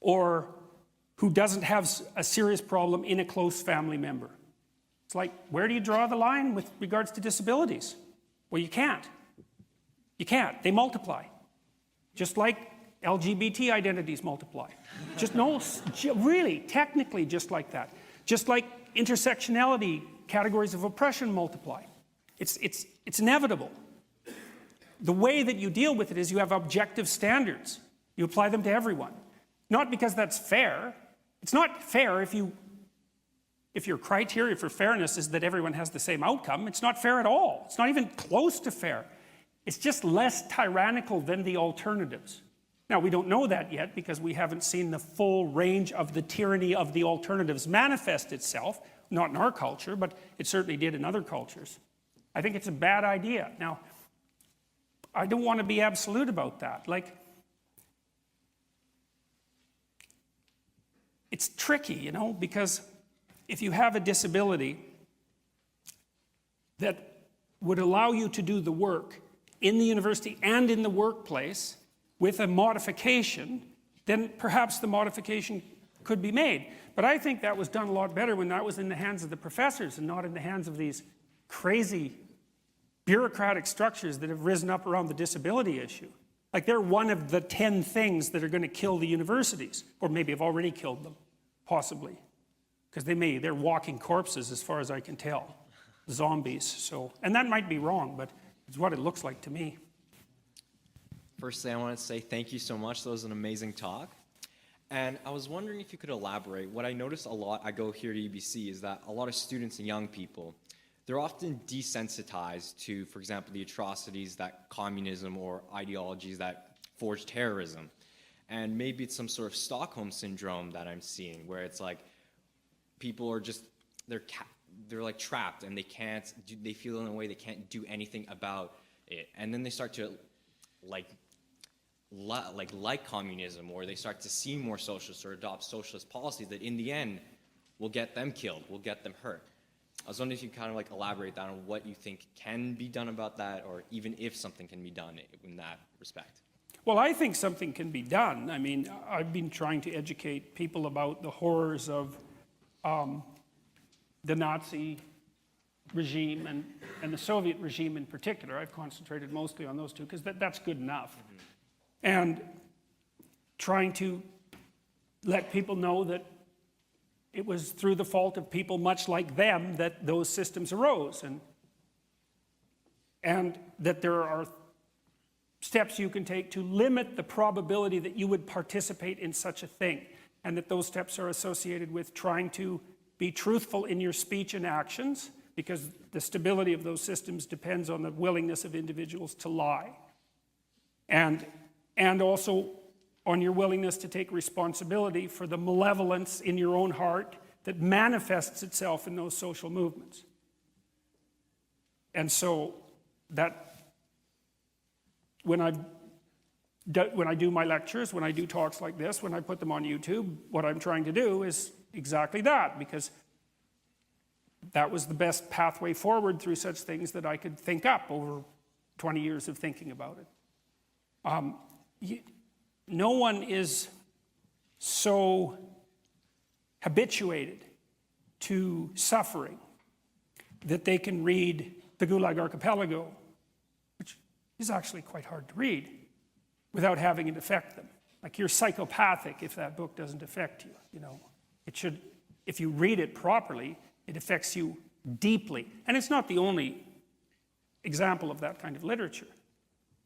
or who doesn't have a serious problem in a close family member. It's like, where do you draw the line with regards to disabilities? Well, you can't. You can't. They multiply. Just like LGBT identities multiply. Just no, really, technically just like that. Just like intersectionality categories of oppression multiply. It's inevitable. The way that you deal with it is you have objective standards. You apply them to everyone. Not because that's fair. It's not fair if your criteria for fairness is that everyone has the same outcome. It's not fair at all. It's not even close to fair. It's just less tyrannical than the alternatives. Now, we don't know that yet because we haven't seen the full range of the tyranny of the alternatives manifest itself, not in our culture, but it certainly did in other cultures. I think it's a bad idea. Now, I don't want to be absolute about that. Like, it's tricky, you know, because if you have a disability that would allow you to do the work in the university and in the workplace with a modification, then perhaps the modification could be made. But I think that was done a lot better when that was in the hands of the professors and not in the hands of these crazy bureaucratic structures that have risen up around the disability issue. Like, they're one of the 10 things that are going to kill the universities, or maybe have already killed them, possibly. Because they're walking corpses as far as I can tell, zombies. So, and that might be wrong, but it's what it looks like to me. Firstly, I want to say thank you so much. That was an amazing talk. And I was wondering if you could elaborate. What I notice a lot, I go here to UBC, is that a lot of students and young people, they're often desensitized to, for example, the atrocities that communism or ideologies that forge terrorism. And maybe it's some sort of Stockholm syndrome that I'm seeing, where it's like people are just, they're like trapped and they feel in a way they can't do anything about it. And then they start to like communism, or they start to see more socialist or adopt socialist policies that in the end will get them killed, will get them hurt. I was wondering if you kind of like elaborate that on what you think can be done about that, or even if something can be done in that respect. Well, I think something can be done. I mean, I've been trying to educate people about the horrors of the Nazi regime and the Soviet regime in particular. I've concentrated mostly on those two because that's good enough. Mm-hmm. And trying to let people know that it was through the fault of people much like them that those systems arose, and that there are steps you can take to limit the probability that you would participate in such a thing, and that those steps are associated with trying to be truthful in your speech and actions, because the stability of those systems depends on the willingness of individuals to lie, and also on your willingness to take responsibility for the malevolence in your own heart that manifests itself in those social movements. And so that when I do my lectures, when I do talks like this, when I put them on YouTube, what I'm trying to do is exactly that, because that was the best pathway forward through such things that I could think up over 20 years of thinking about it. No one is so habituated to suffering that they can read the Gulag Archipelago, which is actually quite hard to read, without having it affect them. Like, you're psychopathic if that book doesn't affect you, you know. It should, if you read it properly, it affects you deeply. And it's not the only example of that kind of literature.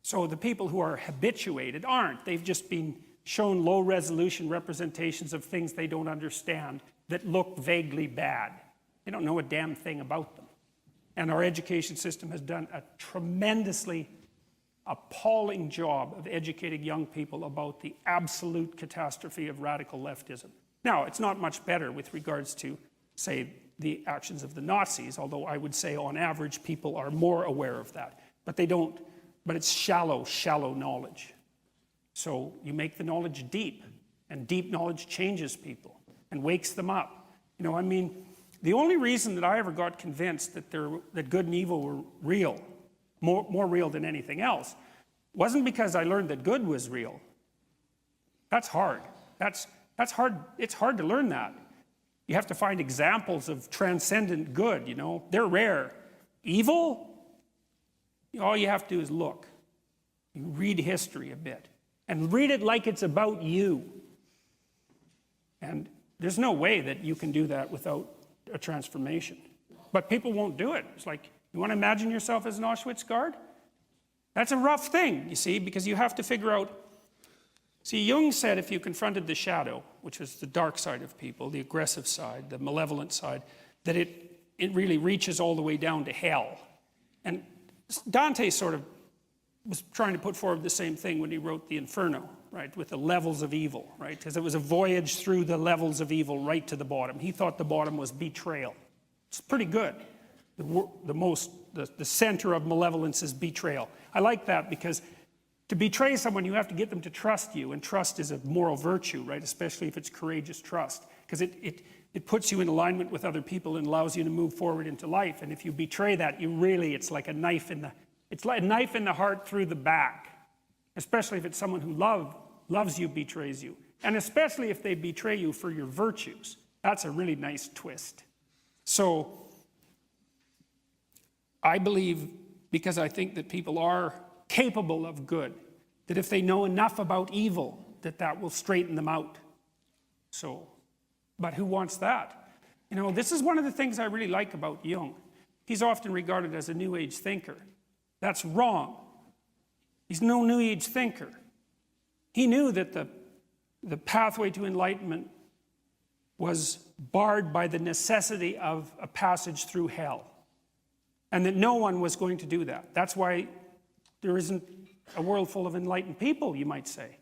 So the people who are habituated aren't. They've just been shown low-resolution representations of things they don't understand that look vaguely bad. They don't know a damn thing about them. And our education system has done a tremendously appalling job of educating young people about the absolute catastrophe of radical leftism. Now, it's not much better with regards to, say, the actions of the Nazis, although I would say on average people are more aware of that. But they don't, but it's shallow, shallow knowledge. So you make the knowledge deep, and deep knowledge changes people and wakes them up. You know, I mean, the only reason that I ever got convinced that that good and evil were real, more real than anything else, wasn't because I learned that good was real. That's hard. That's hard. It's hard to learn that. You have to find examples of transcendent good, you know. They're rare. Evil, all you have to do is look. You read history a bit. And read it like it's about you. And there's no way that you can do that without a transformation. But people won't do it. It's like, you want to imagine yourself as an Auschwitz guard? That's a rough thing, you see, because you have to figure out. See, Jung said if you confronted the shadow, which is the dark side of people, the aggressive side, the malevolent side, that it really reaches all the way down to hell. And Dante sort of was trying to put forward the same thing when he wrote the Inferno, right, with the levels of evil, right, because it was a voyage through the levels of evil right to the bottom. He thought the bottom was betrayal. It's pretty good. The center of malevolence is betrayal. I like that because to betray someone, you have to get them to trust you, and trust is a moral virtue, right? Especially if it's courageous trust, because it puts you in alignment with other people and allows you to move forward into life. And if you betray that, it's like a knife in the heart through the back, especially if it's someone who loves you, betrays you, and especially if they betray you for your virtues. That's a really nice twist. So I believe, because I think that people are capable of good, that if they know enough about evil, that will straighten them out. So, but who wants that? You know, this is one of the things I really like about Jung. He's often regarded as a New Age thinker. That's wrong. He's no New Age thinker. He knew that the pathway to enlightenment was barred by the necessity of a passage through hell, and that no one was going to do that. That's why there isn't a world full of enlightened people, you might say.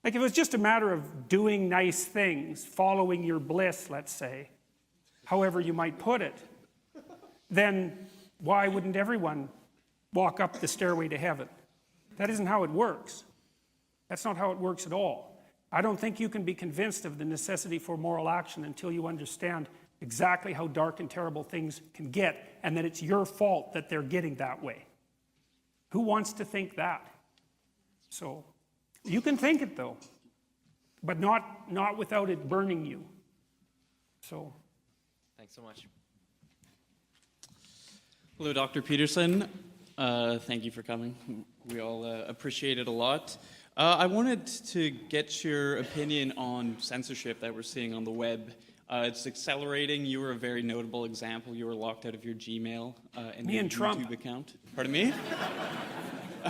Like if it was just a matter of doing nice things, following your bliss, let's say, however you might put it, then why wouldn't everyone walk up the stairway to heaven? That isn't how it works. That's not how it works at all. I don't think you can be convinced of the necessity for moral action until you understand exactly how dark and terrible things can get, and that it's your fault that they're getting that way. Who wants to think that? So, you can think it though, but not without it burning you. So. Thanks so much. Hello, Dr. Peterson. Thank you for coming. We all appreciate it a lot. I wanted to get your opinion on censorship that we're seeing on the web. It's accelerating. You were a very notable example. You were locked out of your Gmail and your YouTube account. Pardon me?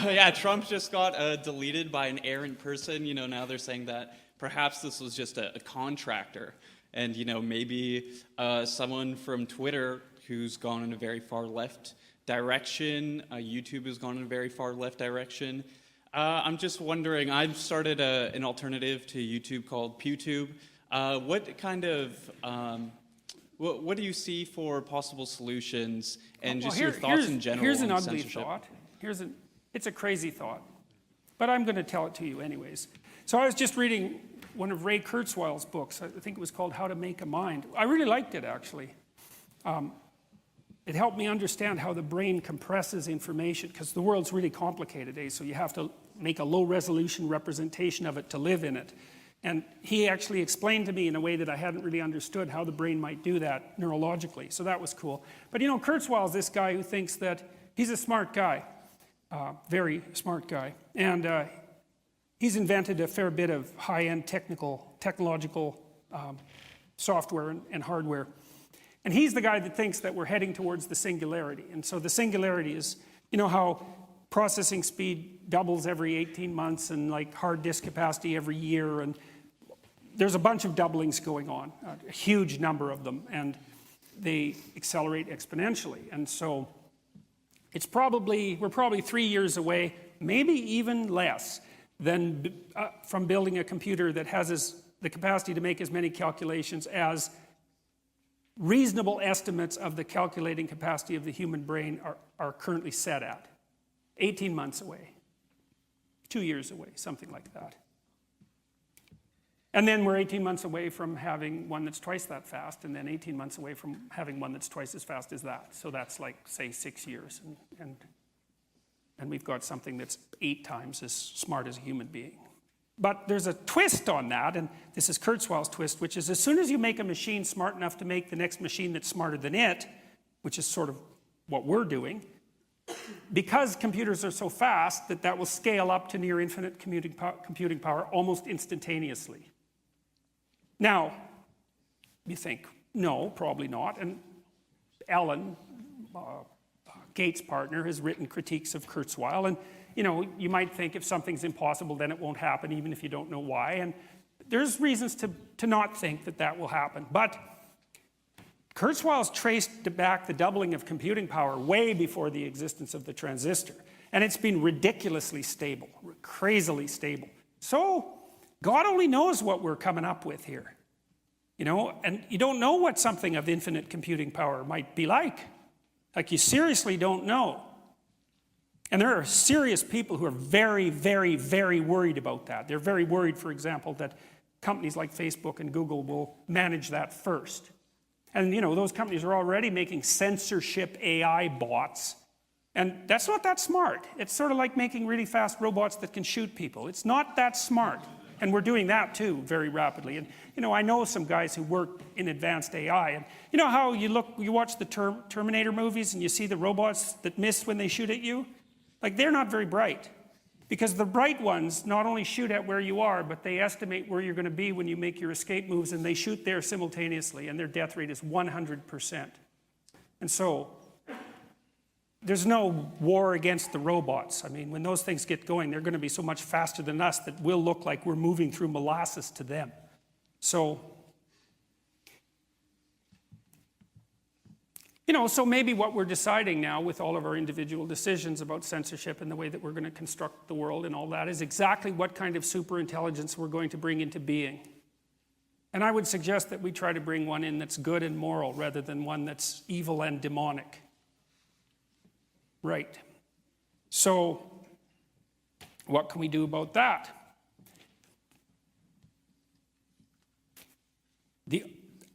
Yeah, Trump just got deleted by an errant person. You know, now they're saying that perhaps this was just a contractor. And, you know, maybe someone from Twitter who's gone in a very far left direction. YouTube has gone in a very far left direction. I'm just wondering, I've started an alternative to YouTube called PewTube. What kind of, what do you see for possible solutions, and just your thoughts in general Here's an on ugly censorship? thought. It's a crazy thought, but I'm going to tell it to you anyways. So I was just reading one of Ray Kurzweil's books. I think it was called How to Make a Mind. I really liked it, actually. It helped me understand how the brain compresses information, because the world's really complicated, so you have to make a low-resolution representation of it to live in it. And he actually explained to me in a way that I hadn't really understood how the brain might do that neurologically, so that was cool. But you know, Kurzweil's this guy who thinks that he's a smart guy, very smart guy, and he's invented a fair bit of high-end technological software and hardware. And he's the guy that thinks that we're heading towards the singularity. And so the singularity is, you know how processing speed doubles every 18 months and like hard disk capacity every year, and there's a bunch of doublings going on, a huge number of them. And they accelerate exponentially. And so we're probably 3 years away, maybe even less, than from building a computer that has the capacity to make as many calculations as reasonable estimates of the calculating capacity of the human brain are currently set at. 18 months away, 2 years away, something like that. And then we're 18 months away from having one that's twice that fast, and then 18 months away from having one that's twice as fast as that. So that's like, say, 6 years. And we've got something that's 8 times as smart as a human being. But there's a twist on that, and this is Kurzweil's twist, which is as soon as you make a machine smart enough to make the next machine that's smarter than it, which is sort of what we're doing, because computers are so fast that will scale up to near infinite computing power almost instantaneously. Now, you think, no, probably not. And Ellen, Gates' partner, has written critiques of Kurzweil, and you might think if something's impossible, then it won't happen, even if you don't know why. And there's reasons to not think that will happen. But Kurzweil's traced back the doubling of computing power way before the existence of the transistor. And it's been ridiculously stable, crazily stable. So God only knows what we're coming up with here. And you don't know what something of infinite computing power might be like. Like, you seriously don't know. And there are serious people who are very, very, very worried about that. They're very worried, for example, that companies like Facebook and Google will manage that first. And, those companies are already making censorship AI bots. And that's not that smart. It's sort of like making really fast robots that can shoot people. It's not that smart. And we're doing that, too, very rapidly. And, I know some guys who work in advanced AI. And you know how you watch the Terminator movies and you see the robots that miss when they shoot at you? Like, they're not very bright. Because the bright ones not only shoot at where you are, but they estimate where you're going to be when you make your escape moves, and they shoot there simultaneously, and their death rate is 100%. And so, there's no war against the robots. I mean, when those things get going, they're going to be so much faster than us that we'll look like we're moving through molasses to them. So, so maybe what we're deciding now with all of our individual decisions about censorship and the way that we're going to construct the world and all that is exactly what kind of superintelligence we're going to bring into being. And I would suggest that we try to bring one in that's good and moral rather than one that's evil and demonic. Right. So, what can we do about that?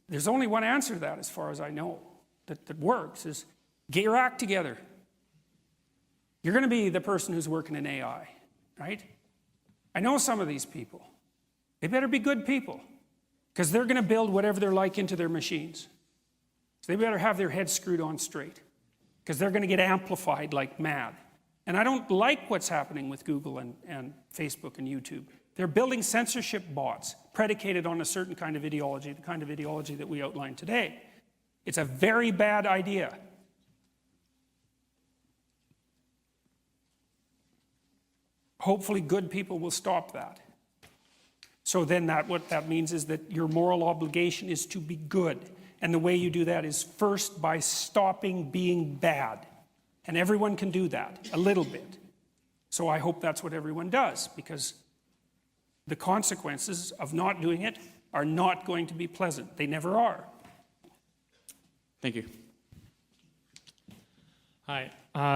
There's only one answer to that, as far as I know, that works, is get your act together. You're going to be the person who's working in AI, right? I know some of these people. They better be good people, because they're going to build whatever they're like into their machines. So they better have their heads screwed on straight, because they're going to get amplified like mad. And I don't like what's happening with Google and Facebook and YouTube. They're building censorship bots predicated on a certain kind of ideology, the kind of ideology that we outlined today. It's a very bad idea. Hopefully good people will stop that. So then what that means is that your moral obligation is to be good. And the way you do that is first by stopping being bad. And everyone can do that, a little bit. So I hope that's what everyone does, because the consequences of not doing it are not going to be pleasant. They never are. Thank you. Hi.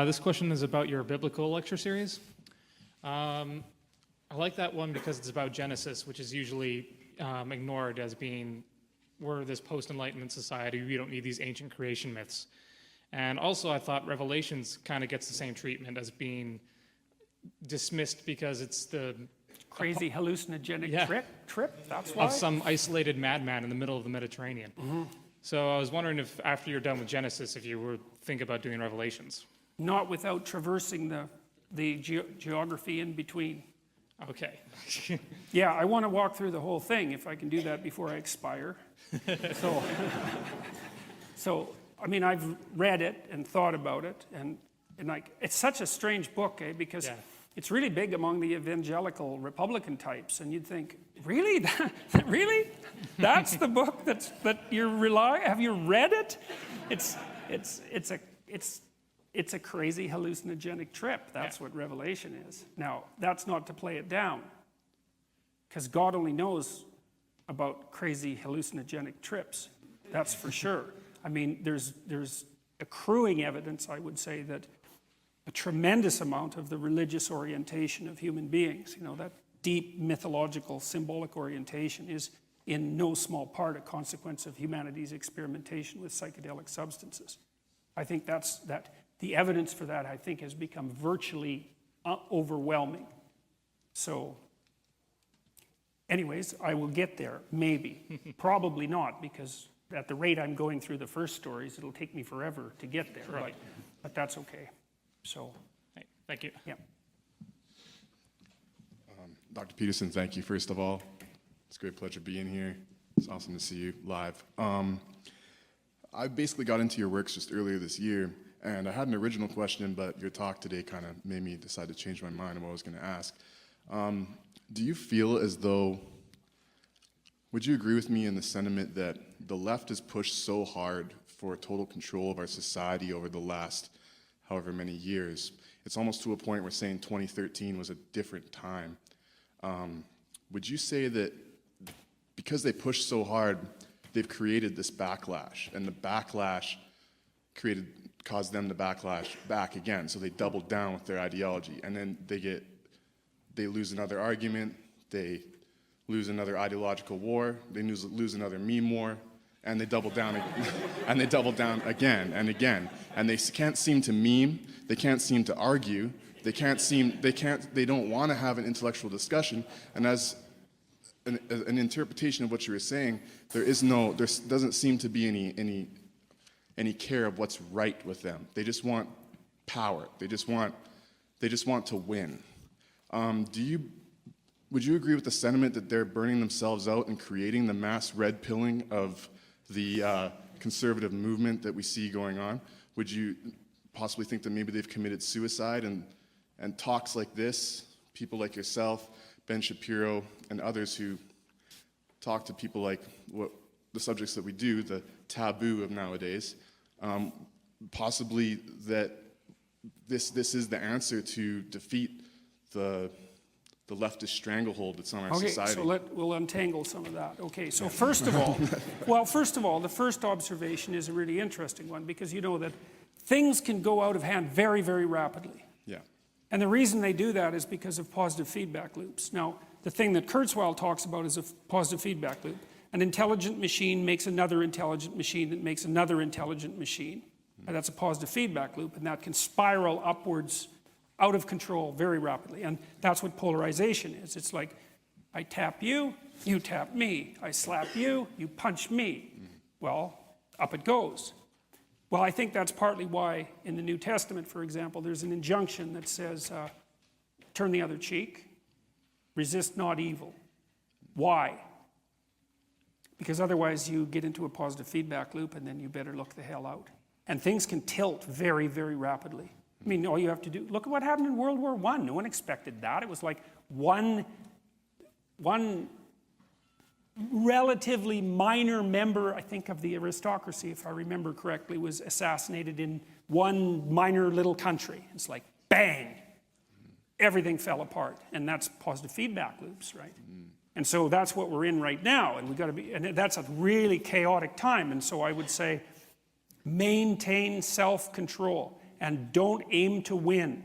This question is about your biblical lecture series. I like that one because it's about Genesis, which is usually ignored as being, we're this post-Enlightenment society, we don't need these ancient creation myths. And also I thought Revelations kind of gets the same treatment as being dismissed because it's the Crazy hallucinogenic trip, that's why? of some isolated madman in the middle of the Mediterranean. Mm-hmm. So I was wondering if after you're done with Genesis, if you would think about doing Revelations. Not without traversing the geography in between. Okay. Yeah, I want to walk through the whole thing if I can do that before I expire. So I mean, I've read it and thought about it, and like, it's such a strange book, because it's really big among the evangelical Republican types, and you'd think, really? Really? That's the book that you're relying? Have you read it? It's a crazy hallucinogenic trip. That's what Revelation is. Now, that's not to play it down, because God only knows about crazy hallucinogenic trips. That's for sure. I mean, there's accruing evidence, I would say, that a tremendous amount of the religious orientation of human beings, that deep mythological, symbolic orientation is in no small part a consequence of humanity's experimentation with psychedelic substances. I think that the evidence for that, I think, has become virtually overwhelming. So, anyways, I will get there, maybe. Probably not, because at the rate I'm going through the first stories, it'll take me forever to get there. Right. But that's okay. So, hey, thank you. Yeah. Dr. Peterson, thank you, first of all. It's a great pleasure being here. It's awesome to see you live. I basically got into your works just earlier this year, and I had an original question, but your talk today kind of made me decide to change my mind on what I was going to ask. Do you feel as though, would you agree with me in the sentiment that the left has pushed so hard for total control of our society over the last however many years? It's almost to a point where saying 2013 was a different time. Would you say that because they pushed so hard, they've created this backlash, and the backlash caused them to backlash back again, so they doubled down with their ideology, and then they lose another argument, they lose another ideological war, they lose another meme war, and they double down and they double down again and again, and they can't seem to meme, they can't seem to argue, they don't want to have an intellectual discussion, and as an interpretation of what you were saying, there doesn't seem to be any care of what's right with them. They just want power. They just want to win. Would you agree with the sentiment that they're burning themselves out and creating the mass red pilling of the conservative movement that we see going on? Would you possibly think that maybe they've committed suicide, and talks like this, people like yourself, Ben Shapiro, and others who talk to people like the subjects that we do, the taboo of nowadays, possibly that this is the answer to defeat the leftist stranglehold that's on our society? Okay, so we'll untangle some of that. Okay, so first of all, the first observation is a really interesting one, because you know that things can go out of hand very, very rapidly. Yeah. And the reason they do that is because of positive feedback loops. Now, the thing that Kurzweil talks about is a positive feedback loop. An intelligent machine makes another intelligent machine that makes another intelligent machine. And that's a positive feedback loop, and that can spiral upwards out of control very rapidly. And that's what polarization is. It's like, I tap you, you tap me. I slap you, you punch me. Well, up it goes. Well, I think that's partly why in the New Testament, for example, there's an injunction that says, turn the other cheek, resist not evil. Why? Because otherwise you get into a positive feedback loop, and then you better look the hell out. And things can tilt very, very rapidly. I mean, all you have to do, look at what happened in World War I. No one expected that. It was like one relatively minor member, I think, of the aristocracy, if I remember correctly, was assassinated in one minor little country. It's like, bang, everything fell apart. And that's positive feedback loops, right? And so that's what we're in right now. And that's a really chaotic time. And so I would say, maintain self-control and don't aim to win.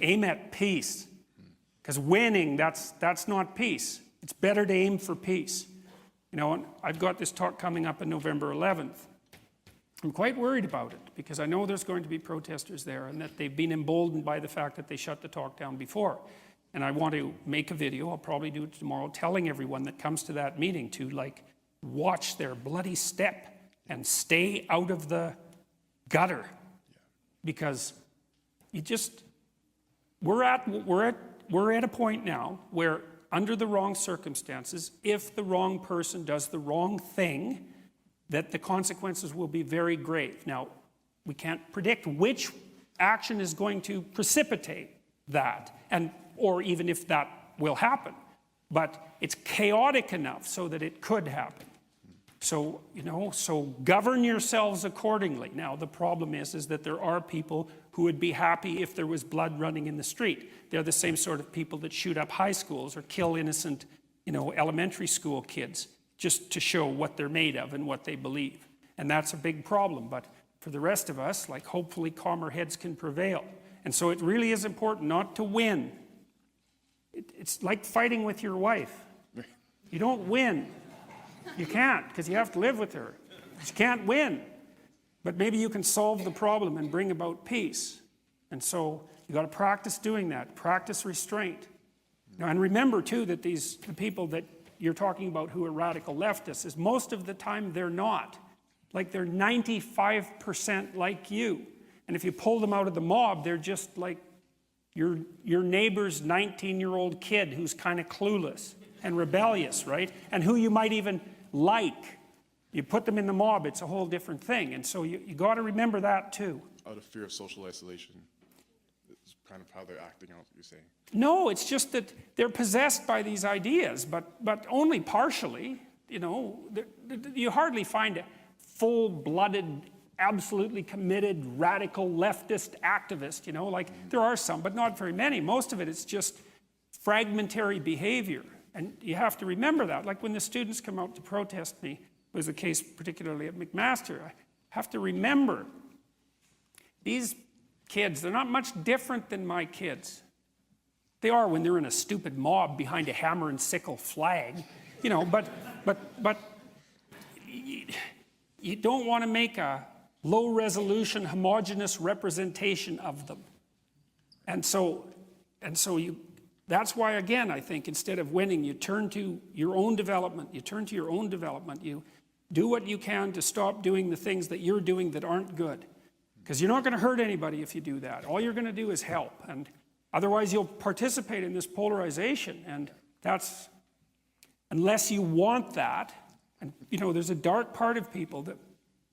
Aim at peace. Because winning, that's not peace. It's better to aim for peace. You know, and I've got this talk coming up on November 11th. I'm quite worried about it, because I know there's going to be protesters there, and that they've been emboldened by the fact that they shut the talk down before. And I want to make a video, I'll probably do it tomorrow, telling everyone that comes to that meeting to, like, watch their bloody step and stay out of the gutter. Because we're at a point now where, under the wrong circumstances, if the wrong person does the wrong thing, that the consequences will be very grave. Now, we can't predict which action is going to precipitate that, or even if that will happen. But it's chaotic enough so that it could happen. So, so govern yourselves accordingly. Now, the problem is that there are people who would be happy if there was blood running in the street. They're the same sort of people that shoot up high schools or kill innocent, elementary school kids just to show what they're made of and what they believe. And that's a big problem. But for the rest of us, hopefully calmer heads can prevail. And so it really is important not to win. It's like fighting with your wife. You don't win. You can't, because you have to live with her. You can't win. But maybe you can solve the problem and bring about peace. And so you got to practice doing that. Practice restraint. Now, and remember, too, that the people that you're talking about who are radical leftists, is most of the time they're not. They're 95% like you. And if you pull them out of the mob, they're just like your neighbor's 19-year-old kid who's kind of clueless and rebellious, right? And who you might even like. You put them in the mob, it's a whole different thing. And so you got to remember that too. Out of fear of social isolation. It's kind of how they're acting out, you're saying. No, it's just that they're possessed by these ideas, but only partially. You hardly find a full-blooded, absolutely committed, radical leftist activist, there are some, but not very many. Most of it is just fragmentary behavior. And you have to remember that. Like when the students come out to protest me, was the case particularly at McMaster, I have to remember these kids, they're not much different than my kids. They are when they're in a stupid mob behind a hammer and sickle flag, but you don't want to make a low-resolution, homogeneous representation of them. And so that's why, again, I think instead of winning, you turn to your own development. You do what you can to stop doing the things that you're doing that aren't good. Because you're not going to hurt anybody if you do that. All you're going to do is help. And otherwise, you'll participate in this polarization. And that's, unless you want that, and there's a dark part of people that,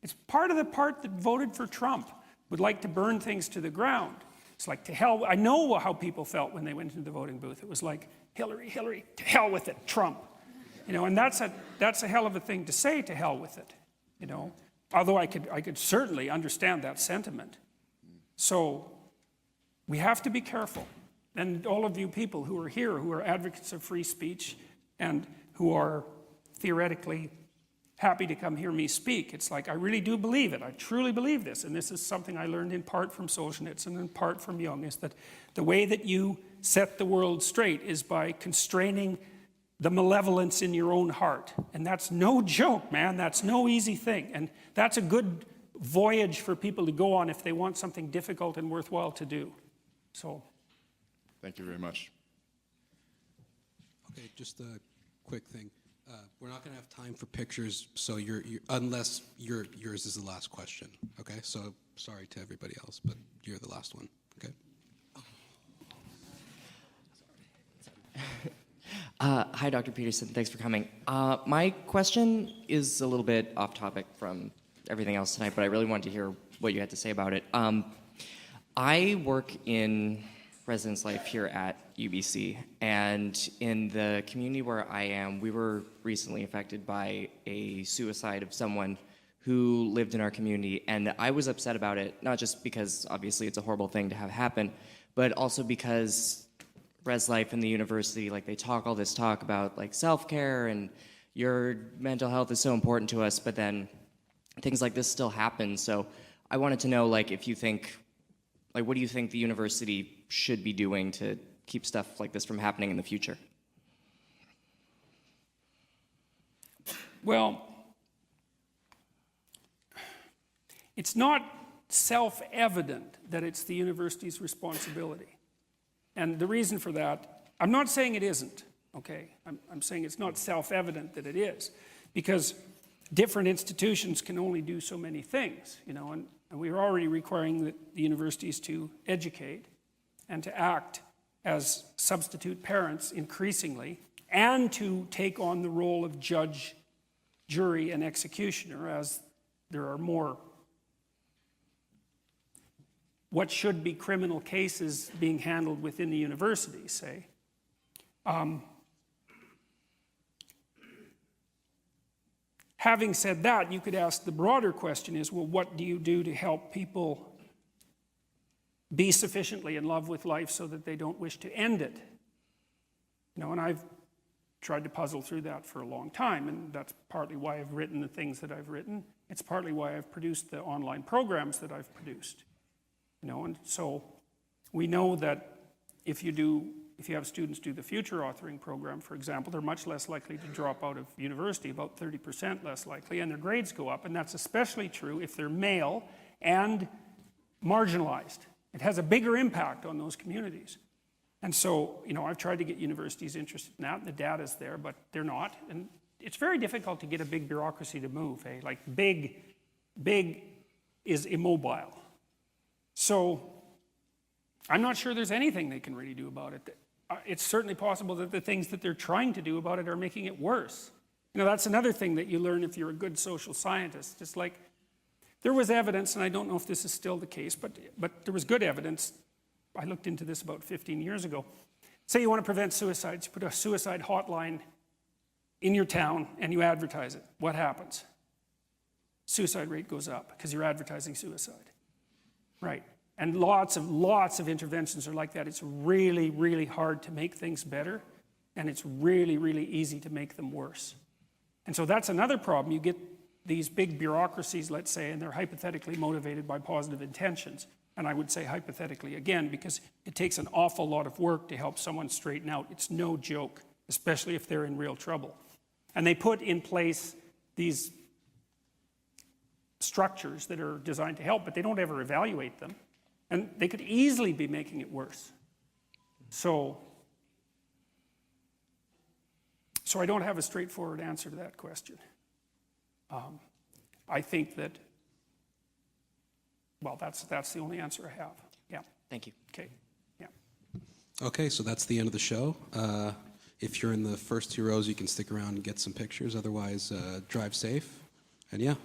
it's part of the part that voted for Trump, would like to burn things to the ground. It's like, to hell, I know how people felt when they went into the voting booth. It was like, Hillary, Hillary, to hell with it, Trump. And that's a hell of a thing to say, to hell with it, Although I could certainly understand that sentiment. So we have to be careful. And all of you people who are here, who are advocates of free speech and who are theoretically happy to come hear me speak, it's like, I really do believe it. I truly believe this. And this is something I learned in part from Solzhenitsyn and in part from Jung, is that the way that you set the world straight is by constraining the malevolence in your own heart. And that's no joke, man. That's no easy thing. And that's a good voyage for people to go on if they want something difficult and worthwhile to do. So. Thank you very much. Okay, just a quick thing. We're not going to have time for pictures, so unless yours is the last question. Okay, so sorry to everybody else, but you're the last one. Okay. Hi, Dr. Peterson. Thanks for coming. My question is a little bit off topic from everything else tonight, but I really wanted to hear what you had to say about it. I work in residence life here at UBC, and in the community where I am, we were recently affected by a suicide of someone who lived in our community, and I was upset about it, not just because obviously it's a horrible thing to have happen, but also because res life in the university, they talk all this talk about self-care and your mental health is so important to us, but then things like this still happen. So I wanted to know if you think, what do you think the university should be doing to keep stuff like this from happening in the future? Well, it's not self-evident that it's the university's responsibility. And the reason for that, I'm not saying it isn't, okay? I'm saying it's not self-evident that it is, because different institutions can only do so many things, and we're already requiring the universities to educate and to act as substitute parents increasingly, and to take on the role of judge, jury, and executioner as there are more what should be criminal cases being handled within the university, say. Having said that, you could ask the broader question is, well, what do you do to help people be sufficiently in love with life so that they don't wish to end it? You know, and I've tried to puzzle through that for a long time, and that's partly why I've written the things that I've written. It's partly why I've produced the online programs that I've produced. You know, and so we know that if you have students do the future authoring program, for example, they're much less likely to drop out of university, about 30% less likely, and their grades go up, and that's especially true if they're male and marginalized. It has a bigger impact on those communities. And so, you know, I've tried to get universities interested in that, and the data's there, but they're not. And it's very difficult to get a big bureaucracy to move, eh? Like big is immobile. So I'm not sure there's anything they can really do about it. It's certainly possible that the things that they're trying to do about it are making it worse. You know, that's another thing that you learn if you're a good social scientist. Just like there was evidence, and I don't know if this is still the case, but there was good evidence. I looked into this about 15 years ago. Say you want to prevent suicides, you put a suicide hotline in your town and you advertise it. What happens? Suicide rate goes up because you're advertising suicide. Right. And lots of interventions are like that. It's really, really hard to make things better, and it's really, really easy to make them worse. And so that's another problem. You get these big bureaucracies, let's say, and they're hypothetically motivated by positive intentions. And I would say hypothetically again, because it takes an awful lot of work to help someone straighten out. It's no joke, especially if they're in real trouble. And they put in place these structures that are designed to help, but they don't ever evaluate them. And they could easily be making it worse. So I don't have a straightforward answer to that question. I think that, well, that's the only answer I have. Yeah. Thank you. Okay. Yeah. Okay, so that's the end of the show. If you're in the first 2 rows, you can stick around and get some pictures. Otherwise, drive safe. And yeah.